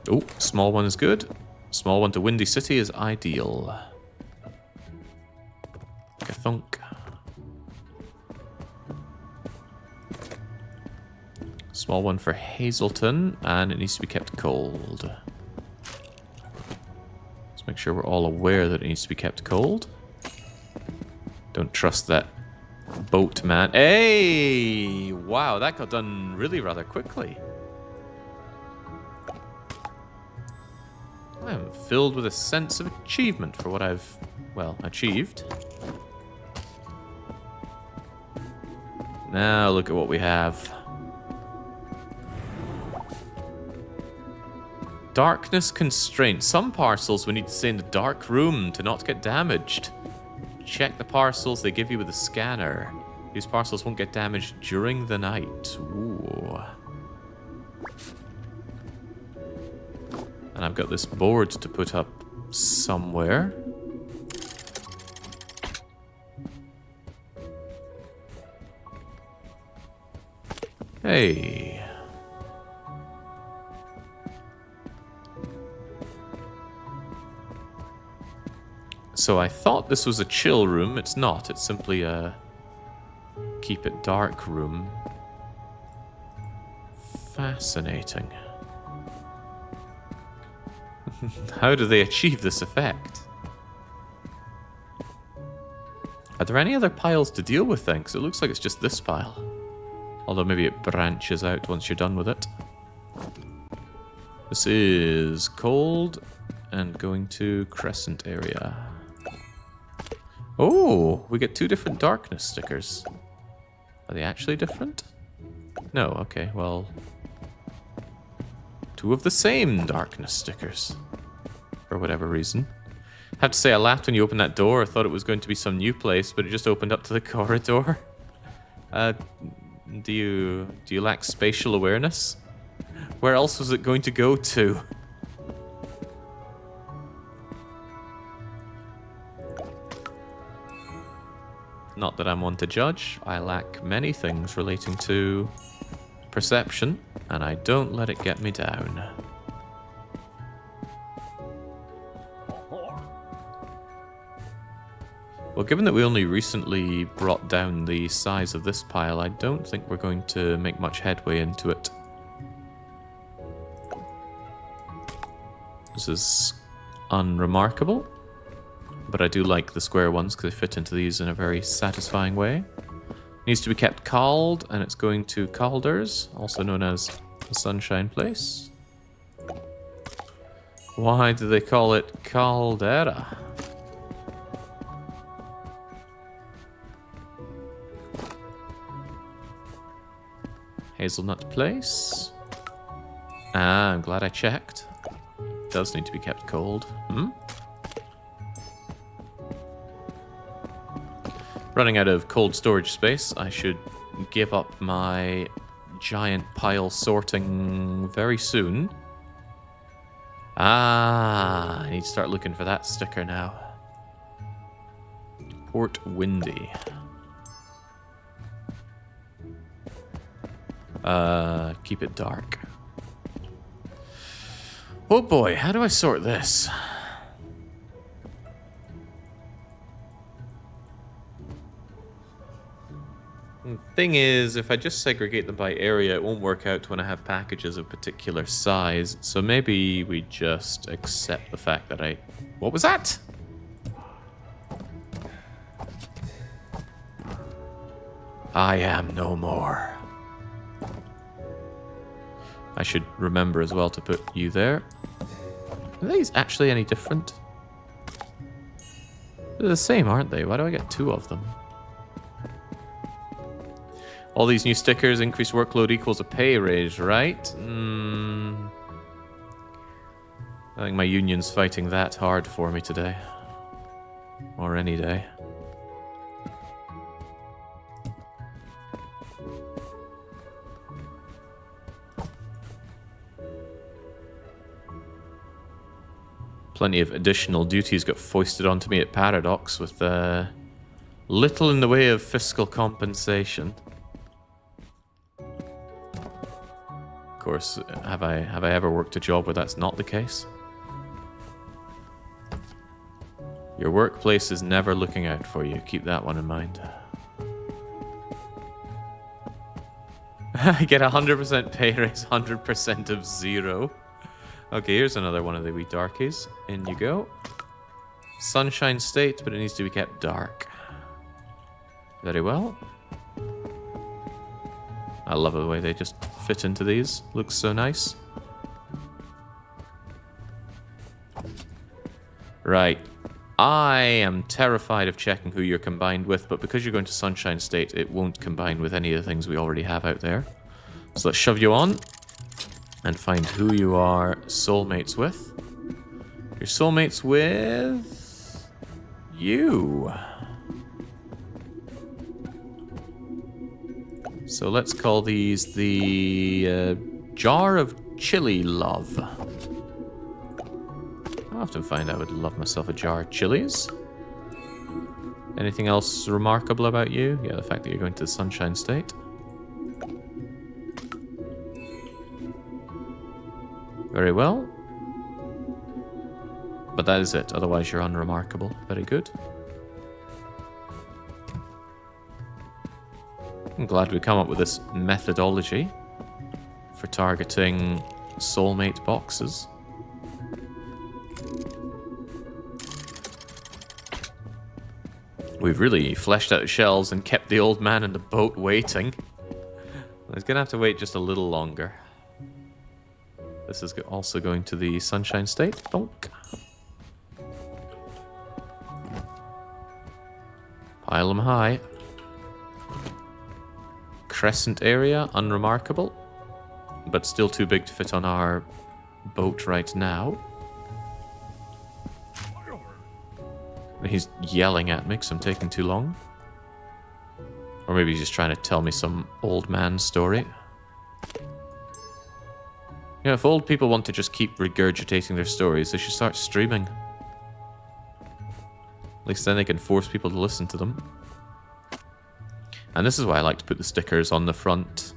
Oh, small one is good. Small one to Windy City is ideal. Thunk. Small one for Hazleton, and it needs to be kept cold. Let's make sure we're all aware that it needs to be kept cold. Don't trust that boat, man. Hey! Wow, that got done really rather quickly. I'm filled with a sense of achievement for what I've, well, achieved. Now look at what we have. Darkness constraint. Some parcels we need to stay in the dark room to not get damaged. Check the parcels they give you with a scanner. These parcels won't get damaged during the night. Ooh. And I've got this board to put up somewhere. Hey. So I thought this was a chill room. It's not. It's simply a keep it dark room. Fascinating. How do they achieve this effect? Are there any other piles to deal with then? 'Cause it looks like it's just this pile. Although maybe it branches out once you're done with it. This is cold and going to crescent area. Oh, we get 2 different darkness stickers. Are they actually different? No, okay, well... 2 of the same darkness stickers. For whatever reason. I have to say, I laughed when you opened that door. I thought it was going to be some new place, but it just opened up to the corridor. Do you lack spatial awareness? Where else was it going to go to? Not that I'm one to judge. I lack many things relating to perception, and I don't let it get me down. Well, given that we only recently brought down the size of this pile, I don't think we're going to make much headway into it. This is unremarkable, but I do like the square ones because they fit into these in a very satisfying way. Needs to be kept cold, and it's going to Calder's, also known as the Sunshine Place. Why do they call it Caldera? Hazelnut Place. Ah, I'm glad I checked. It does need to be kept cold. Running out of cold storage space, I should give up my giant pile sorting very soon. Ah, I need to start looking for that sticker now. Port Windy. Keep it dark. Oh boy, how do I sort this? The thing is, if I just segregate them by area, it won't work out when I have packages of particular size. So maybe we just accept the fact that I... What was that? I am no more. I should remember as well to put you there. Are these actually any different? They're the same, aren't they? Why do I get 2 of them? All these new stickers, increased workload equals a pay raise, right? I think my union's fighting that hard for me today. Or any day. Plenty of additional duties got foisted onto me at Paradox with little in the way of fiscal compensation. Of course, have I ever worked a job where that's not the case? Your workplace is never looking out for you. Keep that one in mind. I get 100% pay raise, 100% of 0. Okay, here's another one of the wee darkies. In you go. Sunshine State, but it needs to be kept dark. Very well. I love the way they just fit into these. Looks so nice. Right. I am terrified of checking who you're combined with, but because you're going to Sunshine State, it won't combine with any of the things we already have out there. So let's shove you on and find who you are soulmates with. You're soulmates with... you. So let's call these the Jar of Chili Love. I often find I would love myself a jar of chilies. Anything else remarkable about you? Yeah, the fact that you're going to the Sunshine State. Very well. But that is it. Otherwise, you're unremarkable. Very good. I'm glad we come up with this methodology for targeting soulmate boxes. We've really fleshed out the shells and kept the old man in the boat waiting. He's going to have to wait just a little longer. This is also going to the Sunshine State. Donk. Pile them high. Crescent area, unremarkable. But still too big to fit on our boat right now. He's yelling at me because I'm taking too long. Or maybe he's just trying to tell me some old man story. You know, if old people want to just keep regurgitating their stories, they should start streaming. At least then they can force people to listen to them. And this is why I like to put the stickers on the front.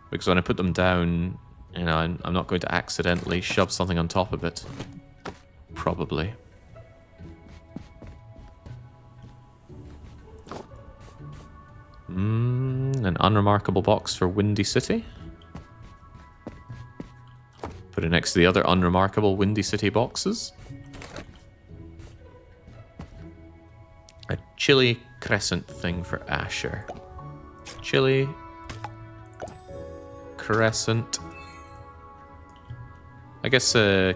Because when I put them down, you know, I'm not going to accidentally shove something on top of it. Probably. An unremarkable box for Windy City. Put it next to the other unremarkable Windy City boxes. A chili crescent thing for Asher. Chili crescent. I guess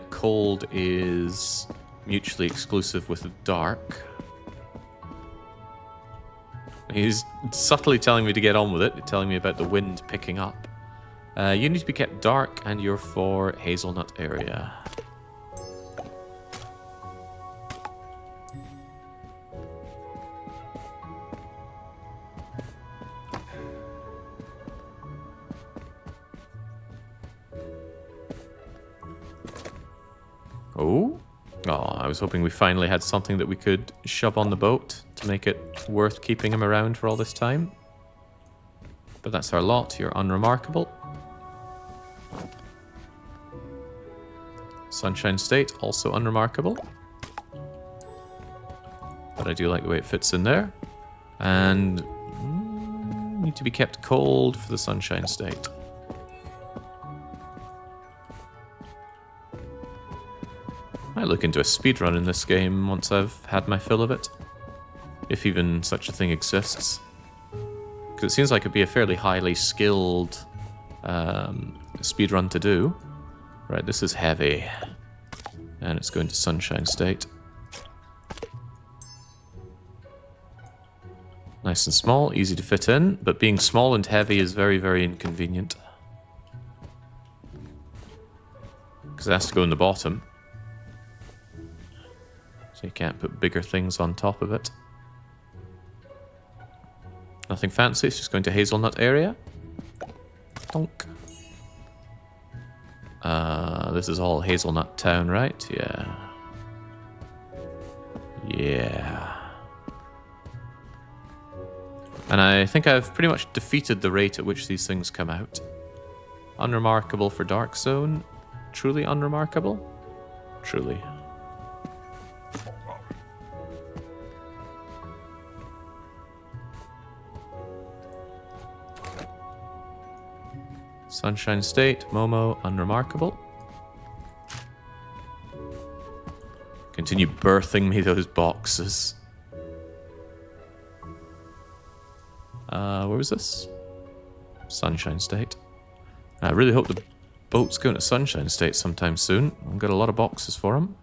cold is mutually exclusive with dark. He's subtly telling me to get on with it, telling me about the wind picking up. You need to be kept dark, and you're for Hazelnut area. Oh? Oh, I was hoping we finally had something that we could shove on the boat to make it worth keeping him around for all this time. But that's our lot. You're unremarkable. Sunshine State, also unremarkable. But I do like the way it fits in there. And need to be kept cold for the Sunshine State. Might look into a speedrun in this game once I've had my fill of it. If even such a thing exists. Because it seems like it'd be a fairly highly skilled speedrun to do. Right, this is heavy. And it's going to Sunshine State. Nice and small, easy to fit in. But being small and heavy is very, very inconvenient. Because it has to go in the bottom. So you can't put bigger things on top of it. Nothing fancy, it's just going to Hazelnut area. Donk. This is all Hazelnut Town, right? Yeah. Yeah. And I think I've pretty much defeated the rate at which these things come out. Unremarkable for Dark Zone. Truly unremarkable? Truly. Sunshine State, Momo, unremarkable. Continue birthing me those boxes. Where was this? Sunshine State. I really hope the boat's going to Sunshine State sometime soon. I've got a lot of boxes for them.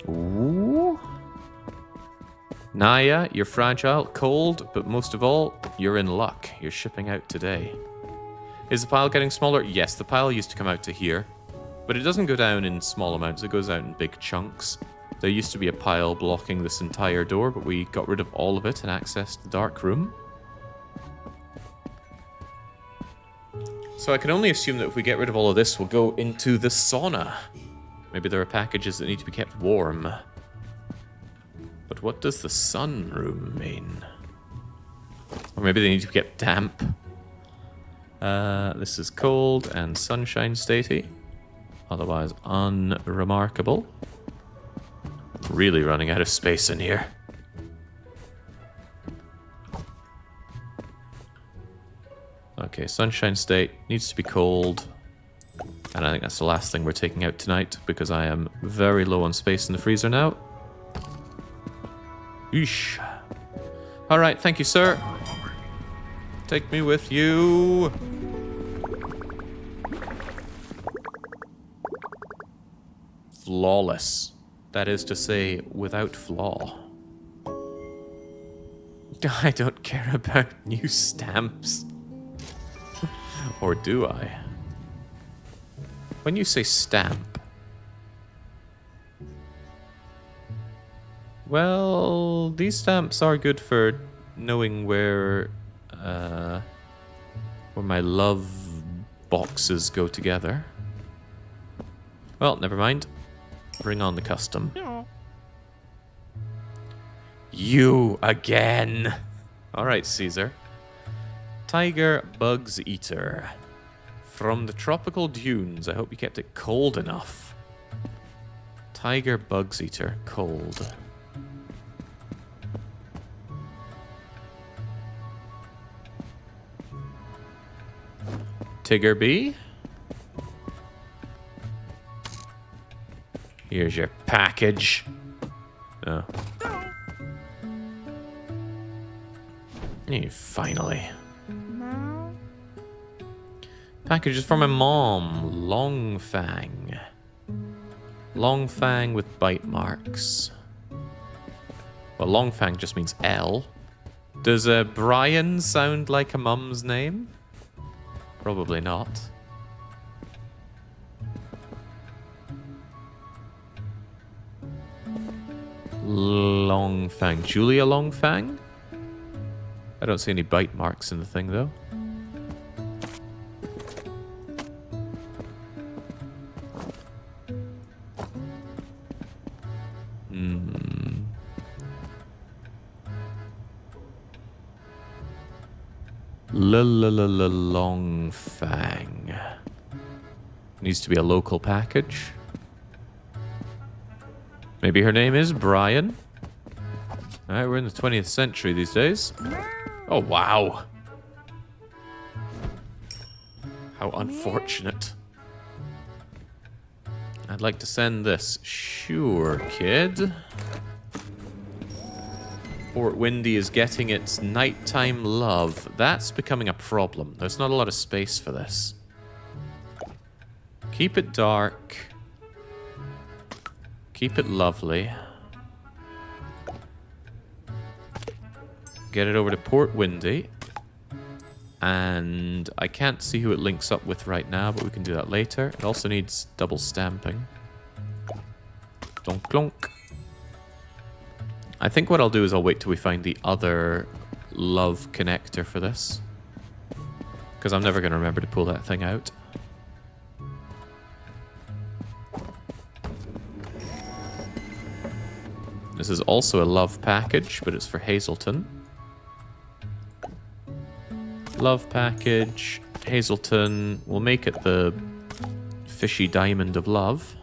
Ooh. Naya, you're fragile, cold, but most of all, you're in luck. You're shipping out today. Is the pile getting smaller? Yes, the pile used to come out to here, but it doesn't go down in small amounts. It goes out in big chunks. There used to be a pile blocking this entire door, but we got rid of all of it and accessed the dark room. So I can only assume that if we get rid of all of this, we'll go into the sauna. Maybe there are packages that need to be kept warm. But what does the sunroom mean? Or maybe they need to be kept damp. This is cold and sunshine statey. Otherwise unremarkable. Really running out of space in here. Okay, sunshine state needs to be cold. And I think that's the last thing we're taking out tonight because I am very low on space in the freezer now. Yeesh. Alright, thank you, sir. Take me with you. Flawless. That is to say, without flaw. I don't care about new stamps. Or do I? When you say stamp... Well, these stamps are good for knowing where my love boxes go together. Well, never mind. Bring on the custom. You again! Alright, Caesar. Tiger Bugs Eater. From the tropical dunes. I hope you kept it cold enough. Tiger Bugs Eater. Cold. Tigger Bee. Here's your package. Oh. Finally. Meow. Package is from my mom. Longfang. Longfang with bite marks. Well, Longfang just means L. Does Brian sound like a mum's name? Probably not. Longfang. Julia Longfang? I don't see any bite marks in the thing, though. Longfang. Needs to be a local package. Maybe her name is Brian. Alright, we're in the 20th century these days. Oh, wow. How unfortunate. I'd like to send this. Sure, kid. Fort Windy is getting its nighttime love. That's becoming a problem. There's not a lot of space for this. Keep it dark. Keep it lovely. Get it over to Port Windy. And I can't see who it links up with right now, but we can do that later. It also needs double stamping. Donk clonk. I think what I'll do is I'll wait till we find the other love connector for this. Because I'm never going to remember to pull that thing out. This is also a love package, but it's for Hazleton. Love package, Hazleton. We'll make it the fishy diamond of love.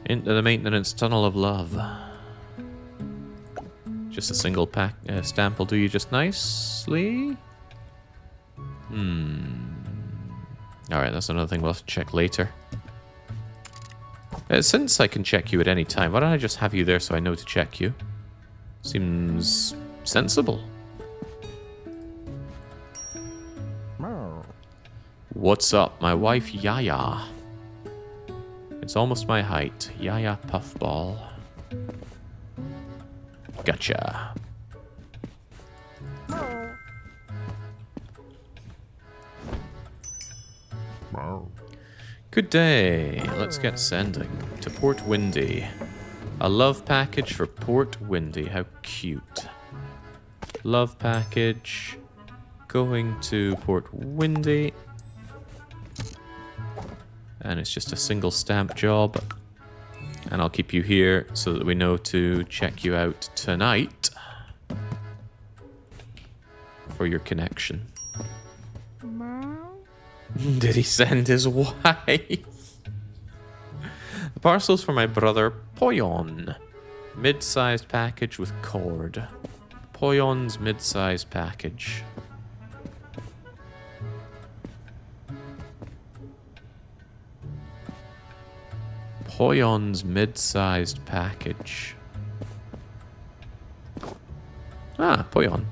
Into the maintenance tunnel of love. Just a single pack stamp will do you just nicely. Alright, that's another thing we'll have to check later. Since I can check you at any time, why don't I just have you there so I know to check you? Seems sensible. Meow. What's up? My wife, Yaya. It's almost my height. Yaya Puffball. Gotcha. Meow. Good day. Let's get sending to Port Windy. A love package for Port Windy. How cute. Love package. Going to Port Windy. And it's just a single stamp job. And I'll keep you here so that we know to check you out tonight for your connection. Meow. Did he send his wife? The parcel's for my brother, Poyon. Mid-sized package with cord. Poyon's mid-sized package. Poyon's mid-sized package. Ah, Poyon.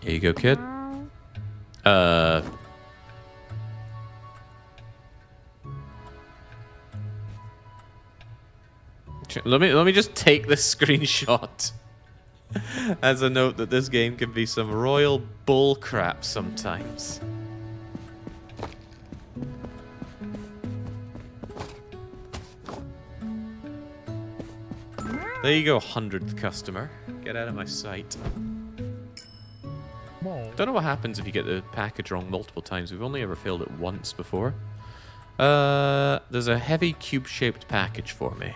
Here you go, kid. Meow. Let me just take this screenshot as a note that this game can be some royal bull crap sometimes. There you go, 100th customer. Get out of my sight. Meow. Don't know what happens if you get the package wrong multiple times. We've only ever failed it once before. There's a heavy cube-shaped package for me.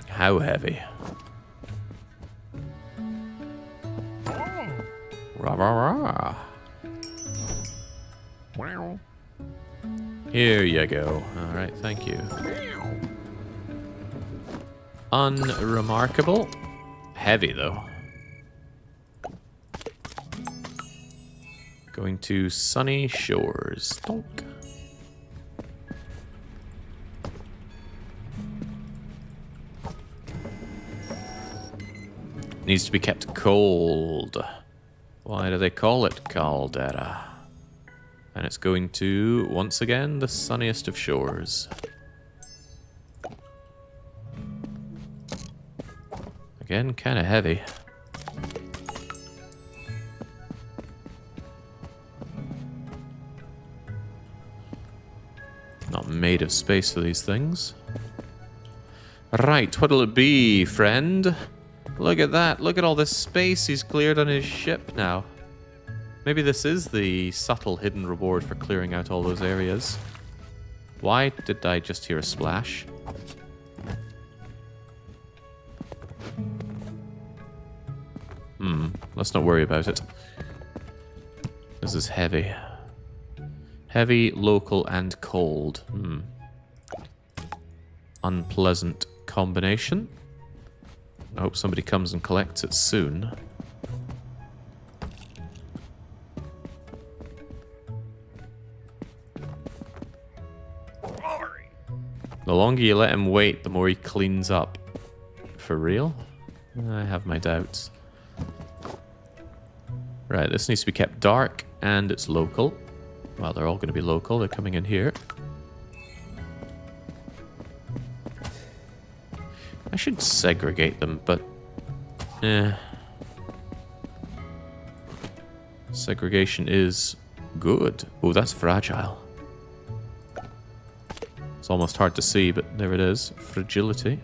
How heavy? Rah, rah, rah. Meow. Here you go. Alright, thank you. Meow. Unremarkable. Heavy, though. Going to Sunny Shores. Donk. Needs to be kept cold. Why do they call it Caldera? And it's going to, once again, the sunniest of shores. Again, kind of heavy. Not made of space for these things. Right, what'll it be, friend? Look at that. Look at all this space he's cleared on his ship now. Maybe this is the subtle hidden reward for clearing out all those areas. Why did I just hear a splash? Let's not worry about it. This is heavy. Heavy, local, and cold. Unpleasant combination. I hope somebody comes and collects it soon. The longer you let him wait, the more he cleans up. For real? I have my doubts. Right, this needs to be kept dark, and it's local. Well, they're all going to be local. They're coming in here. I should segregate them, but... Segregation is good. Oh, that's fragile. It's almost hard to see, but there it is. Fragility.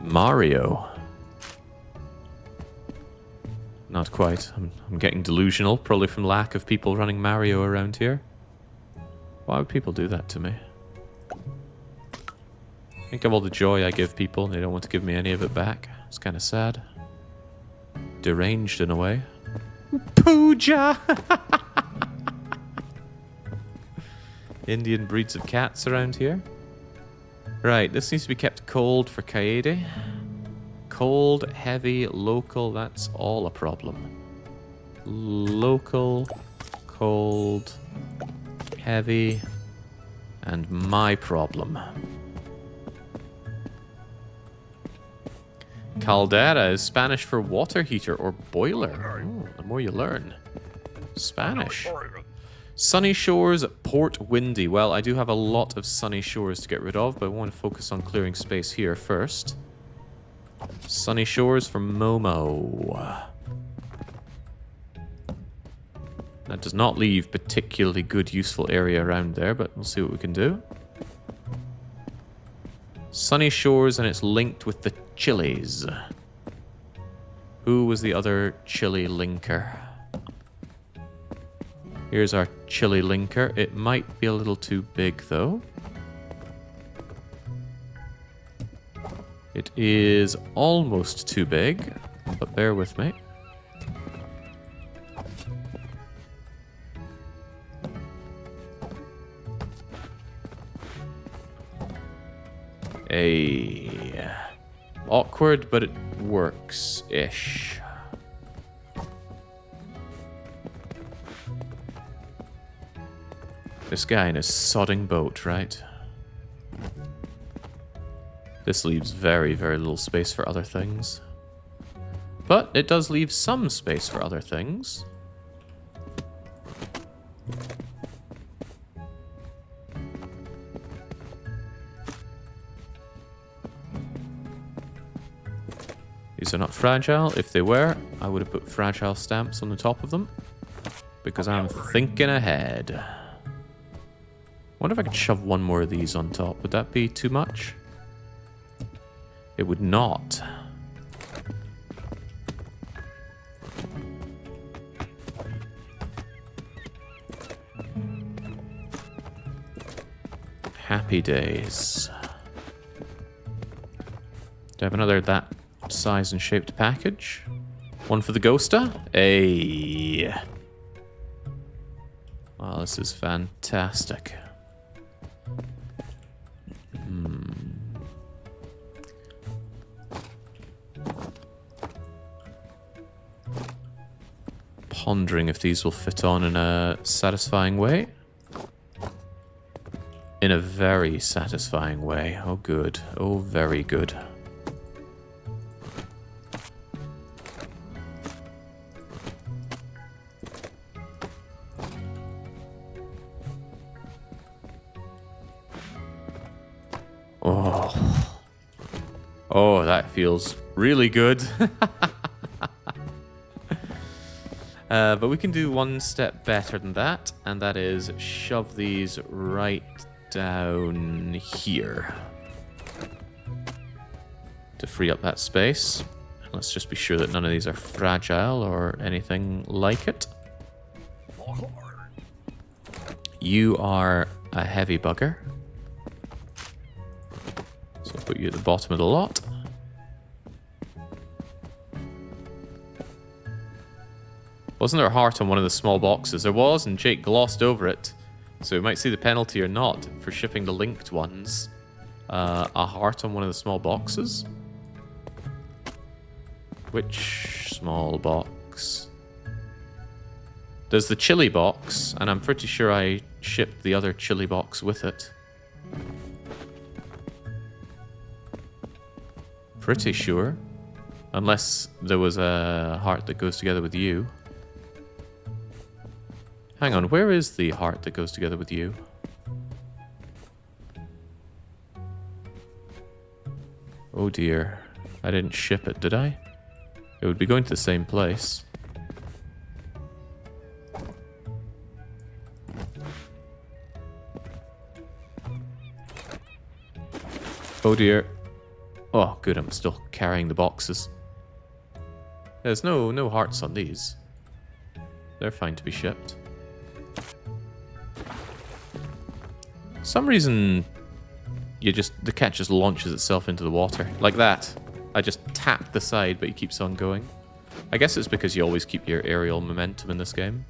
Mario. Not quite. I'm getting delusional, probably from lack of people running Mario around here. Why would people do that to me? Think of all the joy I give people, and they don't want to give me any of it back. It's kind of sad. Deranged in a way. Pooja! Indian breeds of cats around here. Right, this needs to be kept cold for Kaede. Cold, heavy, local, that's all a problem. Local, cold, heavy, and my problem. Caldera is Spanish for water heater or boiler. Oh, the more you learn. Spanish. Sunny Shores, Port Windy. Well, I do have a lot of sunny shores to get rid of, but I want to focus on clearing space here first. Sunny Shores for Momo. That does not leave particularly good, useful area around there, but we'll see what we can do. Sunny Shores, and it's linked with the Chilies. Who was the other Chili linker? Here's our Chili linker. It might be a little too big, though. It is almost too big, but bear with me. Awkward, but it works-ish. This guy in his sodding boat, right? This leaves very, very little space for other things. But it does leave some space for other things. These are not fragile. If they were, I would have put fragile stamps on the top of them. Because I'm thinking ahead. Wonder if I could shove one more of these on top. Would that be too much? It would not. Happy days. Do I have another that size and shaped package? One for the Ghosta? Hey. Wow, this is fantastic. Pondering if these will fit on in a satisfying way. In a very satisfying way. Oh, good. Oh, very good. Oh. Oh, that feels really good. But we can do one step better than that, and that is shove these right down here to free up that space. Let's just be sure that none of these are fragile or anything like it. You are a heavy bugger. So I'll put you at the bottom of the lot. Wasn't there a heart on one of the small boxes? There was, and Jake glossed over it. So we might see the penalty or not for shipping the linked ones. A heart on one of the small boxes? Which small box? There's the chili box, and I'm pretty sure I shipped the other chili box with it. Pretty sure. Unless there was a heart that goes together with you. Hang on, where is the heart that goes together with you? Oh dear. I didn't ship it, did I? It would be going to the same place. Oh dear. Oh, good, I'm still carrying the boxes. There's no hearts on these. They're fine to be shipped. For some reason, the cat just launches itself into the water. Like that. I just tap the side, but he keeps on going. I guess it's because you always keep your aerial momentum in this game.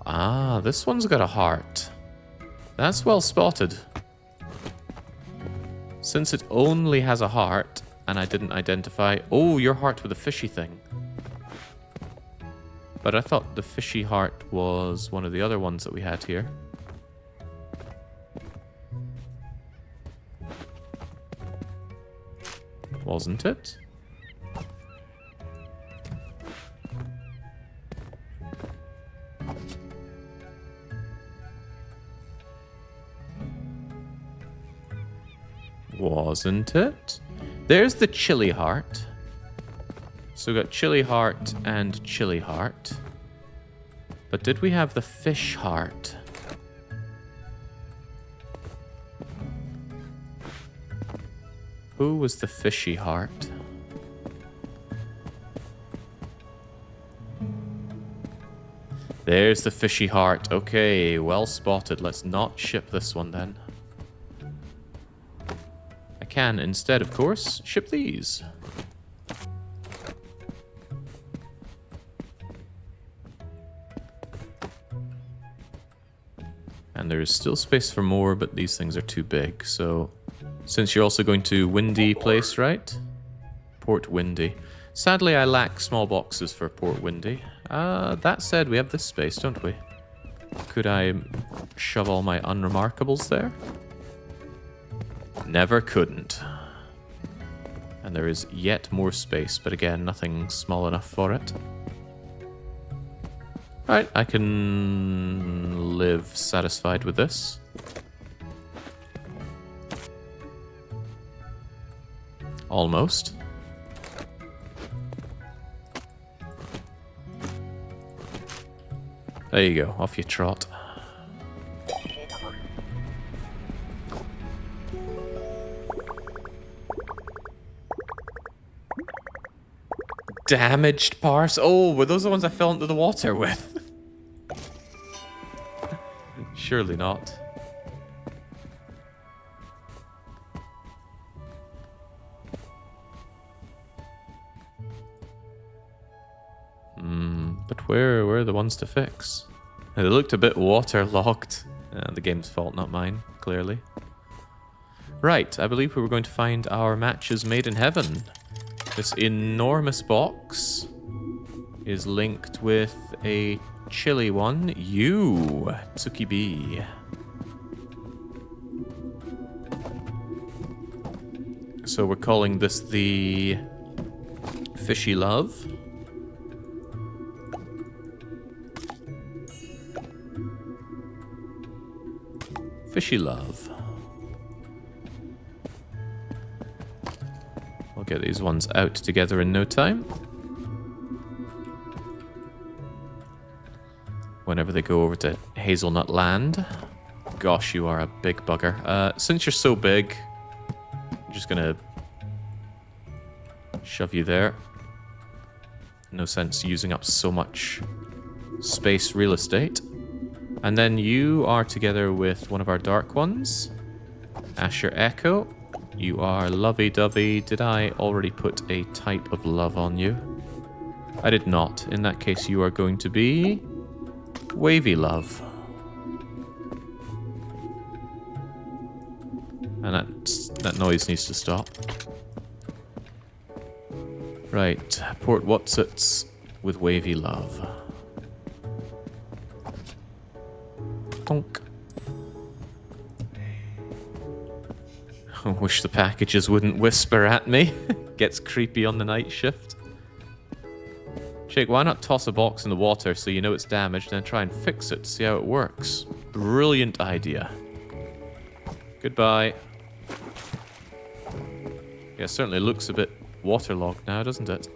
Ah, this one's got a heart. That's well spotted. Since it only has a heart, and I didn't identify... Oh, your heart with a fishy thing. But I thought the fishy heart was one of the other ones that we had here. Wasn't it? Wasn't it? There's the chili heart. So we got chili heart and chili heart. But did we have the fish heart? Who was the fishy heart? There's the fishy heart. Okay, well spotted. Let's not ship this one then. I can instead, of course, ship these. And there is still space for more, but these things are too big, so... Since you're also going to Windy Place, right? Port Windy. Sadly, I lack small boxes for Port Windy. That said, we have this space, don't we? Could I shove all my unremarkables there? Never couldn't. And there is yet more space, but again, nothing small enough for it. Alright, I can live satisfied with this. Almost. There you go, off you trot. Damaged parse? Oh, were those the ones I fell into the water with? Surely not. But where are the ones to fix? They looked a bit waterlogged. The game's fault, not mine, clearly. Right, I believe we were going to find our matches made in heaven. This enormous box is linked with a chilly one. You, Tsukibi. So we're calling this the Fishy Love. Fishy Love. We'll get these ones out together in no time. Whenever they go over to Hazelnut Land. Gosh, you are a big bugger. Since you're so big, I'm just gonna shove you there. No sense using up so much space real estate. And then you are together with one of our dark ones. Asher Echo. You are lovey-dovey. Did I already put a type of love on you? I did not. In that case, you are going to be... Wavy Love. And that noise needs to stop. Right. Port Watsits with Wavy Love. Tonk. I wish the packages wouldn't whisper at me. Gets creepy on the night shift. Jake, why not toss a box in the water so you know it's damaged, and then try and fix it to see how it works? Brilliant idea. Goodbye. Yeah, it certainly looks a bit waterlogged now, doesn't it?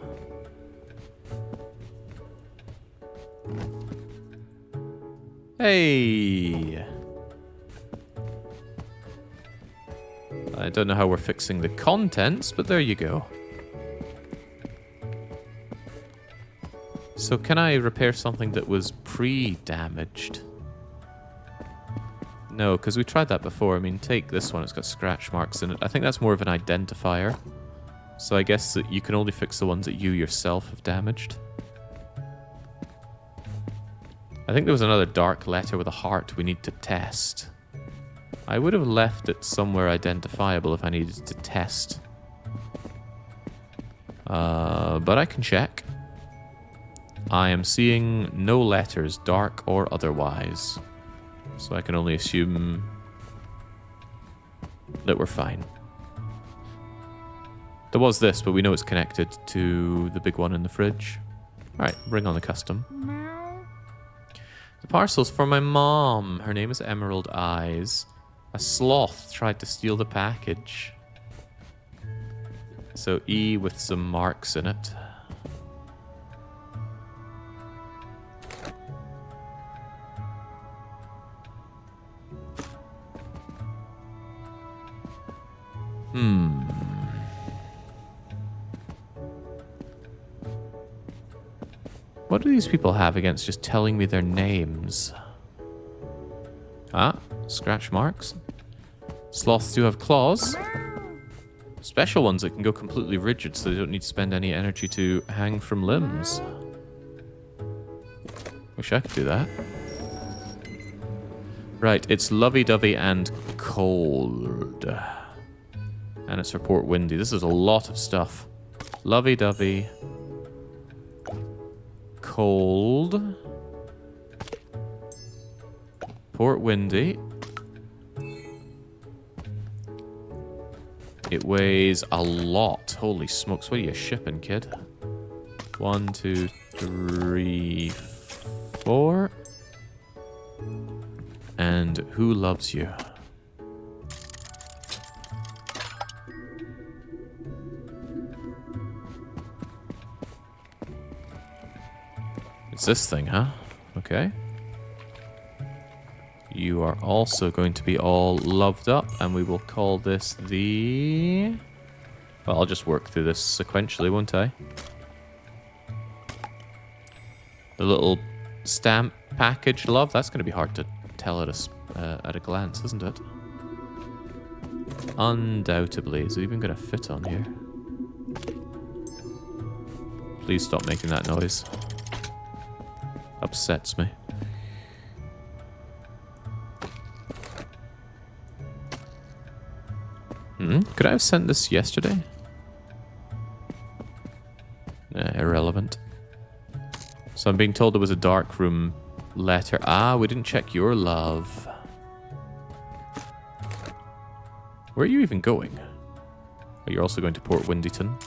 Hey! I don't know how we're fixing the contents, but there you go. So can I repair something that was pre-damaged? No, because we tried that before. I mean, take this one, it's got scratch marks in it. I think that's more of an identifier. So I guess that you can only fix the ones that you yourself have damaged. I think there was another dark letter with a heart we need to test. I would have left it somewhere identifiable if I needed to test. But I can check. I am seeing no letters, dark or otherwise. So I can only assume that we're fine. There was this, but we know it's connected to the big one in the fridge. Alright, bring on the custom. Meow. The parcel's for my mom. Her name is Emerald Eyes. A sloth tried to steal the package. So E with some marks in it. What do these people have against just telling me their names? Ah, scratch marks. Sloths do have claws. Special ones that can go completely rigid so they don't need to spend any energy to hang from limbs. Wish I could do that. Right, it's lovey-dovey and cold. And it's report windy. This is a lot of stuff. Lovey-dovey. Cold. Port windy. It weighs a lot. Holy smokes, what are you shipping, kid? 1, 2, 3, 4. And who loves you? It's this thing, huh? Okay. You are also going to be all loved up, and we will call this the... Well, I'll just work through this sequentially, won't I? The little stamp package love, that's going to be hard to tell at a glance, isn't it? Undoubtedly. Is it even going to fit on here? Please stop making that noise. Upsets me. Could I have sent this yesterday? Irrelevant. So I'm being told there was a dark room letter. Ah, we didn't check your love. Where are you even going? Oh, you're also going to Port Windyton.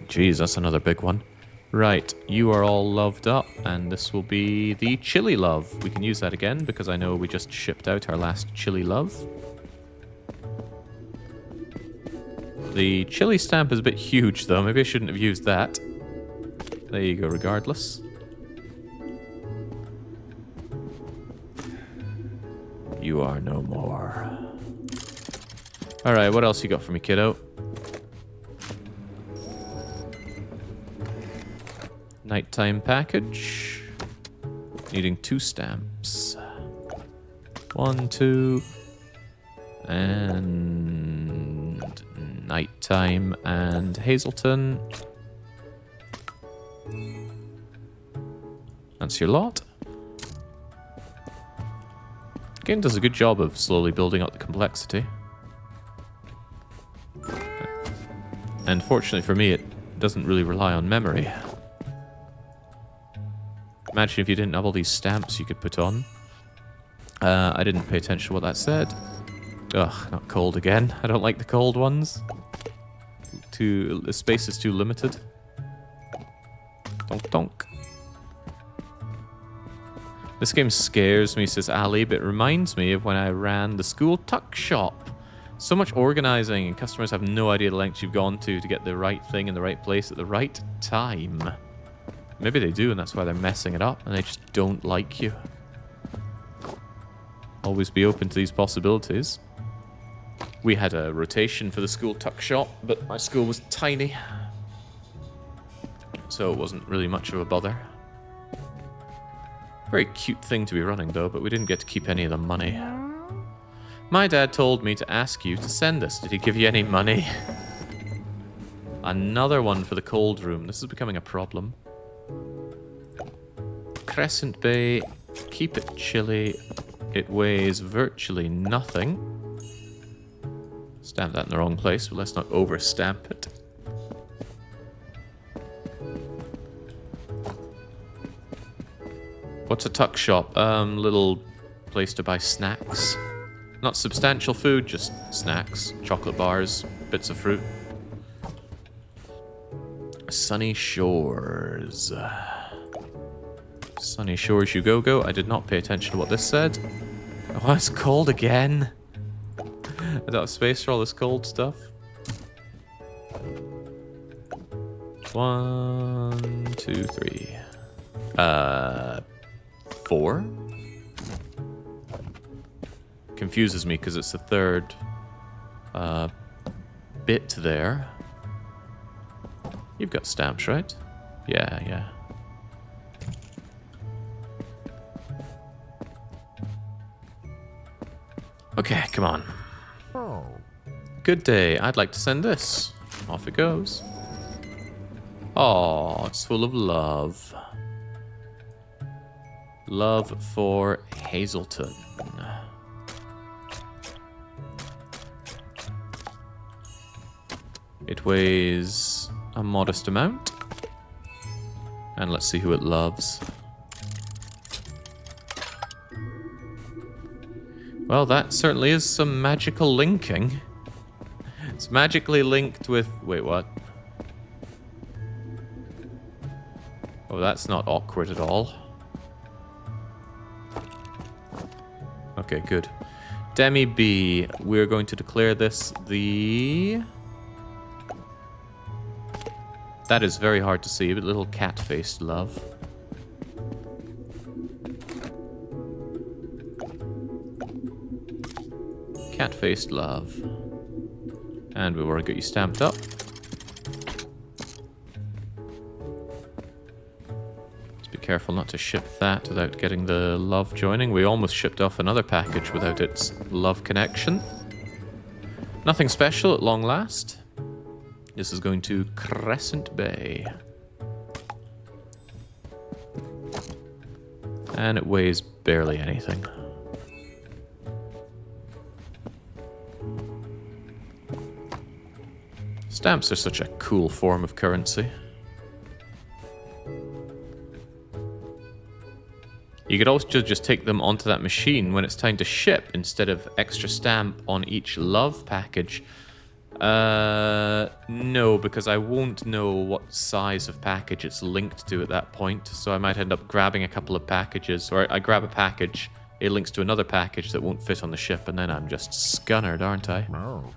Jeez, that's another big one. Right, you are all loved up, and this will be the chili love. We can use that again, because I know we just shipped out our last chili love. The chili stamp is a bit huge, though. Maybe I shouldn't have used that. There you go, regardless. You are no more. Alright, what else you got for me, kiddo? Nighttime package. Needing 2 stamps. 1, 2. And nighttime and Hazelton. That's your lot. Game does a good job of slowly building up the complexity. And fortunately for me, it doesn't really rely on memory. Imagine if you didn't have all these stamps you could put on. I didn't pay attention to what that said. Ugh, not cold again. I don't like the cold ones. The space is too limited. Donk donk. This game scares me, says Ali, but it reminds me of when I ran the school tuck shop. So much organizing, and customers have no idea the lengths you've gone to get the right thing in the right place at the right time. Maybe they do, and that's why they're messing it up, and they just don't like you. Always be open to these possibilities. We had a rotation for the school tuck shop, but my school was tiny. So it wasn't really much of a bother. Very cute thing to be running, though, but we didn't get to keep any of the money. My dad told me to ask you to send us. Did he give you any money? Another one for the cold room. This is becoming a problem. Crescent Bay. Keep it chilly. It weighs virtually nothing. Stamp that in the wrong place, but let's not overstamp it. What's a tuck shop? Little place to buy snacks. Not substantial food, just snacks. Chocolate bars, bits of fruit. Sunny Shores. Sunny Shores you go. I did not pay attention to what this said. Oh, it's cold again. I don't have space for all this cold stuff. 1, 2, 3. 4? Confuses me because it's the third bit there. You've got stamps, right? Yeah. Okay, come on. Oh. Good day. I'd like to send this. Off it goes. Oh, it's full of love. Love for Hazelton. It weighs a modest amount. And let's see who it loves. Well, that certainly is some magical linking. It's magically linked with... Wait, what? Oh, that's not awkward at all. Okay, good. Demi B, we're going to declare this the... That is very hard to see, but little cat-faced love. Cat-faced love. And we want to get you stamped up. Just be careful not to ship that without getting the love joining. We almost shipped off another package without its love connection. Nothing special at long last. This is going to Crescent Bay. And it weighs barely anything. Stamps are such a cool form of currency. You could also just take them onto that machine when it's time to ship instead of extra stamp on each love package. No, because I won't know what size of package it's linked to at that point, so I might end up grabbing a couple of packages, or I grab a package, it links to another package that won't fit on the ship, and then I'm just scunnered, aren't I? No.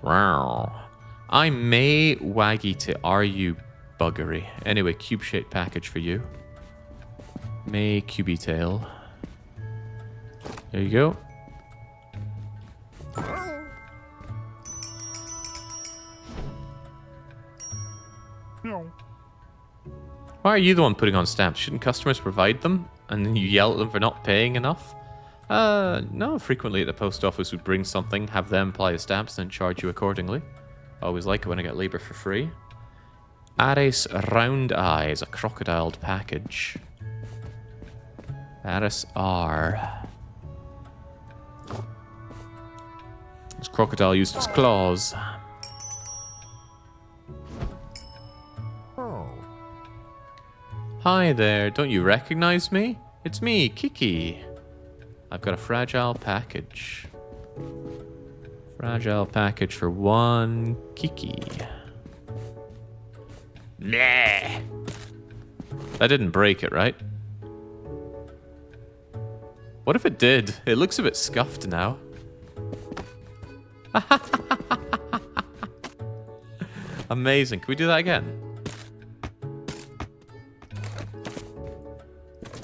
Wow. I may waggy to RU buggery. Anyway, cube-shaped package for you. May cubey tail. There you go. No. Why are you the one putting on stamps? Shouldn't customers provide them? And then you yell at them for not paying enough? No, frequently at the post office would bring something, have them apply the stamps, and then charge you accordingly. I always like it when I get labor for free. Ares Round Eyes, a crocodiled package. Ares R. This crocodile used its claws. Oh. Hi there, don't you recognize me? It's me, Kiki. I've got a fragile package. Fragile package for one Kiki. Nah. That didn't break it, right? What if it did? It looks a bit scuffed now. Amazing. Can we do that again?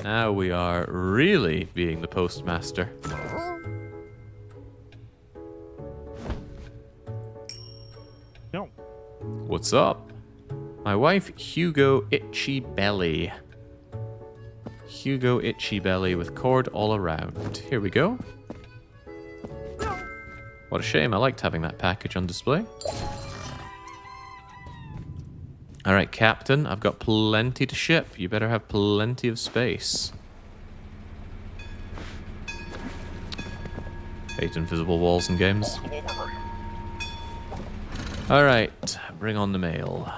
Now we are really being the postmaster. No. What's up? My wife, Hugo Itchy Belly. Hugo Itchy Belly with cord all around. Here we go. What a shame. I liked having that package on display. Alright, Captain, I've got plenty to ship. You better have plenty of space. Hate invisible walls in games. Alright, bring on the mail.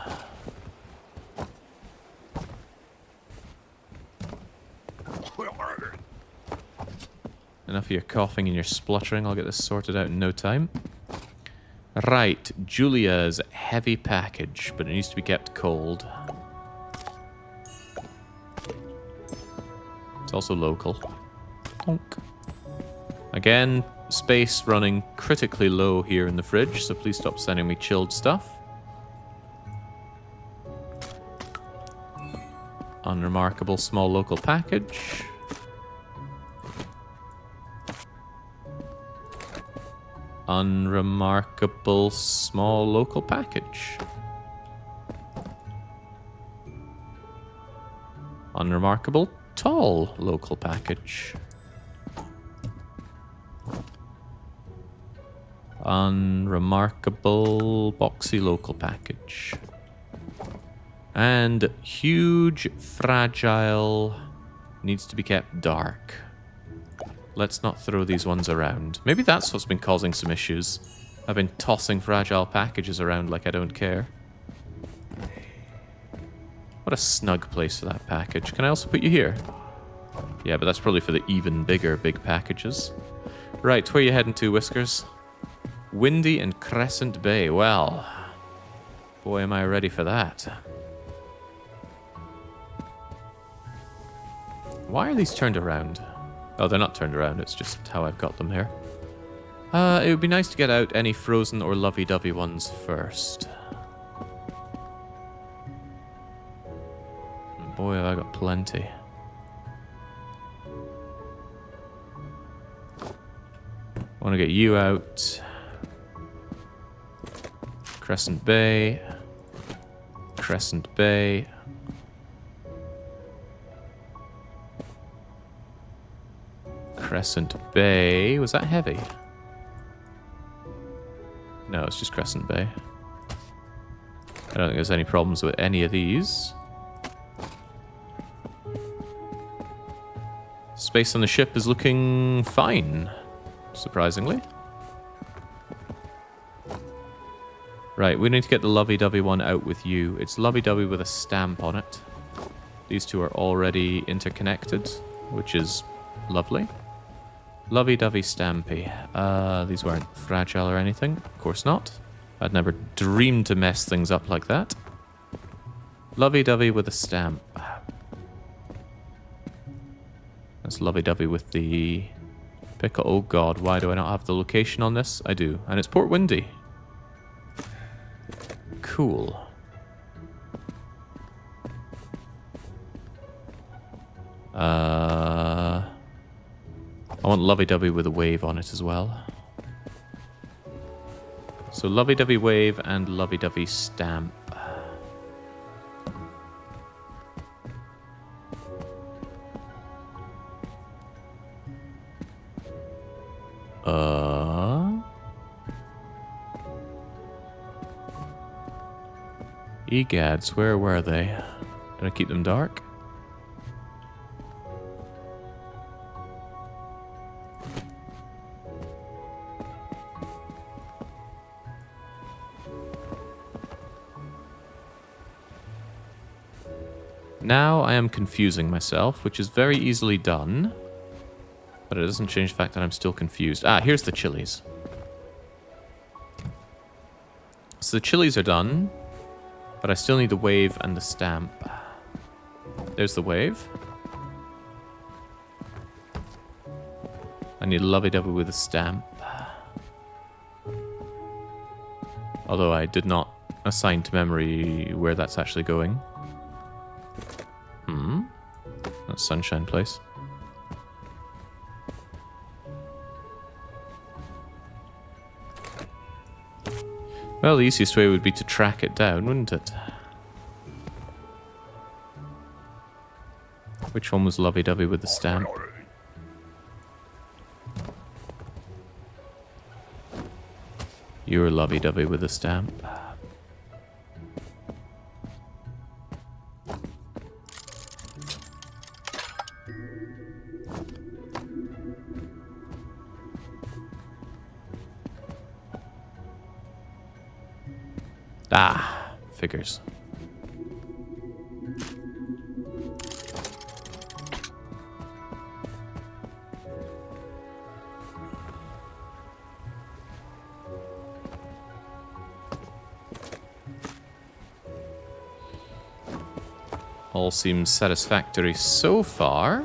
Enough of your coughing and your spluttering. I'll get this sorted out in no time. Right, Julia's heavy package, but it needs to be kept cold. It's also local. Honk. Again, space running critically low here in the fridge, so please stop sending me chilled stuff. Unremarkable small local package. Unremarkable small local package. Unremarkable tall local package. Unremarkable boxy local package. And huge, fragile, needs to be kept dark. Let's not throw these ones around. Maybe that's what's been causing some issues. I've been tossing fragile packages around like I don't care. What a snug place for that package. Can I also put you here? Yeah, but that's probably for the even bigger big packages. Right, where are you heading to, Whiskers? Windy and Crescent Bay. Well, boy, am I ready for that. Why are these turned around? Oh, they're not turned around. It's just how I've got them here. It would be nice to get out any frozen or lovey-dovey ones first. Boy, have I got plenty. I want to get you out. Crescent Bay. Crescent Bay. Crescent Bay. Was that heavy? No, it's just Crescent Bay. I don't think there's any problems with any of these. Space on the ship is looking fine, surprisingly. Right, we need to get the lovey-dovey one out with you. It's lovey-dovey with a stamp on it. These two are already interconnected, which is lovely. Lovey-dovey stampy. These weren't fragile or anything. Of course not. I'd never dreamed to mess things up like that. Lovey-dovey with a stamp. That's lovey-dovey with the pickle. Oh god, why do I not have the location on this? I do. And it's Port Windy. Cool. I want lovey-dovey with a wave on it as well. So lovey-dovey wave and lovey-dovey stamp. Egads, where were they? Did I keep them dark? Now I am confusing myself, which is very easily done. But it doesn't change the fact that I'm still confused. Ah, here's the chilies. So the chilies are done. But I still need the wave and the stamp. There's the wave. I need lovey-dovey with a stamp. Although I did not assign to memory where that's actually going. That's Sunshine Place. Well, the easiest way would be to track it down, wouldn't it? Which one was lovey-dovey with the stamp? You're lovey-dovey with the stamp. Ah, figures. All seems satisfactory so far.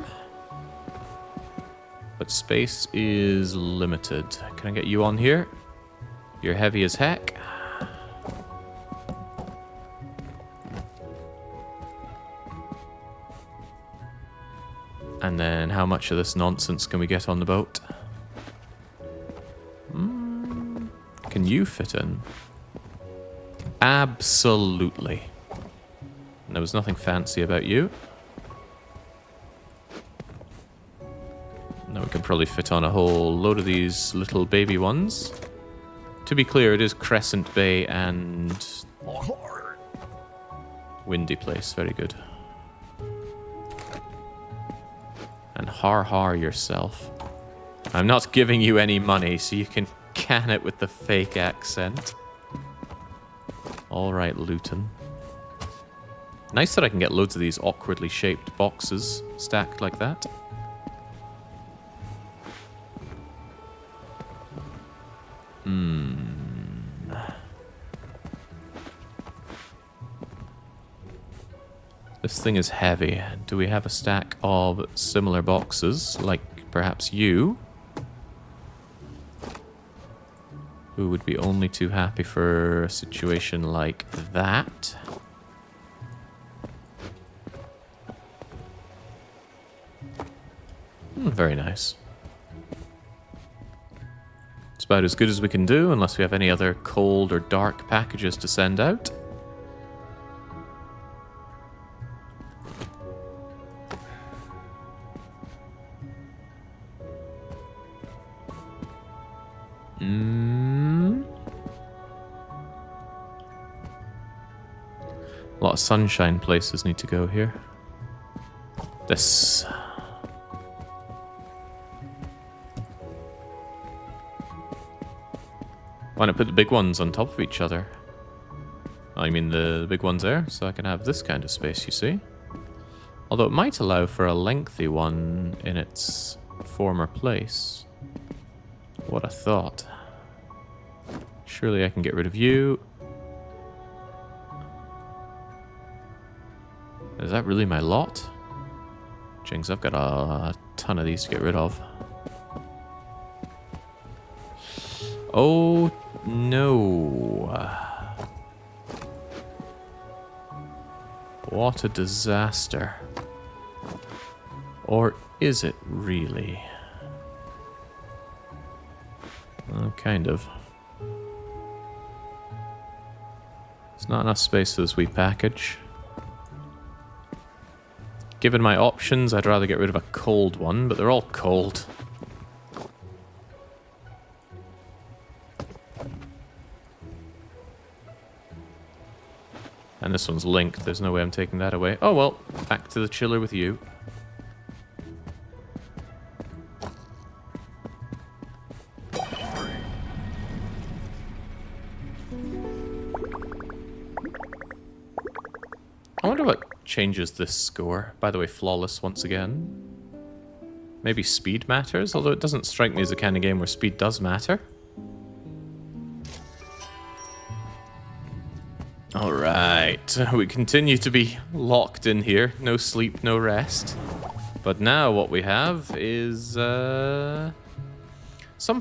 But space is limited. Can I get you on here? You're heavy as heck. And then how much of this nonsense can we get on the boat? Can you fit in? Absolutely. There was nothing fancy about you. Now we can probably fit on a whole load of these little baby ones. To be clear, it is Crescent Bay and windy place. Very good. And har yourself. I'm not giving you any money, so you can can it with the fake accent. All right, Luton. Nice that I can get loads of these awkwardly shaped boxes stacked like that. This thing is heavy. Do we have a stack of similar boxes, like perhaps you? Who would be only too happy for a situation like that? Very nice. It's about as good as we can do, unless we have any other cold or dark packages to send out. A lot of sunshine places need to go here. This. Why not put the big ones on top of each other? I mean the big ones there, so I can have this kind of space, you see. Although it might allow for a lengthy one in its former place. What a thought. Surely I can get rid of you. Is that really my lot? Jinx, I've got a ton of these to get rid of. Oh, no. What a disaster. Or is it really? Kind of. There's not enough space for this wee package. Given my options, I'd rather get rid of a cold one, but they're all cold. And this one's linked. There's no way I'm taking that away. Oh well, back to the chiller with you. I wonder what changes this score. By the way, flawless once again. Maybe speed matters, although it doesn't strike me as the kind of game where speed does matter. Alright, we continue to be locked in here. No sleep, no rest. But now what we have is... some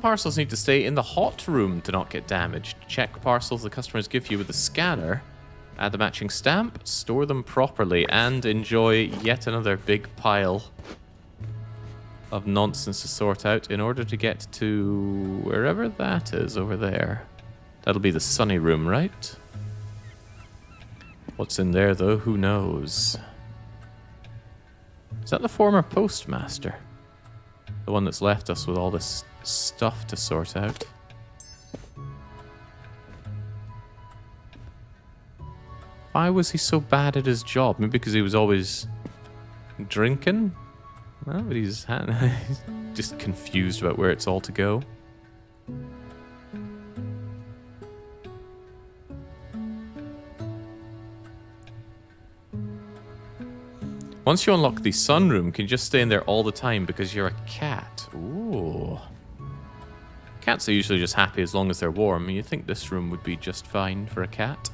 parcels need to stay in the hot room to not get damaged. Check parcels the customers give you with a scanner. Add the matching stamp, store them properly, and enjoy yet another big pile of nonsense to sort out in order to get to wherever that is over there. That'll be the sunny room, right? What's in there, though? Who knows? Is that the former postmaster? The one that's left us with all this stuff to sort out? Why was he so bad at his job? Maybe because he was always drinking? No, but he's just confused about where it's all to go. Once you unlock the sunroom, can you just stay in there all the time because you're a cat? Ooh. Cats are usually just happy as long as they're warm. You'd think this room would be just fine for a cat.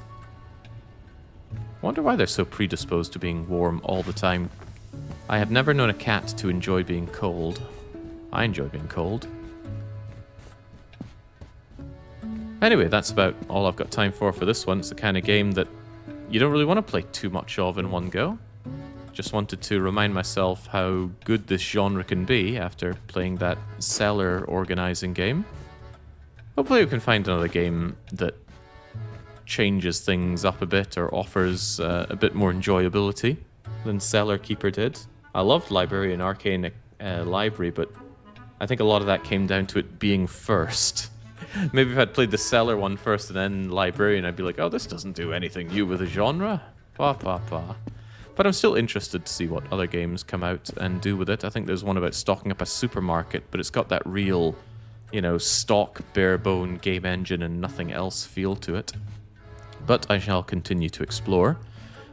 Wonder why they're so predisposed to being warm all the time. I have never known a cat to enjoy being cold. I enjoy being cold. Anyway, that's about all I've got time for this one. It's the kind of game that you don't really want to play too much of in one go. Just wanted to remind myself how good this genre can be after playing that cellar organizing game. Hopefully we can find another game that changes things up a bit or offers a bit more enjoyability than Cellar Keeper did. I loved Library and Arcane Library, but I think a lot of that came down to it being first. Maybe if I'd played the Cellar one first and then Librarian, I'd be like, oh, this doesn't do anything new with the genre. But I'm still interested to see what other games come out and do with it. I think there's one about stocking up a supermarket, but it's got that real, you know, stock, bare-bone game engine and nothing else feel to it. But I shall continue to explore.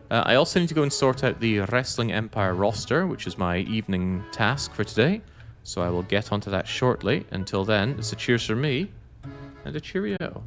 I also need to go and sort out the Wrestling Empire roster, which is my evening task for today. So I will get onto that shortly. Until then, it's a cheers from me, and a cheerio.